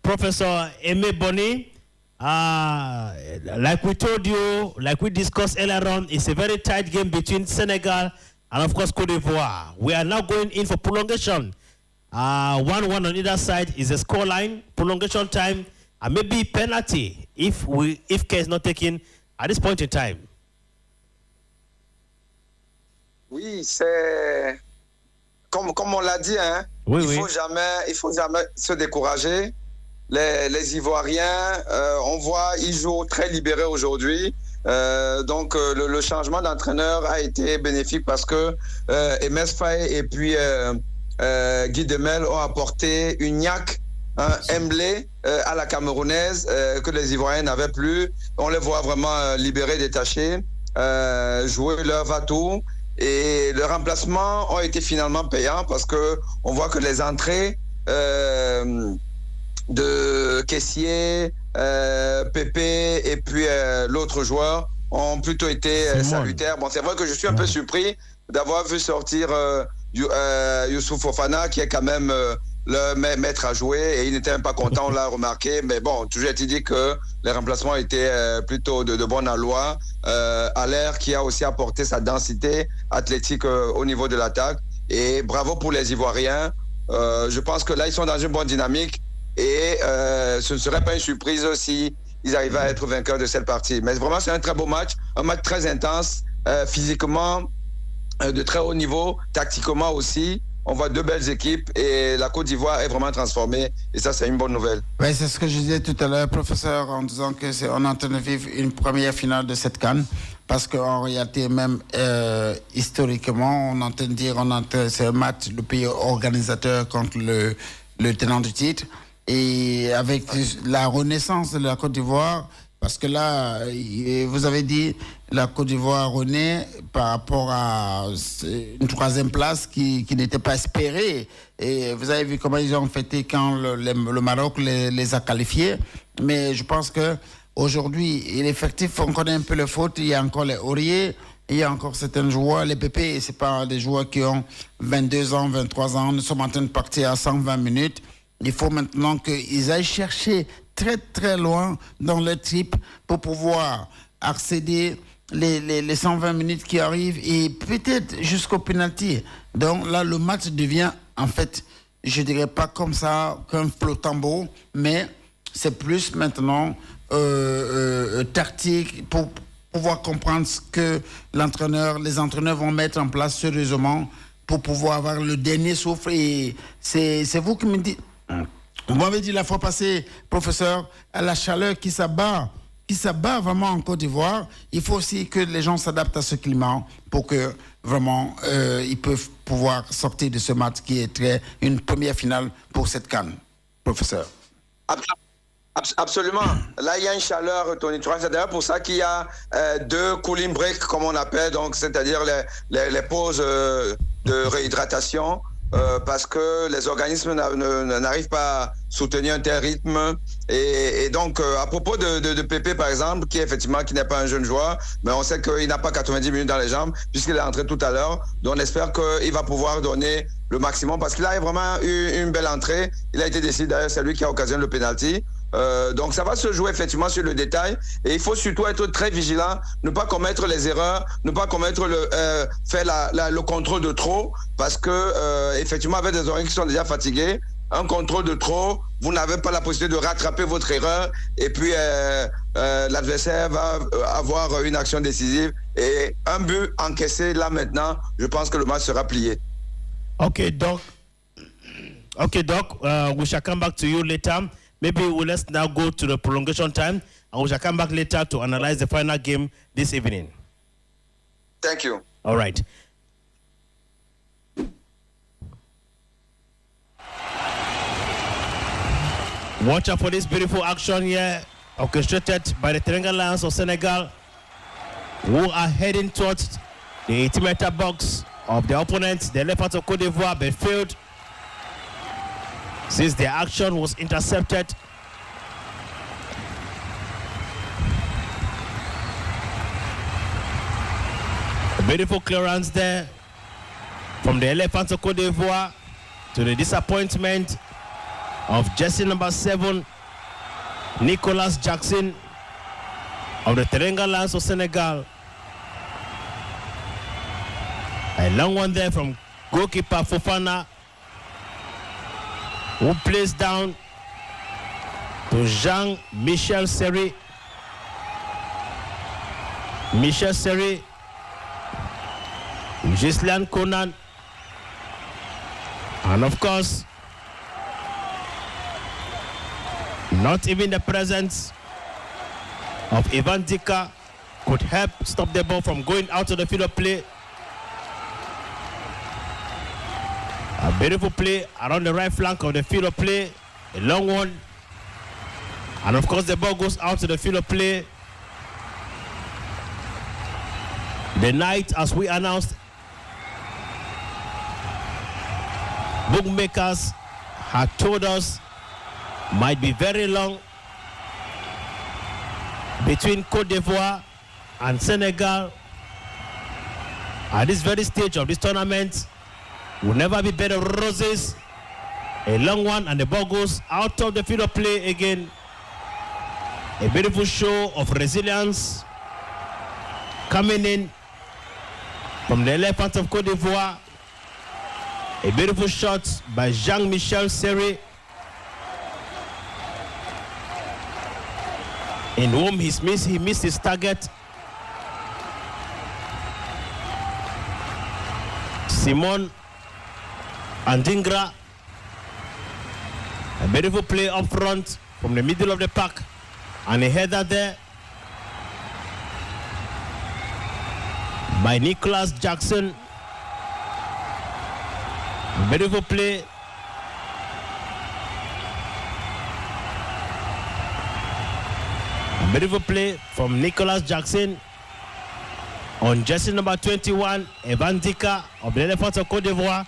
Professor Aimé Boni. Like we told you, like we discussed earlier on, it's a very tight game between Senegal and, of course, Cote d'Ivoire. We are now going in for prolongation. 1-1 on either side is a scoreline, prolongation time, and maybe penalty if care is not taken at this point in time. Oui, c'est comme on l'a dit, hein. Oui, il faut jamais se décourager. Les Ivoiriens, on voit, ils jouent très libérés aujourd'hui. Donc le changement d'entraîneur a été bénéfique parce que Emes Faye et puis Guy Demel ont apporté une niaque, Emblé à la camerounaise que les Ivoiriens n'avaient plus. On les voit vraiment libérés, détachés, jouer leur va-tout. Et les remplacements ont été finalement payants parce que on voit que les entrées de Caissier, Pépé et puis l'autre joueur ont plutôt été salutaires. Bon, c'est vrai que je suis un peu surpris d'avoir vu sortir Youssouf Fofana, qui est quand même le maître à jouer, et il n'était même pas content, on l'a remarqué. Mais bon, toujours est-il dit que les remplacements étaient plutôt de bonne alloi. Allaire qui a aussi apporté sa densité athlétique au niveau de l'attaque. Et bravo pour les Ivoiriens. Je pense que là, ils sont dans une bonne dynamique. Et ce ne serait pas une surprise si ils arrivaient à être vainqueurs de cette partie. Mais vraiment, c'est un très beau match. Un match très intense, physiquement, de très haut niveau, tactiquement aussi. On voit deux belles équipes et la Côte d'Ivoire est vraiment transformée. Et ça, c'est une bonne nouvelle. Oui, c'est ce que je disais tout à l'heure, professeur, en disant qu'on est en train de vivre une première finale de cette CAN. Parce qu'en réalité, même historiquement, on entend dire c'est un match, le pays organisateur contre le tenant du titre. Et avec la renaissance de la Côte d'Ivoire, Parce que là, vous avez dit la Côte d'Ivoire renaît par rapport à une troisième place qui n'était pas espérée. Et vous avez vu comment ils ont fêté quand le Maroc les a qualifiés. Mais je pense qu'aujourd'hui, l'effectif, on connaît un peu le foot. Il y a encore les Auriers, il y a encore certains joueurs. Les PP, ce n'est pas des joueurs qui ont 22 ans, 23 ans. Nous sommes en train de partir à 120 minutes. Il faut maintenant qu'ils aillent chercher très très loin dans le trip pour pouvoir accéder les 120 minutes qui arrivent et peut-être jusqu'au penalty. Donc là, le match devient en fait, je dirais pas comme ça, qu'un flotambo, mais c'est plus maintenant tactique pour pouvoir comprendre ce que les entraîneurs vont mettre en place sérieusement pour pouvoir avoir le dernier souffle. Et c'est vous qui me dites. Vous m'avez dit la fois passée, professeur, à la chaleur qui s'abat vraiment en Côte d'Ivoire, il faut aussi que les gens s'adaptent à ce climat pour que vraiment ils peuvent pouvoir sortir de ce match qui est une première finale pour cette CAN, professeur. Absolument. Là, il y a une chaleur tonitruante. C'est d'ailleurs pour ça qu'il y a 2 cooling breaks, comme on appelle, donc c'est-à-dire les pauses de réhydratation. Parce que les organismes n'arrivent pas à soutenir un tel rythme. Et donc, à propos de Pépé, par exemple, qui n'est pas un jeune joueur, mais on sait qu'il n'a pas 90 minutes dans les jambes, puisqu'il est entré tout à l'heure. Donc, on espère qu'il va pouvoir donner le maximum, parce qu'il a vraiment eu une belle entrée. Il a été décidé, d'ailleurs, c'est lui qui a occasionné le penalty. Donc ça va se jouer effectivement sur le détail et il faut surtout être très vigilant, ne pas commettre les erreurs, ne pas commettre faire le contrôle de trop, parce que effectivement avec des oreilles qui sont déjà fatiguées, un contrôle de trop, vous n'avez pas la possibilité de rattraper votre erreur et puis l'adversaire va avoir une action décisive et un but encaissé là maintenant, je pense que le match sera plié. Okay, Doc, we shall come back to you later. Maybe let's now go to the prolongation time, and we shall come back later to analyze the final game this evening. Thank you. All right. Watch out for this beautiful action here, orchestrated by the Senegal Lions of Senegal, who are heading towards the 80-meter box of the opponents, the Leopards of Cote d'Ivoire, but failed since the action was intercepted. A beautiful clearance there from the Elephants of Cote d'Ivoire, to the disappointment of jersey number 7, Nicolas Jackson of the Senegal Lions of Senegal. A long one there from goalkeeper Fofana, who plays down to Jean-Michel Seri. Michel Seri, Gislian Conan, and of course, not even the presence of Ivan Dika could help stop the ball from going out of the field of play. A beautiful play around the right flank of the field of play, a long one. And of course the ball goes out to the field of play. The night, as we announced, bookmakers had told us might be very long between Cote d'Ivoire and Senegal. At this very stage of this tournament, will never be better roses. A long one, and the ball goes out of the field of play again. A beautiful show of resilience coming in from the Elephants of Cote d'Ivoire. A beautiful shot by Jean-Michel Seri, in whom he missed his target. Simon Andingra, a beautiful play up front from the middle of the pack, and a header there by Nicolas Jackson. A beautiful play beautiful play from Nicholas Jackson on jersey number 21, Evan Dika of the Elephants of Cote d'Ivoire.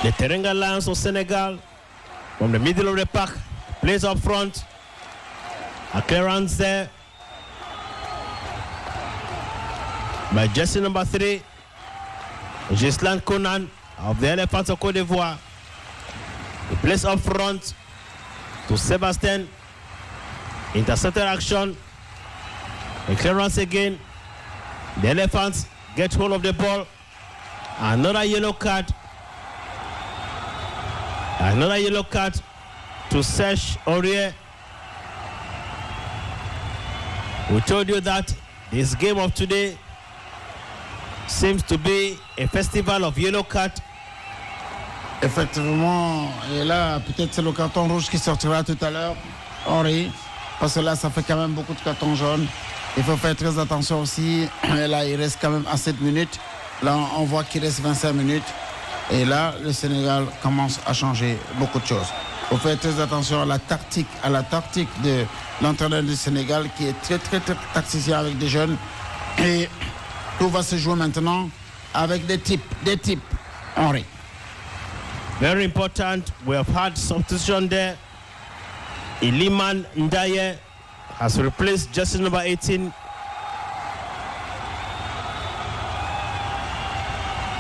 The Teranga Lions of Senegal from the middle of the pack plays up front. A clearance there by jersey number 3, Gislan Conan of the Elephants of Cote d'Ivoire. He plays up front to Sebastian. Intercepted action. A clearance again. The Elephants get hold of the ball. Another yellow card. Another yellow card to Serge Aurier. We told you that this game of today seems to be a festival of yellow cards. Effectivement, et là, peut-être c'est le carton rouge qui sortira tout à l'heure, Henri, parce que là, ça fait quand même beaucoup de cartons jaunes. Il faut faire très attention aussi. Et là, il reste quand même à 7 minutes. Là, on voit qu'il reste 25 minutes. Et là, le Sénégal commence à changer beaucoup de choses. Il faut faire très attention à la tactique de l'entraîneur du Sénégal qui est très, très, très tacticien avec des jeunes. Et tout va se jouer maintenant avec des types, Henri. Very important. We have had substitution there. Iliman Ndaye has replaced jersey number 18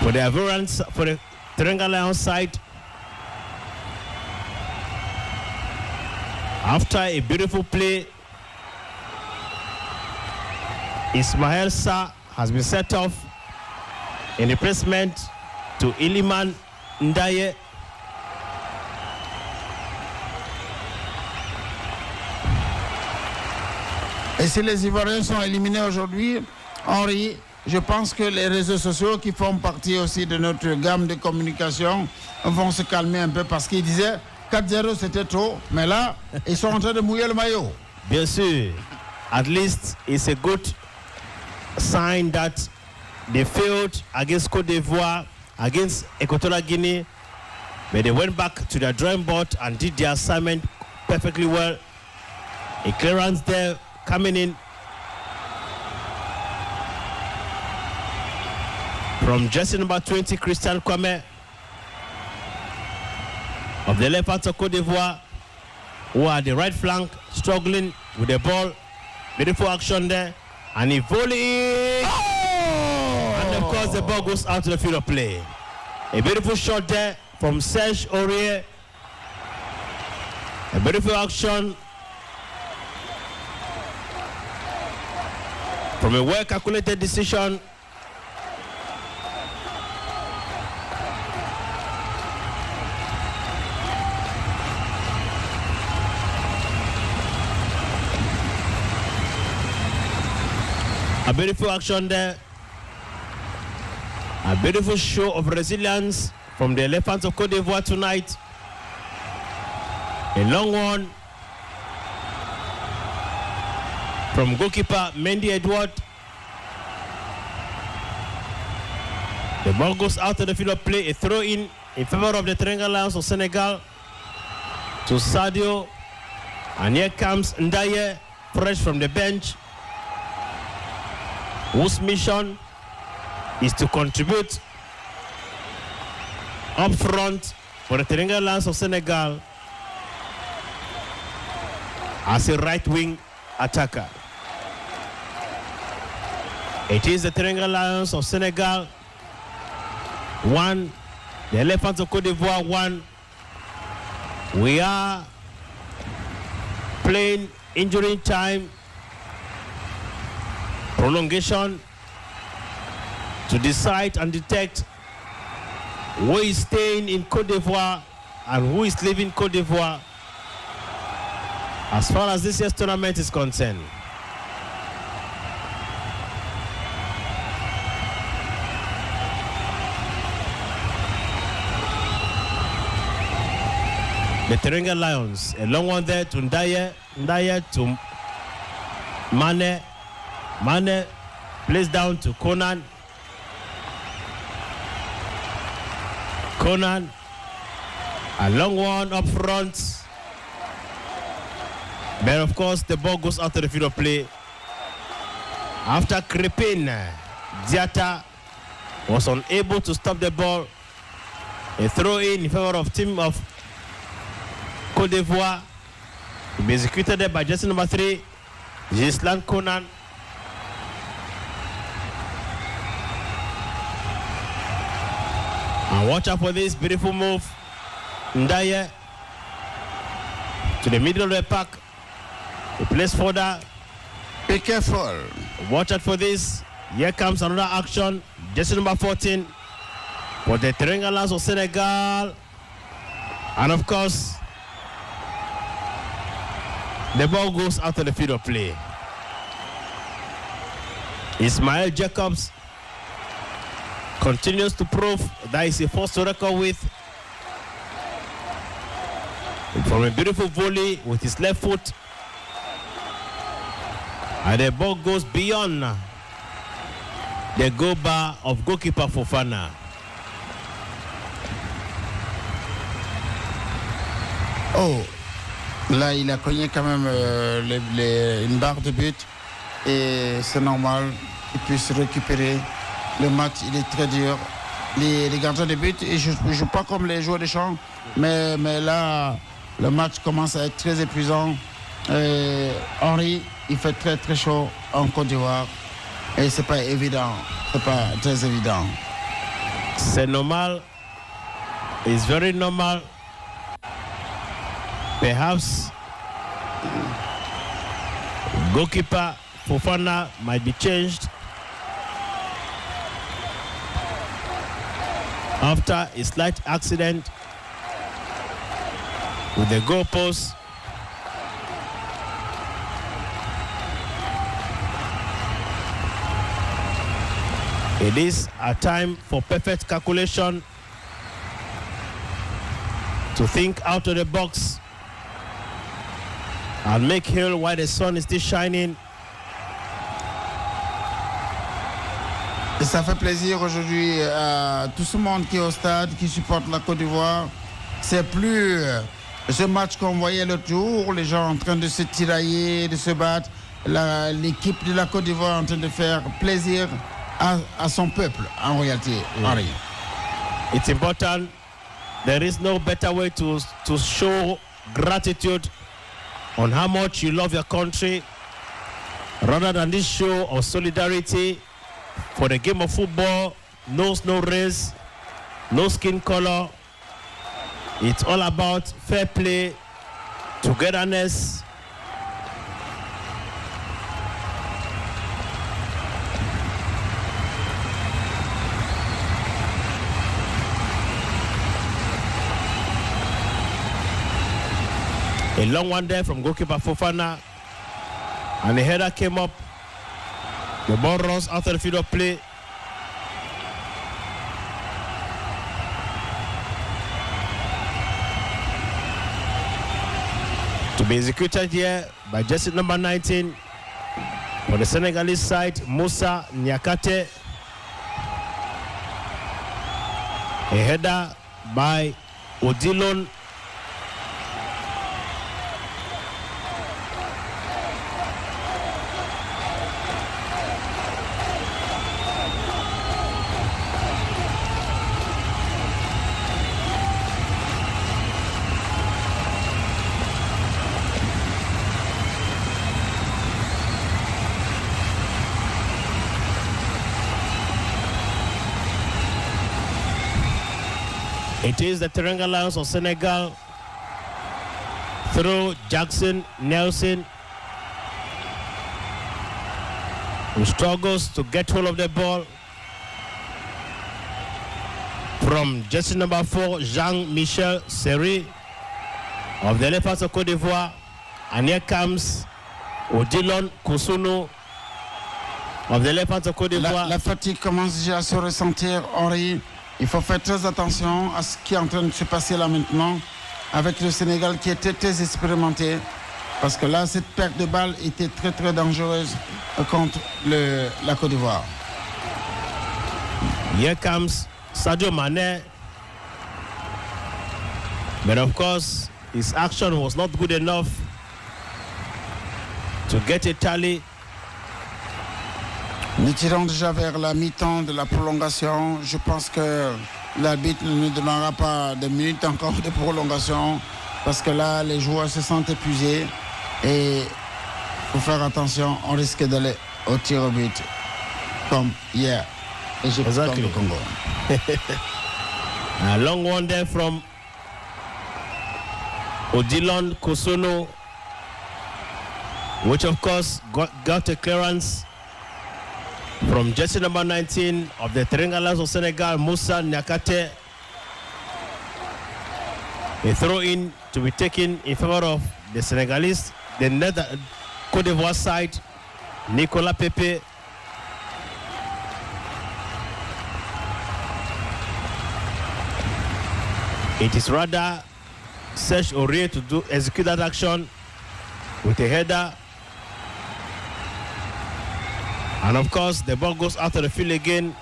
for the Avurans, for the Teranga Lions side. After a beautiful play, Ismail Sa has been set off in replacement to Iliman Ndaye. Et si les Ivoiriens sont éliminés aujourd'hui, Henri, je pense que les réseaux sociaux qui font partie aussi de notre gamme de communication vont se calmer un peu parce qu'ils disaient 4-0 c'était trop, mais là, ils sont en train de mouiller le maillot. Bien sûr, at least it's a good sign that they failed against Cote d'Ivoire, against Equatorial Guinea, but they went back to their drawing board and did their assignment perfectly well. A clearance there coming in from jersey number 20, Christian Kwame of the Elephants of Cote d'Ivoire, who are the right flank, struggling with the ball. Beautiful action there, and he volley. Oh! And of course the ball goes out to the field of play. A beautiful shot there from Serge Aurier. A beautiful action from a well-calculated decision. A beautiful action there. A beautiful show of resilience from the Elephants of Cote d'Ivoire tonight. A long one from goalkeeper Mendy Edward. The ball goes out to the field of play. A throw in favor of the Teranga Lions of Senegal to Sadio. And here comes Ndaye, fresh from the bench, whose mission is to contribute up front for the Teranga Lions of Senegal as a right-wing attacker. It is the Teranga Lions of Senegal 1, the Elephants of Cote d'Ivoire 1. We are playing injury time, prolongation to decide and detect who is staying in Cote d'Ivoire and who is leaving Cote d'Ivoire as far as this year's tournament is concerned. The Teranga Lions, a long one there to Ndaye to Mane, Plays down to Conan. Conan. A long one up front. But of course, the ball goes out to the field of play. After creeping, Diatta was unable to stop the ball. A throw in favor of team of Cote d'Ivoire. To be executed there by jersey number 3, Gislan Conan. And watch out for this beautiful move. Ndaye to the middle of the pack. He plays further. Be careful. Watch out for this. Here comes another action. Jersey number 14 for the Triangulars of Senegal. And of course, the ball goes out of the field of play. Ismail Jacobs continues to prove that he's a force to reckon with. From a beautiful volley with his left foot. And the ball goes beyond the goal bar of goalkeeper Fofana. Oh, là il a cogné quand même une barre de but et c'est normal qu'il puisse récupérer. Le match il est très dur. Les gardiens de but, et je ne joue pas comme les joueurs de champ, mais là le match commence à être très épuisant. Henri, il fait très très chaud en Côte d'Ivoire et c'est pas évident, c'est pas très évident. C'est normal. It's very normal. Perhaps goalkeeper Fofana might be changed after a slight accident with the goalpost. It is a time for perfect calculation, to think out of the box and make hay while the sun is still shining. Et ça fait plaisir aujourd'hui à tout ce monde qui est au stade, qui supporte la Côte d'Ivoire. C'est plus ce match qu'on voyait l'autre jour, les gens en train de se tirailler, de se battre. L'équipe de la Côte d'Ivoire en train de faire plaisir à son peuple, en réalité. Henri. It's important. There is no better way to show gratitude on how much you love your country rather than this show of solidarity. For the game of football, knows no race, no skin color. It's all about fair play, togetherness. A long one there from goalkeeper Fofana, and the header came up. The ball runs out of the field of play. To be executed here by jersey number 19 for the Senegalese side, Moussa Niakate. A header by Odilon. It is the Triangulars of Senegal through Jackson Nelson, who struggles to get hold of the ball from jersey number 4, Jean-Michel Seri of the Elephants of Cote d'Ivoire. And here comes Odilon Kousounou of the Elephants of Cote d'Ivoire. La fatigue commence déjà à se ressentir, Henri. Il faut faire très attention à ce qui est en train de se passer là maintenant avec le Sénégal qui était très expérimenté. Parce que là, cette perte de balle était très, très dangereuse contre la Côte d'Ivoire. Here comes Sadio Mane. But of course, his action was not good enough to get a tally. Nous tirons déjà vers la mi-temps de la prolongation. Je pense que l'arbitre ne nous donnera pas de minutes encore de prolongation parce que là, les joueurs se sentent épuisés et il faut faire attention, on risque d'aller au tir au but comme hier. Exactly. Contre le Congo. A long one there from Odilon Kosono, which of course got a clearance from jersey number 19 of the Triangulars of Senegal, Moussa Niakate. A throw-in to be taken in favor of the Senegalese, the Cote d'Ivoire side, Nicolas Pepe. It is rather Serge Aurier to execute that action with a header. And of course, the ball goes out of the field again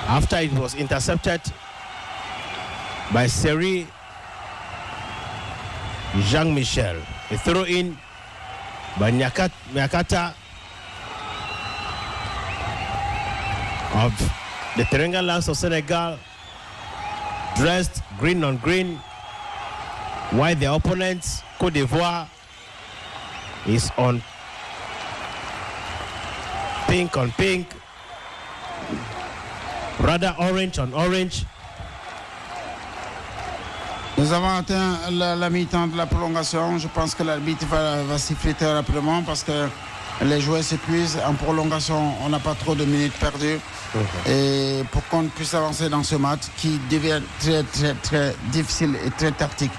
after it was intercepted by Seri Jean-Michel. A throw-in by Nyakata of the Triangulars of Senegal, dressed green on green, while the opponents, Cote d'Ivoire, is on pink on pink, rather orange on orange. Nous avons atteint la mi-temps de la prolongation. Je pense que l'arbitre va siffler très rapidement parce que les joueurs s'épuisent. En prolongation, on n'a pas trop de minutes perdues. Et pour qu'on puisse avancer dans ce match qui devient très, très, très difficile et très tactique.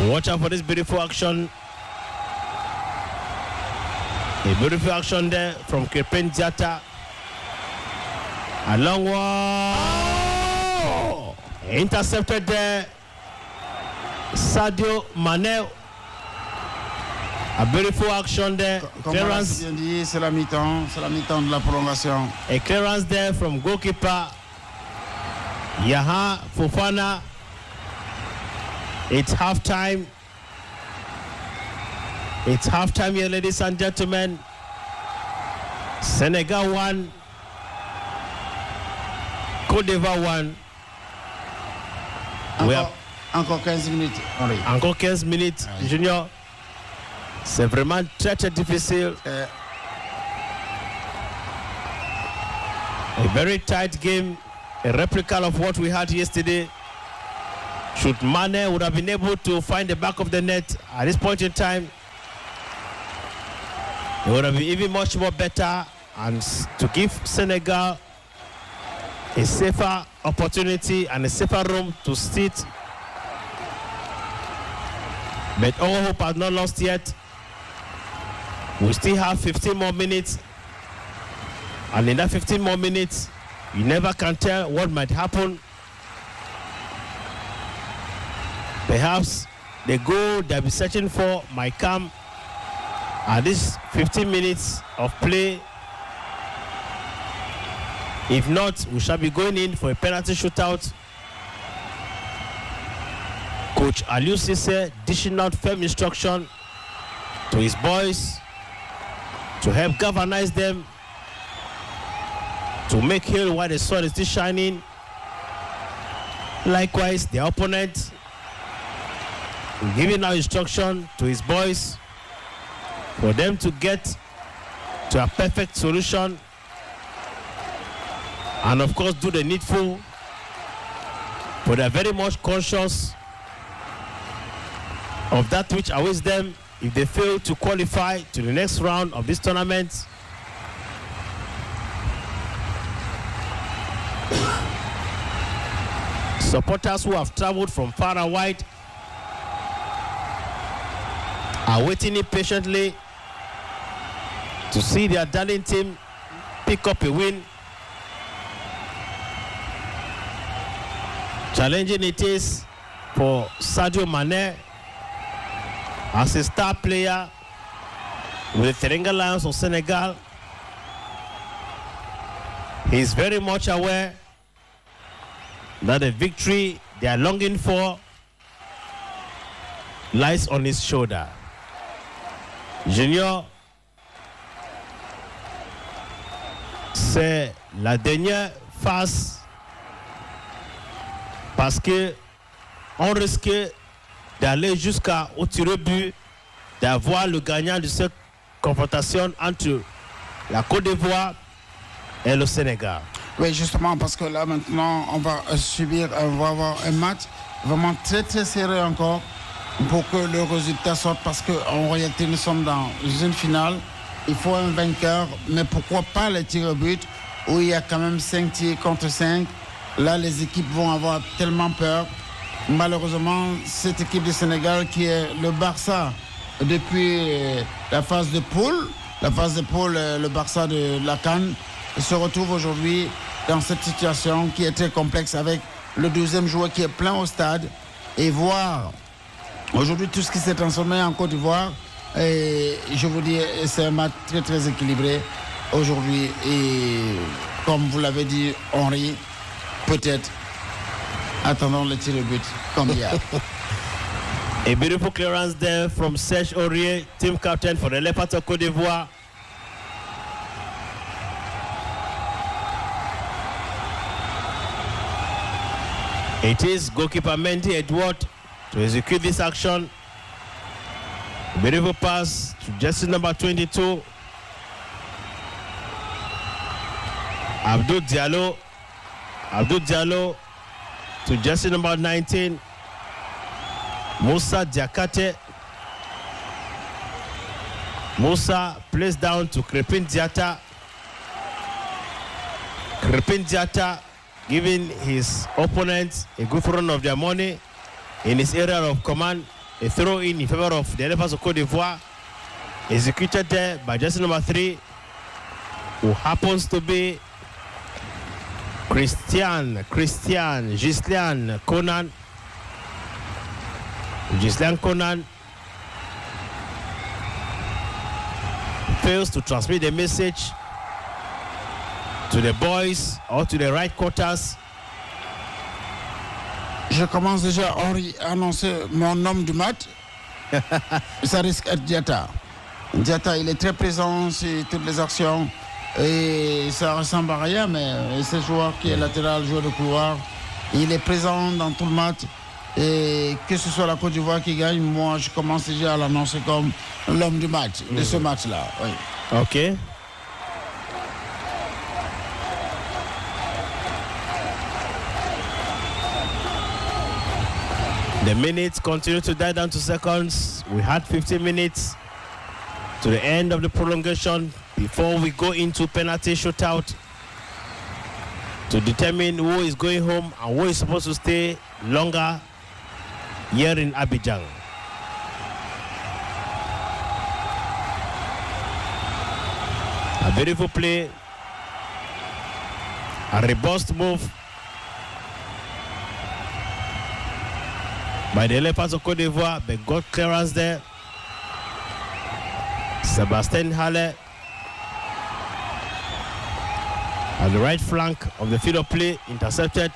Watch out for this beautiful action. A beautiful action there from Krépin Diatta. A long one. Oh! Intercepted there. Sadio Mane. A beautiful action there. Clearance. Bien dit, c'est la mi-temps de la prolongation. A clearance there from goalkeeper Yaha Fofana. It's halftime. It's halftime here, ladies and gentlemen. Senegal 1, Cote d'Ivoire 1. Encore 15 minutes, Henri. Encore 15 minutes, oui. Junior. C'est vraiment très très difficile. A very tight game, a replica of what we had yesterday. Should Mane would have been able to find the back of the net at this point in time, it would have been even much more better and to give Senegal a safer opportunity and a safer room to sit. But all hope has not lost yet. We still have 15 more minutes. And in that 15 more minutes, you never can tell what might happen. Perhaps the goal they'll be searching for might come at this 15 minutes of play. If not, we shall be going in for a penalty shootout. Coach Aliou Cisse dishing out firm instruction to his boys to help galvanize them, to make hay while the sun is still shining. Likewise, the opponent giving out instruction to his boys for them to get to a perfect solution and of course do the needful, but they are very much conscious of that which awaits them if they fail to qualify to the next round of this tournament. Supporters who have traveled from far and wide are waiting impatiently to see their darling team pick up a win. Challenging it is for Sadio Mane as a star player with the Senegal Lions of Senegal. He is very much aware that the victory they are longing for lies on his shoulder. Junior, c'est la dernière phase parce que on risque d'aller jusqu'au tir au but, d'avoir le gagnant de cette confrontation entre la Côte d'Ivoire et le Sénégal. Oui, justement, parce que là maintenant, on va avoir un match vraiment très très serré encore pour que le résultat sorte, parce qu'en réalité, nous sommes dans une finale. Il faut un vainqueur, mais pourquoi pas les tirs au but où il y a quand même 5 tirs contre 5. Là, les équipes vont avoir tellement peur. Malheureusement, cette équipe du Sénégal qui est le Barça depuis la phase de poule, le Barça de la CAN, se retrouve aujourd'hui dans cette situation qui est très complexe avec le 12e joueur qui est plein au stade, et voir aujourd'hui tout ce qui s'est transformé en Côte d'Ivoire. Et je vous dis, c'est un match très très équilibré aujourd'hui, et comme vous l'avez dit, Henri, peut-être attendons le tir au but comme hier. A beautiful clearance there from Serge Aurier, team captain for the Leopards of Cote d'Ivoire. It is goalkeeper Mendy Edward to execute this action. Beautiful pass to jersey number 22. Abdou Diallo to jersey number 19. Moussa Diakate. Moussa plays down to Crepin Diatta. Crepin Diatta giving his opponents a good run of their money in his area of command. A throw in favor of the Elephants of Cote d'Ivoire, executed there by jersey number 3, who happens to be Gislain Conan. Gislain Conan fails to transmit the message to the boys or to the right quarters. Je commence déjà à annoncer mon homme du match. Ça risque d'être Diatta. Diatta, il est très présent sur toutes les actions et ça ressemble à rien, mais ce joueur qui est latéral, joueur de couloir, il est présent dans tout le match. Et que ce soit la Côte d'Ivoire qui gagne, moi je commence déjà à l'annoncer comme l'homme du match, de ce match-là. Oui. Ok. The minutes continue to die down to seconds. We had 15 minutes to the end of the prolongation before we go into penalty shootout to determine who is going home and who is supposed to stay longer here in Abidjan. A beautiful play, a robust move by the Leopards of Cote d'Ivoire, but got clearance there. Sébastien Haller on the right flank of the field of play, intercepted.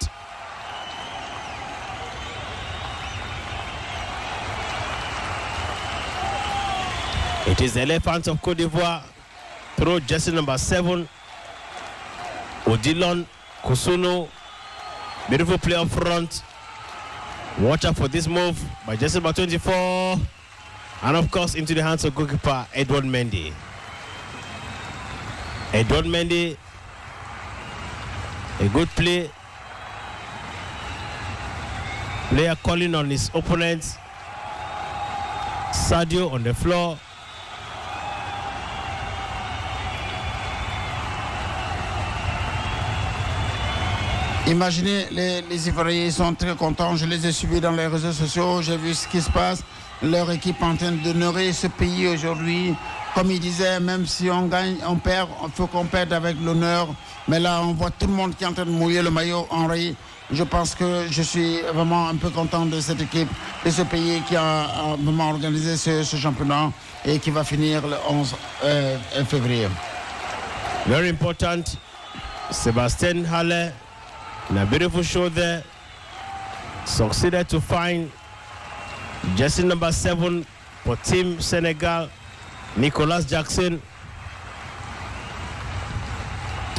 It is the Elephants of Cote d'Ivoire through jersey number 7, Odilon Kusuno. Beautiful play up front. Watch out for this move by jersey number 24. And of course into the hands of goalkeeper Edward Mendy. Edward Mendy, a good play. Player calling on his opponents. Sadio on the floor. Imaginez, les Ivoiriens sont très contents. Je les ai suivis dans les réseaux sociaux. J'ai vu ce qui se passe. Leur équipe est en train d'honorer ce pays aujourd'hui. Comme il disait, même si on gagne, on perd, il faut qu'on perde avec l'honneur. Mais là, on voit tout le monde qui est en train de mouiller le maillot Henri. Je pense que je suis vraiment un peu content de cette équipe, de ce pays qui a vraiment organisé ce championnat et qui va finir le 11 février. Very important. Sebastian Halle, in a beautiful show there, succeeded to find jersey number 7 for Team Senegal, Nicolas Jackson.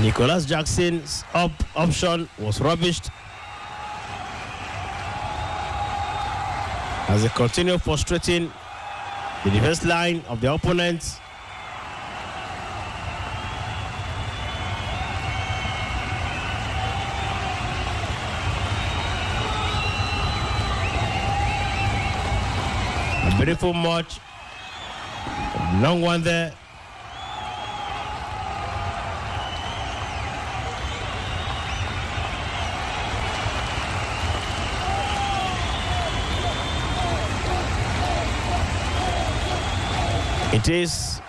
Nicolas Jackson's option was rubbished as they continue frustrating the defense line of the opponents. A beautiful match, long one there. It is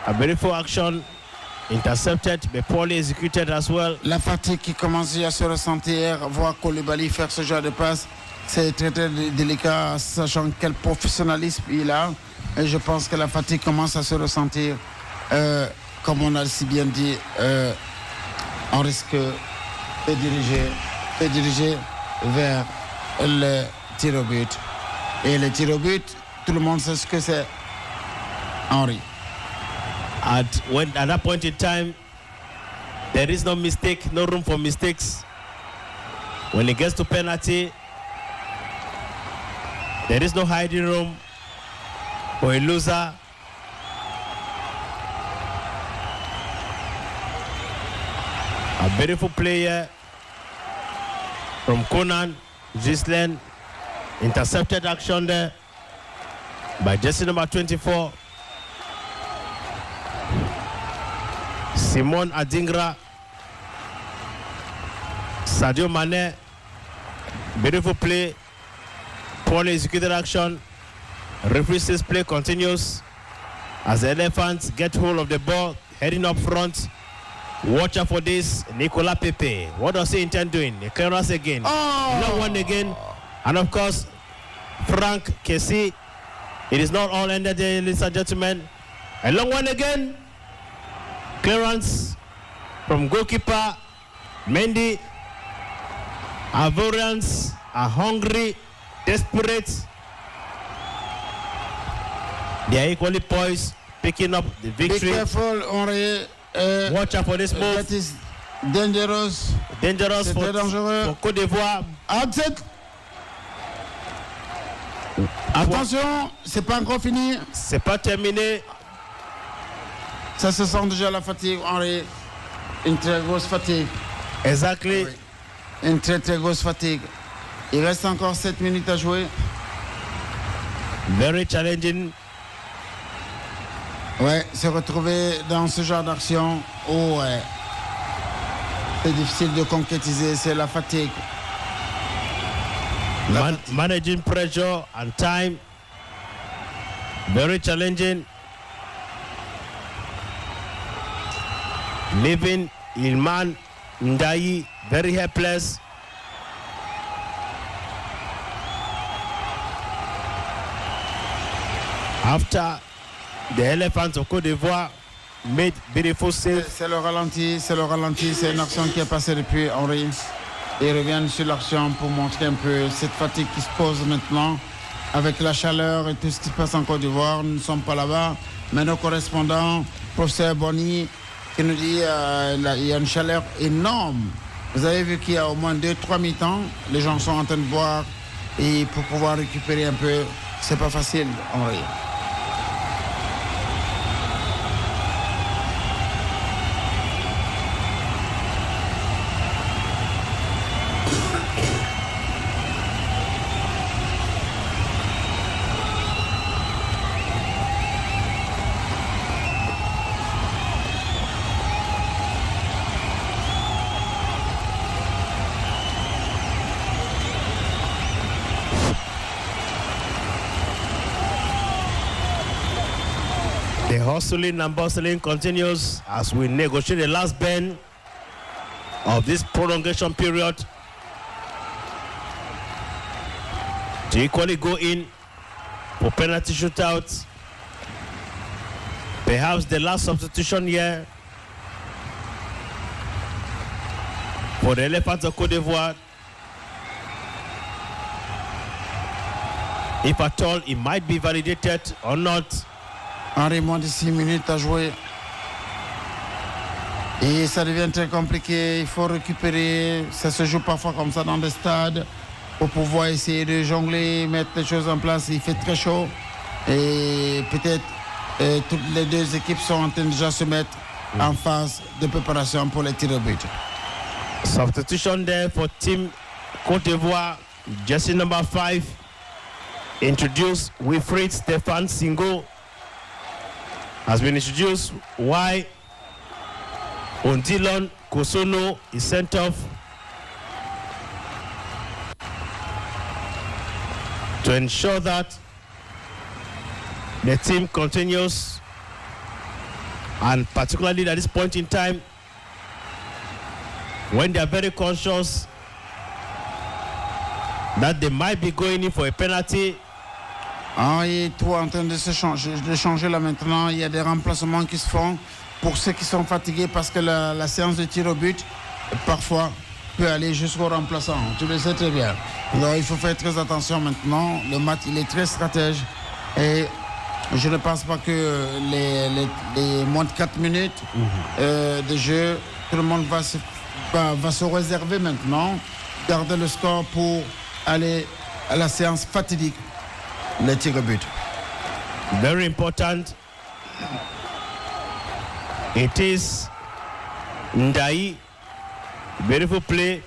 a beautiful action, intercepted but poorly executed as well. La fatigue qui commence à se ressentir, voir Koulibaly faire ce genre de passe, c'est très très délicat, sachant quel professionnalisme il a. Et je pense que la fatigue commence à se ressentir. Comme on a si bien dit, on risque de diriger vers le tir au but. Et le tir au but, tout le monde sait ce que c'est. Henri. At that point in time, there is no mistake, no room for mistakes. When it gets to penalty, there is no hiding room for a loser. A beautiful player from Conan, Gislen, intercepted action there by jersey number 24. Simon Adingra, Sadio Mane, beautiful play, poorly executed action. Referee says play continues as the Elephants get hold of the ball, heading up front. Watch out for this, Nicolas Pepe. What does he intend doing? The clearance again. Not one again. And of course, Frank Kessie. It is not all ended there, ladies and gentlemen. A long one again. Clearance from goalkeeper Mendy. Ivorians are hungry, desperate. They are equally poised, picking up the victory. Be careful, Henri. Watch out for this move. That is dangerous. Dangerous for Côte d'Ivoire. Attention, c'est pas encore fini. C'est pas terminé. Ça se sent déjà la fatigue, Henri. Une très grosse fatigue. Exactly. Une très très grosse fatigue. Il reste encore 7 minutes à jouer. Very challenging. Ouais, se retrouver dans ce genre d'action, ouais. C'est difficile de concrétiser, c'est la fatigue. Managing pressure and time. Very challenging. Leaving Ilman Ndayi very helpless. After the Elephants of Côte d'Ivoire made beautiful save. C'est le ralenti, c'est une action qui est passée depuis Henri. Ils reviennent sur l'action pour montrer un peu cette fatigue qui se pose maintenant avec la chaleur et tout ce qui se passe en Côte d'Ivoire. Nous ne sommes pas là-bas, mais nos correspondants, professeur Bonny, qui nous dit il y a une chaleur énorme. Vous avez vu qu'il y a au moins 2-3 mi-temps, les gens sont en train de boire et pour pouvoir récupérer un peu, c'est pas facile, Henri. The hustling and bustling continues as we negotiate the last bend of this prolongation period to equally go in for penalty shootouts. Perhaps the last substitution here for the Elephants of Cote d'Ivoire. If at all, it might be validated or not. Henri, moins de 6 minutes à jouer. Et ça devient très compliqué. Il faut récupérer. Ça se joue parfois comme ça dans des stades pour pouvoir essayer de jongler, mettre les choses en place. Il fait très chaud. Et peut-être toutes les deux équipes sont en train de déjà se mettre en phase de préparation pour les tirs au but. Substitution there for Team Cote d'Ivoire. Jersey number 5. Introduced Wilfried Stéphane Singo. Has been introduced. Why Ondilon Kosono is sent off to ensure that the team continues, and particularly at this point in time when they are very conscious that they might be going in for a penalty. Et tout est en train de changer là maintenant. Il y a des remplacements qui se font pour ceux qui sont fatigués parce que la séance de tir au but parfois peut aller jusqu'au remplaçant. Tu le sais très bien. Alors il faut faire très attention maintenant. Le match il est très stratège et je ne pense pas que les moins de 4 minutes de jeu, tout le monde va se réserver maintenant, garder le score pour aller à la séance fatidique. Le tir au but. Very important. It is Ndai. Beautiful play.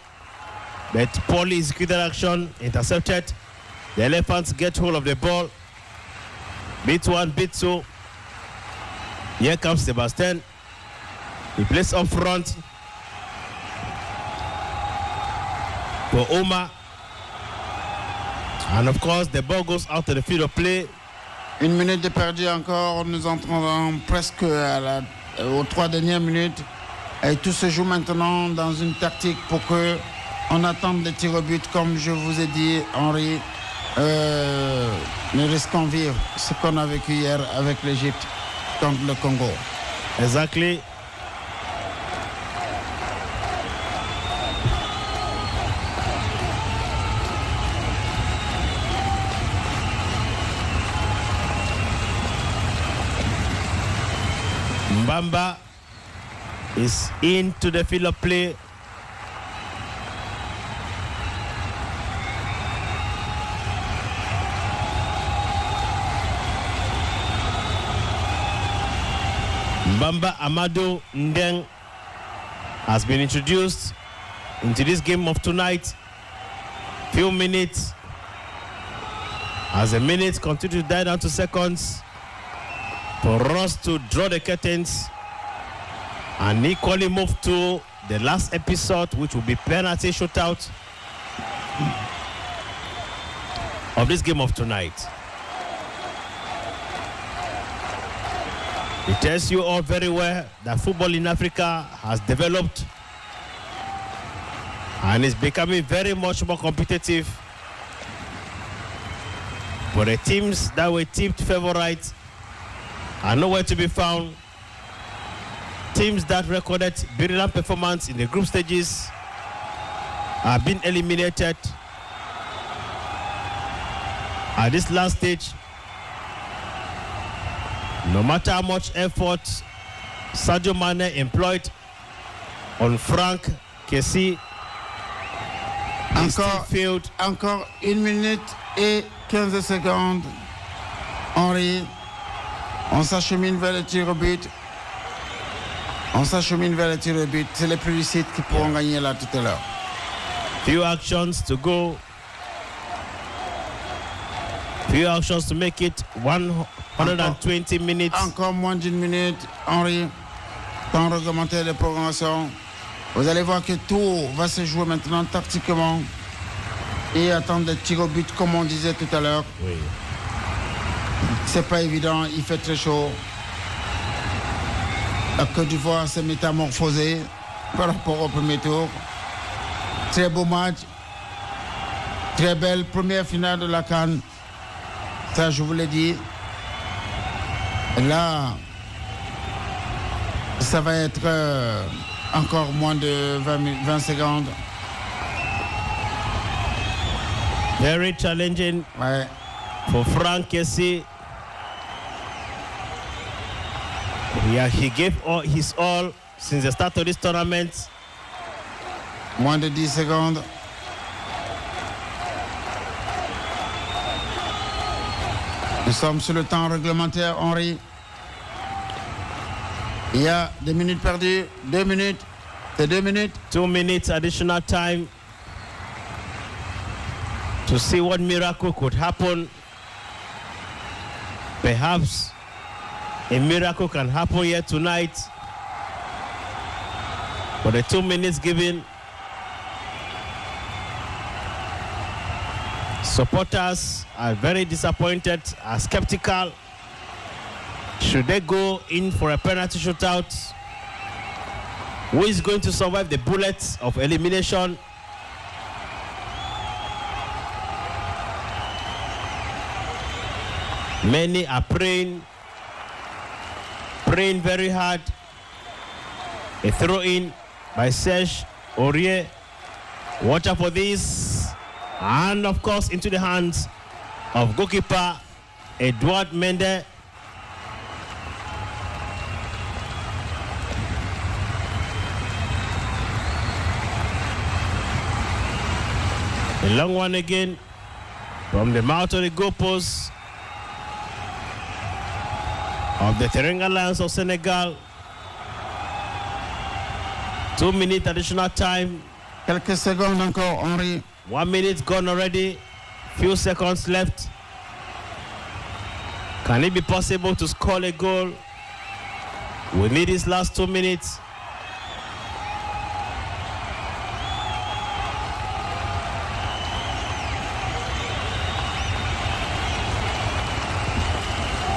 But poorly executed action. Intercepted. The Elephants get hold of the ball. Bit 1, bit 2. Here comes Sebastian. He plays up front for Omar. And of course, the ball goes out to the field of play. Une minute de perdu encore. Nous entrons presque aux 3 dernières minutes. Et tout se joue maintenant dans une tactique pour qu'on attende des tirs au but. Comme je vous ai dit, Henri, nous risquons vivre ce qu'on a vécu hier avec l'Égypte contre le Congo. Exactly. Mbamba is into the field of play. Mbamba Amadou Ndeng has been introduced into this game of tonight. Few minutes. As the minutes continue to die down to seconds for us to draw the curtains and equally move to the last episode, which will be penalty shootout of this game of tonight. It tells you all very well that football in Africa has developed and is becoming very much more competitive. For the teams that were tipped favorites are nowhere to be found. Teams that recorded brilliant performance in the group stages are being eliminated. At this last stage, no matter how much effort Sadio Mane employed on Franck Kessie, he still failed. Encore 1 minute et 15 secondes. Henri, on s'achemine vers le tir au but. On s'achemine vers le tir au but. C'est les plus lucides qui pourront gagner là tout à l'heure. Few actions to go. Few actions to make it 120 minutes. Encore moins d'1 minute, Henri. Temps réglementaire de programmation. Vous allez voir que tout va se jouer maintenant tactiquement et attendre des tirs au but comme on disait tout à l'heure. Oui. C'est pas évident, il fait très chaud. La Côte d'Ivoire s'est métamorphosée par rapport au premier tour. Très beau match. Très belle première finale de la CAN. Ça, je vous l'ai dit. Et là, ça va être encore moins de 20 secondes. Very challenging for Frank Kessie. Yeah, he gave his all since the start of this tournament. Moins de 10 secondes. Nous sommes sur le temps réglementaire, Henri. Il y a des minutes perdues. 2 minutes. C'est 2 minutes. 2 minutes additional time to see what miracle could happen. Perhaps a miracle can happen here tonight. For the 2 minutes given, supporters are very disappointed, are skeptical. Should they go in for a penalty shootout? Who is going to survive the bullets of elimination? Many are praying very hard. A throw-in by Serge Aurier. Watch out for this. And of course into the hands of goalkeeper Edouard Mendes. A long one again from the mouth of the goalpost of the Teranga Lions of Senegal. 2 minutes additional time. Quelques secondes encore, Henri. 1 minute gone already. Few seconds left. Can it be possible to score a goal? We need these last 2 minutes.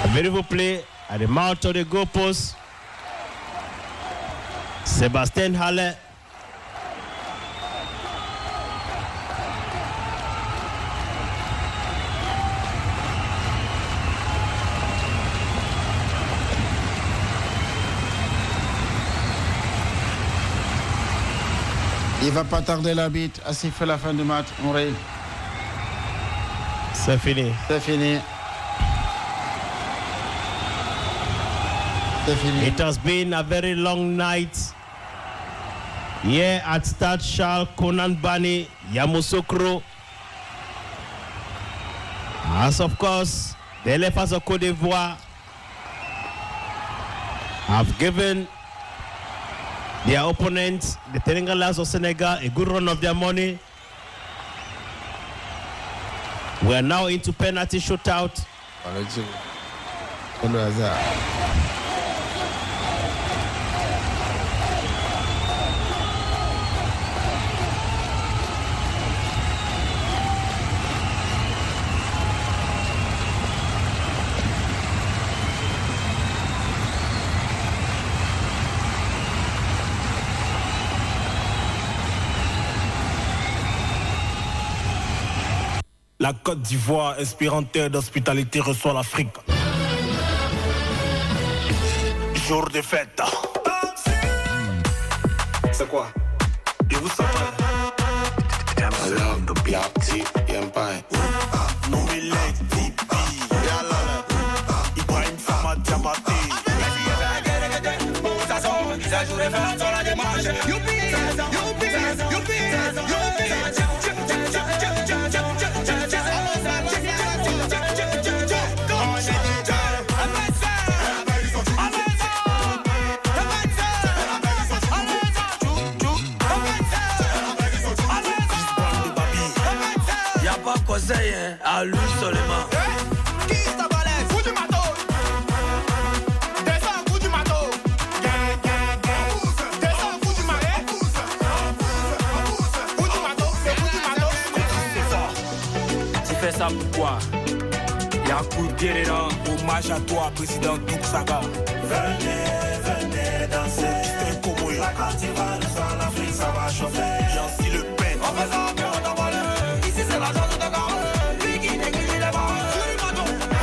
A beautiful play at the mouth of the goalpost. Sébastien Haller. Il va pas tarder l'arbitre à siffler la fin du match, Henri. C'est fini. C'est fini. C'est fini. It has been a very long night here at Stade Charles Konan Bani Yamoussoukro. As of course, the Elephants of Cote d'Ivoire have given their opponents, the Teranga Lions of Senegal, a good run of their money. We are now into penalty shootout. La Côte d'Ivoire, inspirant terre d'hospitalité, reçoit l'Afrique. Jour de fête. C'est quoi? Et vous savez? À lui seulement. Qui ça balèze? Coup du matos. Descends, coup du matos. Descends, coup du marais. Coup du matos, c'est coup du matos. C'est fort. Tu fais ça pourquoi? Y'a coup de dedans. Hommage à toi, président Douk Saga. Venez. venez danser. La Côte d'Ivoire, le soir, l'Afrique, ça va chauffer. Janvier le peine. On fait ça, on t'en vole. Ici, c'est la chance de Gare. Lui qui néglige les barres.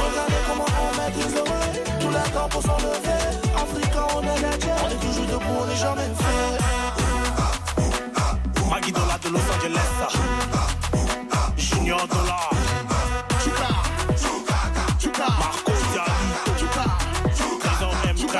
Regardez comment on maîtrise le vrai. Tous les temps pour s'enlever. Africain, on est les tiens. On est toujours debout, on n'est jamais fait. Maggie Dollar de Los Angeles. Junior Dollar. Marco Dialito. Ils ont même 13.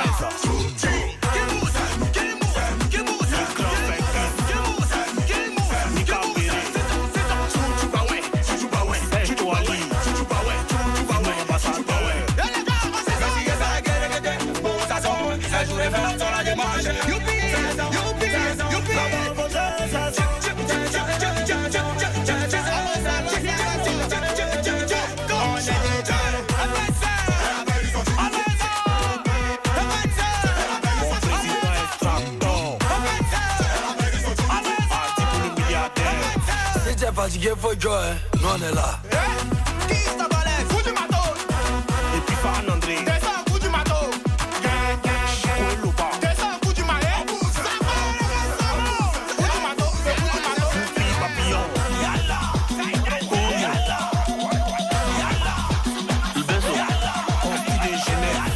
Fatigué, faut jouer, nous on est là. Qui t'a balèze? Fous du matos. Et puis Fan André. Descends, coup du matos. Koloba. Descends, coup du marais. Coup du matos, coup du matos. Puis Papillon. Yalla. Ibezo. Consti de Genève.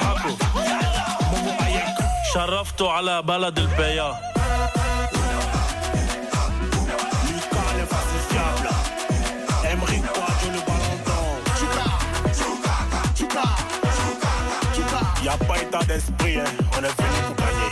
Habo. Momo Ayek. شرفته على بلد البيا. Y'a pas état d'esprit, hein. On est venu pour gagner.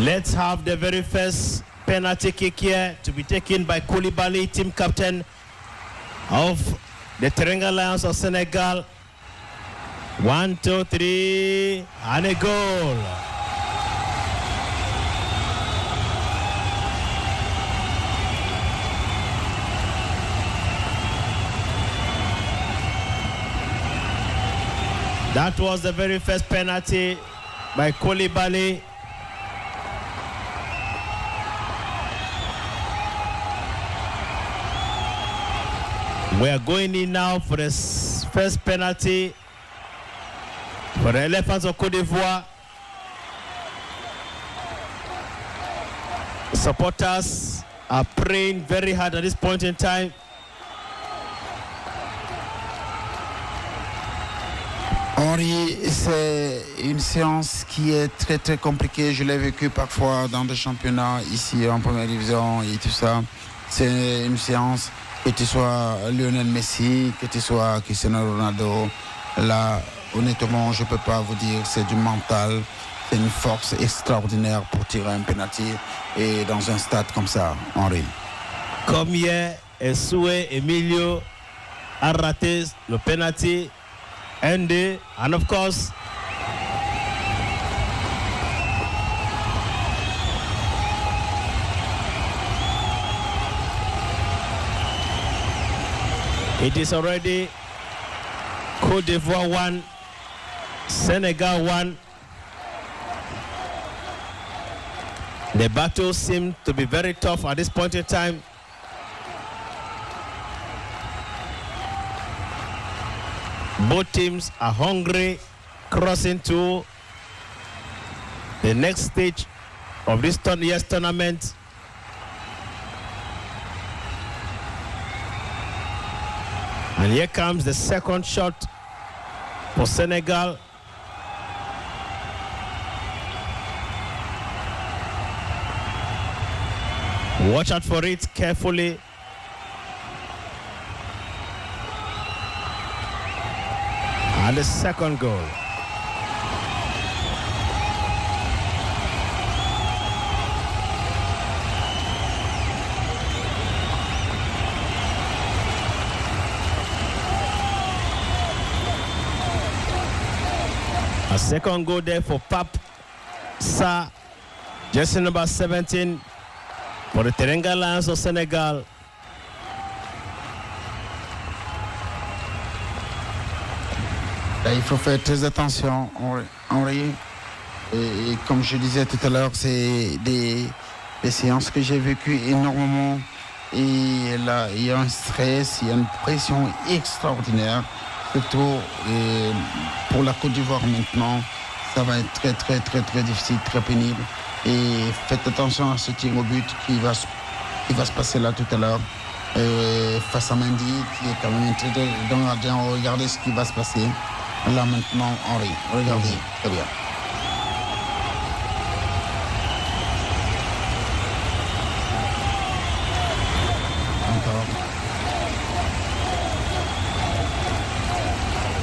Let's have the very first penalty kick here to be taken by Koulibaly, team captain of the Teranga Lions of Senegal. 1, 2, 3, and a goal. That was the very first penalty by Koulibaly. We are going in now for the first penalty for the Elephants of Cote d'Ivoire. Supporters are praying very hard at this point in time. Henri, c'est une séance qui est très très compliquée. Je l'ai vécu parfois dans des championnats ici en première division et tout ça. C'est une séance, que tu sois Lionel Messi, que tu sois Cristiano Ronaldo. Là, honnêtement, je ne peux pas vous dire, c'est du mental. C'est une force extraordinaire pour tirer un penalty et dans un stade comme ça, Henri. Comme hier, Esoué Emilio a raté le penalty. And of course, it is already Cote d'Ivoire 1, Senegal 1. The battle seems to be very tough at this point in time. Both teams are hungry, crossing to the next stage of this year's tournament. And here comes the second shot for Senegal. Watch out for it carefully. And the second goal. A second goal there for Pap Sa, jersey number 17 for the Teranga Lions of Senegal. Il faut faire très attention, Henri. Et comme je disais tout à l'heure, c'est des séances que j'ai vécues énormément. Et là, il y a un stress, il y a une pression extraordinaire. Surtout pour la Côte d'Ivoire maintenant, ça va être très, très, très, très difficile, très pénible. Et faites attention à ce tir au but qui va se passer là tout à l'heure. Face à Mendy, qui est quand même un très grand gardien. Regardez ce qui va se passer. Là maintenant, Henri, regardez, très bien. Encore.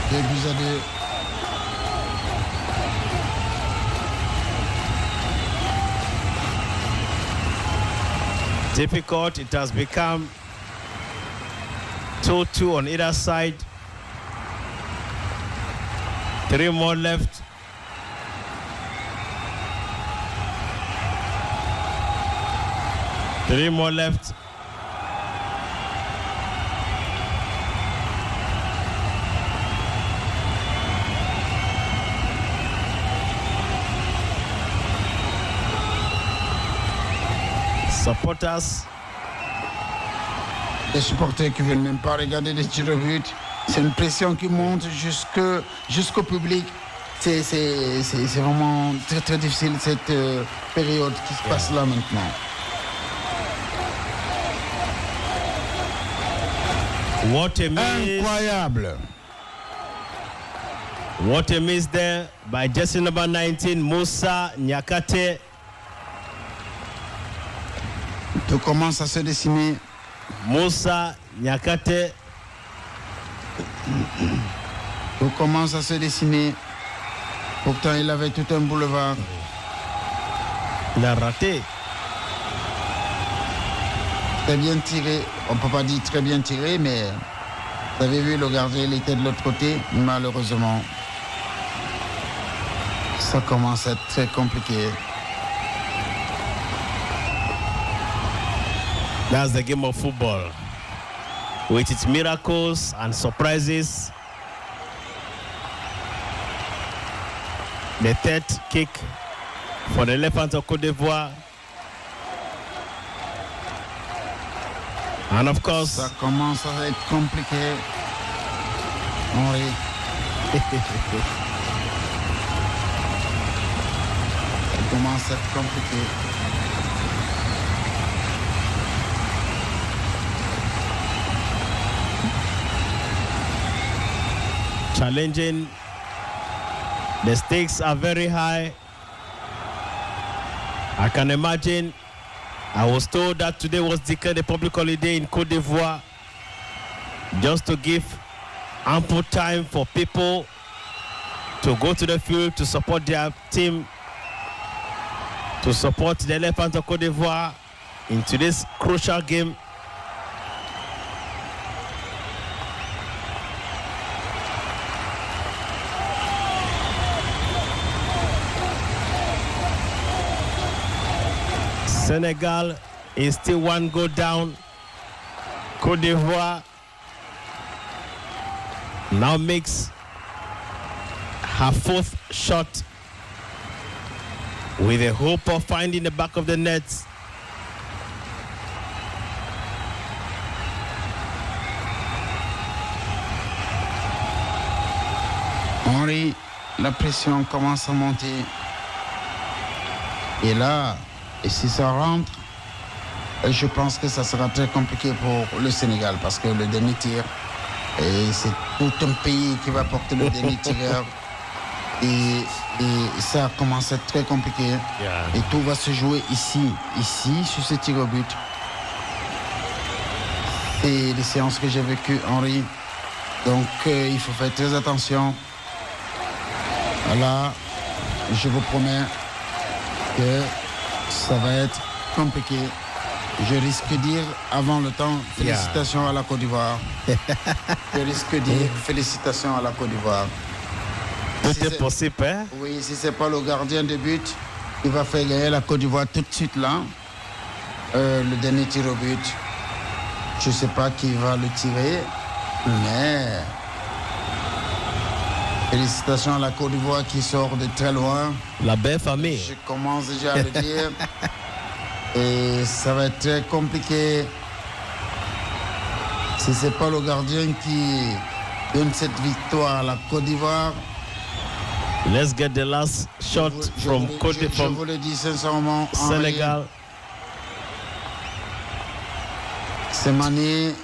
2 buts à 2. Difficult, it has become 2-2 on either side. 3 more left. Three more left. Supporters. Les supporters qui ne veulent même pas regarder les tirs au but. C'est une pression qui monte jusqu'au public. C'est vraiment très très difficile cette période qui se passe là maintenant. What a miss. Incroyable. What a miss there by jersey number 19, Moussa Niakate. Tout commence à se dessiner. Moussa Niakate. Tout commence à se dessiner. Pourtant, il avait tout un boulevard. Il a raté. Très bien tiré. On ne peut pas dire très bien tiré, mais vous avez vu, le gardien, il était de l'autre côté. Malheureusement, ça commence à être très compliqué. That's the game of football. With its miracles and surprises. The third kick for the Elephants of Cote d'Ivoire. And of course, ça commence à être compliqué. Oui. Ça commence à être compliqué. challenging. The stakes are very high. I can imagine. I was told that today was declared a public holiday in Cote d'Ivoire, just to give ample time for people to go to the field to support their team, to support the Elephants of Cote d'Ivoire in today's crucial game. Senegal is still one goal down. Cote d'Ivoire now makes her fourth shot with the hope of finding the back of the net. Henri, la pression commence à monter. Et là, et si ça rentre, je pense que ça sera très compliqué pour le Sénégal parce que le dernier tir, et c'est tout un pays qui va porter le dernier tireur. Et ça commence à être très compliqué. Yeah. Et tout va se jouer ici, sur ce tir au but. C'est les séances que j'ai vécues, Henri. Donc, il faut faire très attention. Voilà, je vous promets que ça va être compliqué. Je risque de dire avant le temps, félicitations à la Côte d'Ivoire. Je risque de dire félicitations à la Côte d'Ivoire. Tout est possible, hein? Oui, si c'est pas le gardien de but, il va faire gagner la Côte d'Ivoire tout de suite là. Le dernier tir au but, je sais pas qui va le tirer, mais félicitations à la Côte d'Ivoire qui sort de très loin. La belle famille. Je commence déjà à le dire. Et ça va être très compliqué. Si c'est pas le gardien qui donne cette victoire à la Côte d'Ivoire. Let's get the last shot from Cote d'Ivoire. Je vous le dis sincèrement, Senegal. C'est Mané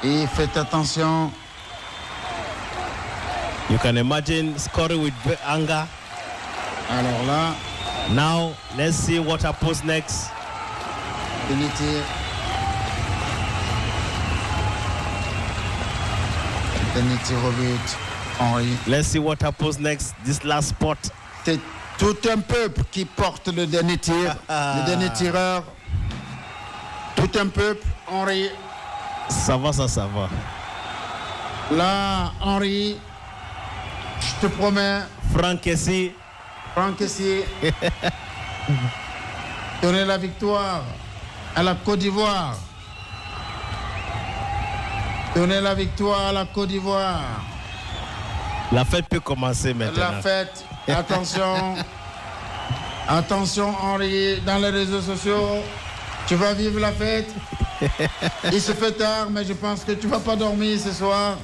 et faites attention. You can imagine scoring with anger. Alors là, now let's see what happens next. Unité. Unité au but, Henri. Let's see what happens next. This last spot. C'est tout un peuple qui porte le dernier tir, le dernier tireur. Tout un peuple, Henri. Ça va, ça va. Là, Henri, je te promets. Franck ici. Donner la victoire à la Côte d'Ivoire. Donner la victoire à la Côte d'Ivoire. La fête peut commencer maintenant. La fête, attention. Attention, Henri, dans les réseaux sociaux, tu vas vivre la fête. Il se fait tard, mais je pense que tu vas pas dormir ce soir.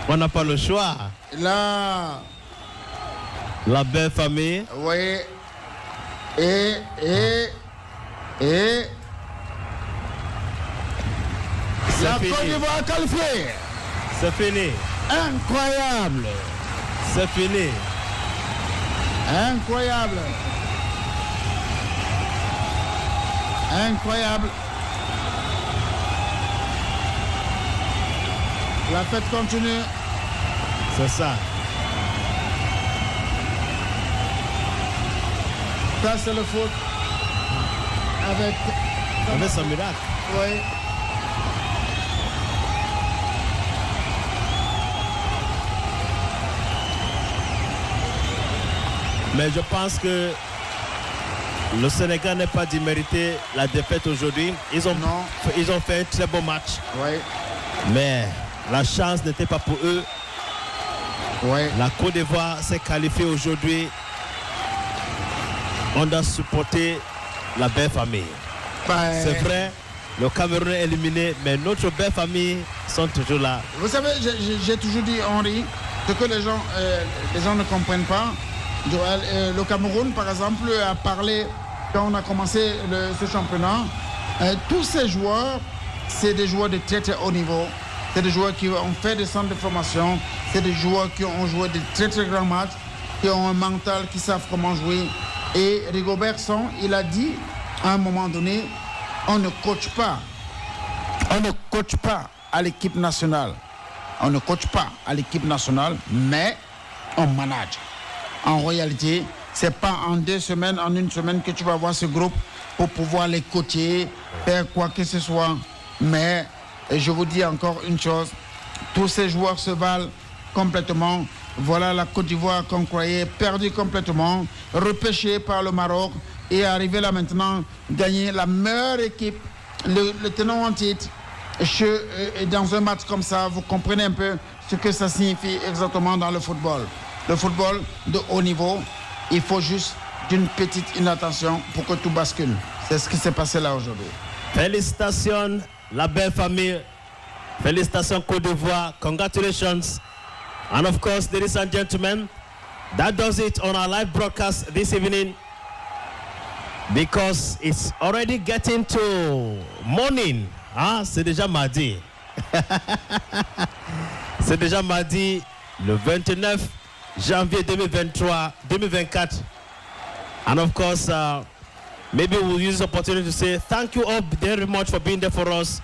On n'a pas le choix. Là. La belle famille. Oui. Et la Côte d'Ivoire qualifiée. C'est fini. Incroyable. C'est fini. Incroyable. Incroyable. La fête continue. C'est ça. Ça, c'est le foot. Avec son miracle. Oui. Mais je pense que le Sénégal n'est pas démérité la défaite aujourd'hui. Ils ont fait un très bon match. Oui. Mais la chance n'était pas pour eux. Oui. La Côte d'Ivoire s'est qualifiée aujourd'hui. On doit supporter la belle famille. C'est vrai, le Cameroun est éliminé, mais notre belle famille sont toujours là. Vous savez, j'ai toujours dit, Henri, ce que les gens ne comprennent pas. Le Cameroun, par exemple, a parlé, quand on a commencé ce championnat, tous ces joueurs, c'est des joueurs de très très haut niveau. C'est des joueurs qui ont fait des centres de formation. C'est des joueurs qui ont joué de très très grands matchs, qui ont un mental, qui savent comment jouer. Et Rigobert Song, il a dit, à un moment donné, on ne coach pas. On ne coach pas à l'équipe nationale. On ne coach pas à l'équipe nationale, mais on manage. En réalité, ce n'est pas en 2 semaines, en 1 semaine que tu vas voir ce groupe pour pouvoir les coacher, faire quoi que ce soit. Mais je vous dis encore une chose, tous ces joueurs se valent complètement. Voilà la Côte d'Ivoire qu'on croyait perdue complètement, repêchée par le Maroc et arriver là maintenant, gagner la meilleure équipe, le tenant en titre. Dans un match comme ça, vous comprenez un peu ce que ça signifie exactement dans le football. Le football de haut niveau, il faut juste d'une petite inattention pour que tout bascule. C'est ce qui s'est passé là aujourd'hui. Félicitations, la belle famille. Félicitations, Côte d'Ivoire. Congratulations. And of course, ladies and gentlemen, that does it on our live broadcast this evening, because it's already getting to morning. Ah, c'est déjà mardi. C'est déjà mardi, le 29 janvier 2024. And of course, maybe we'll use this opportunity to say thank you all very much for being there for us.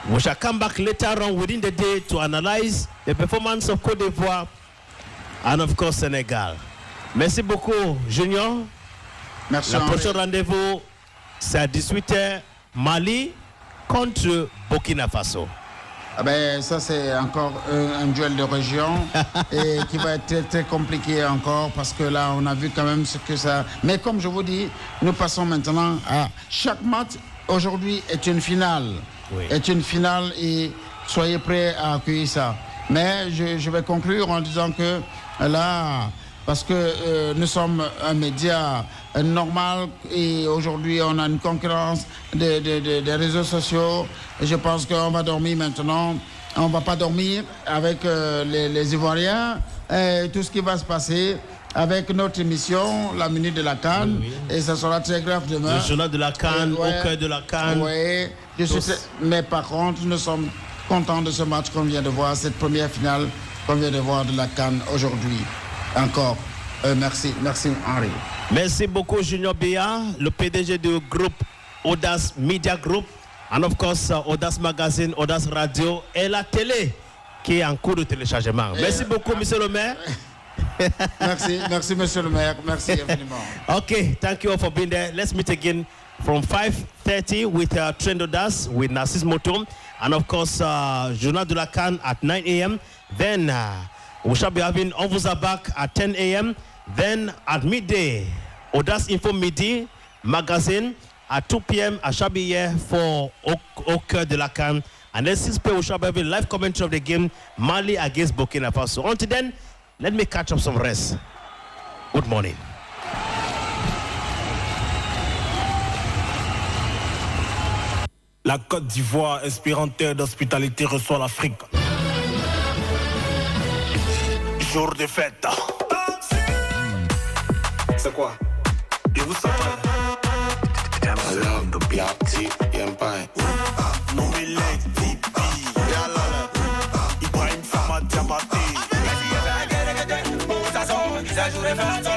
We shall come back later on within the day to analyze the performance of Cote d'Ivoire and of course Senegal. Merci beaucoup, Junior. Merci. Le prochain rendez-vous, c'est à 18h, Mali contre Burkina Faso. Ah ben, ça, c'est encore un duel de région et qui va être très, très compliqué encore parce que là, on a vu quand même ce que ça... Mais comme je vous dis, nous passons maintenant à chaque match. Aujourd'hui est une finale. Oui. Est une finale et soyez prêts à accueillir ça. Mais je vais conclure en disant que là, parce que nous sommes un média normal et aujourd'hui on a une concurrence des réseaux sociaux. Et je pense qu'on va dormir maintenant. On ne va pas dormir avec les Ivoiriens. Et tout ce qui va se passer avec notre émission, la minute de la CAN. Oui. Et ça sera très grave demain. Le journal de la CAN, au cœur de la CAN. Oui, mais par contre, nous sommes contents de ce match qu'on vient de voir, cette première finale qu'on vient de voir de la CAN aujourd'hui. Encore, merci Henri. Merci beaucoup Junior Béa, le PDG du groupe AUDACE Media Group, and of course AUDACE Magazine, AUDACE Radio et la télé qui est en cours de téléchargement. Merci beaucoup Monsieur le maire. Merci Monsieur le maire, merci infiniment. Okay, thank you all for being there. Let's meet again from 5:30 with Trend AUDACE with Narcisse Moto, and of course Journal de la CAN at 9 a.m. Then we shall be having On vous a back at 10 a.m. Then at midday, AUDACE Info Midi Magazine at 2 p.m. I shall be here for Au cœur de la CAN. And then 6 p.m. we shall be having live commentary of the game Mali against Burkina Faso. Until then, let me catch up some rest. Good morning. La Côte d'Ivoire, inspirante terre d'hospitalité, reçoit l'Afrique. Jour de fête. C'est quoi? Et vous savez? I love the black tea, Empire. Non mais les pipi. Ibrahim Fama Diabaté. Ça joue les fêtes.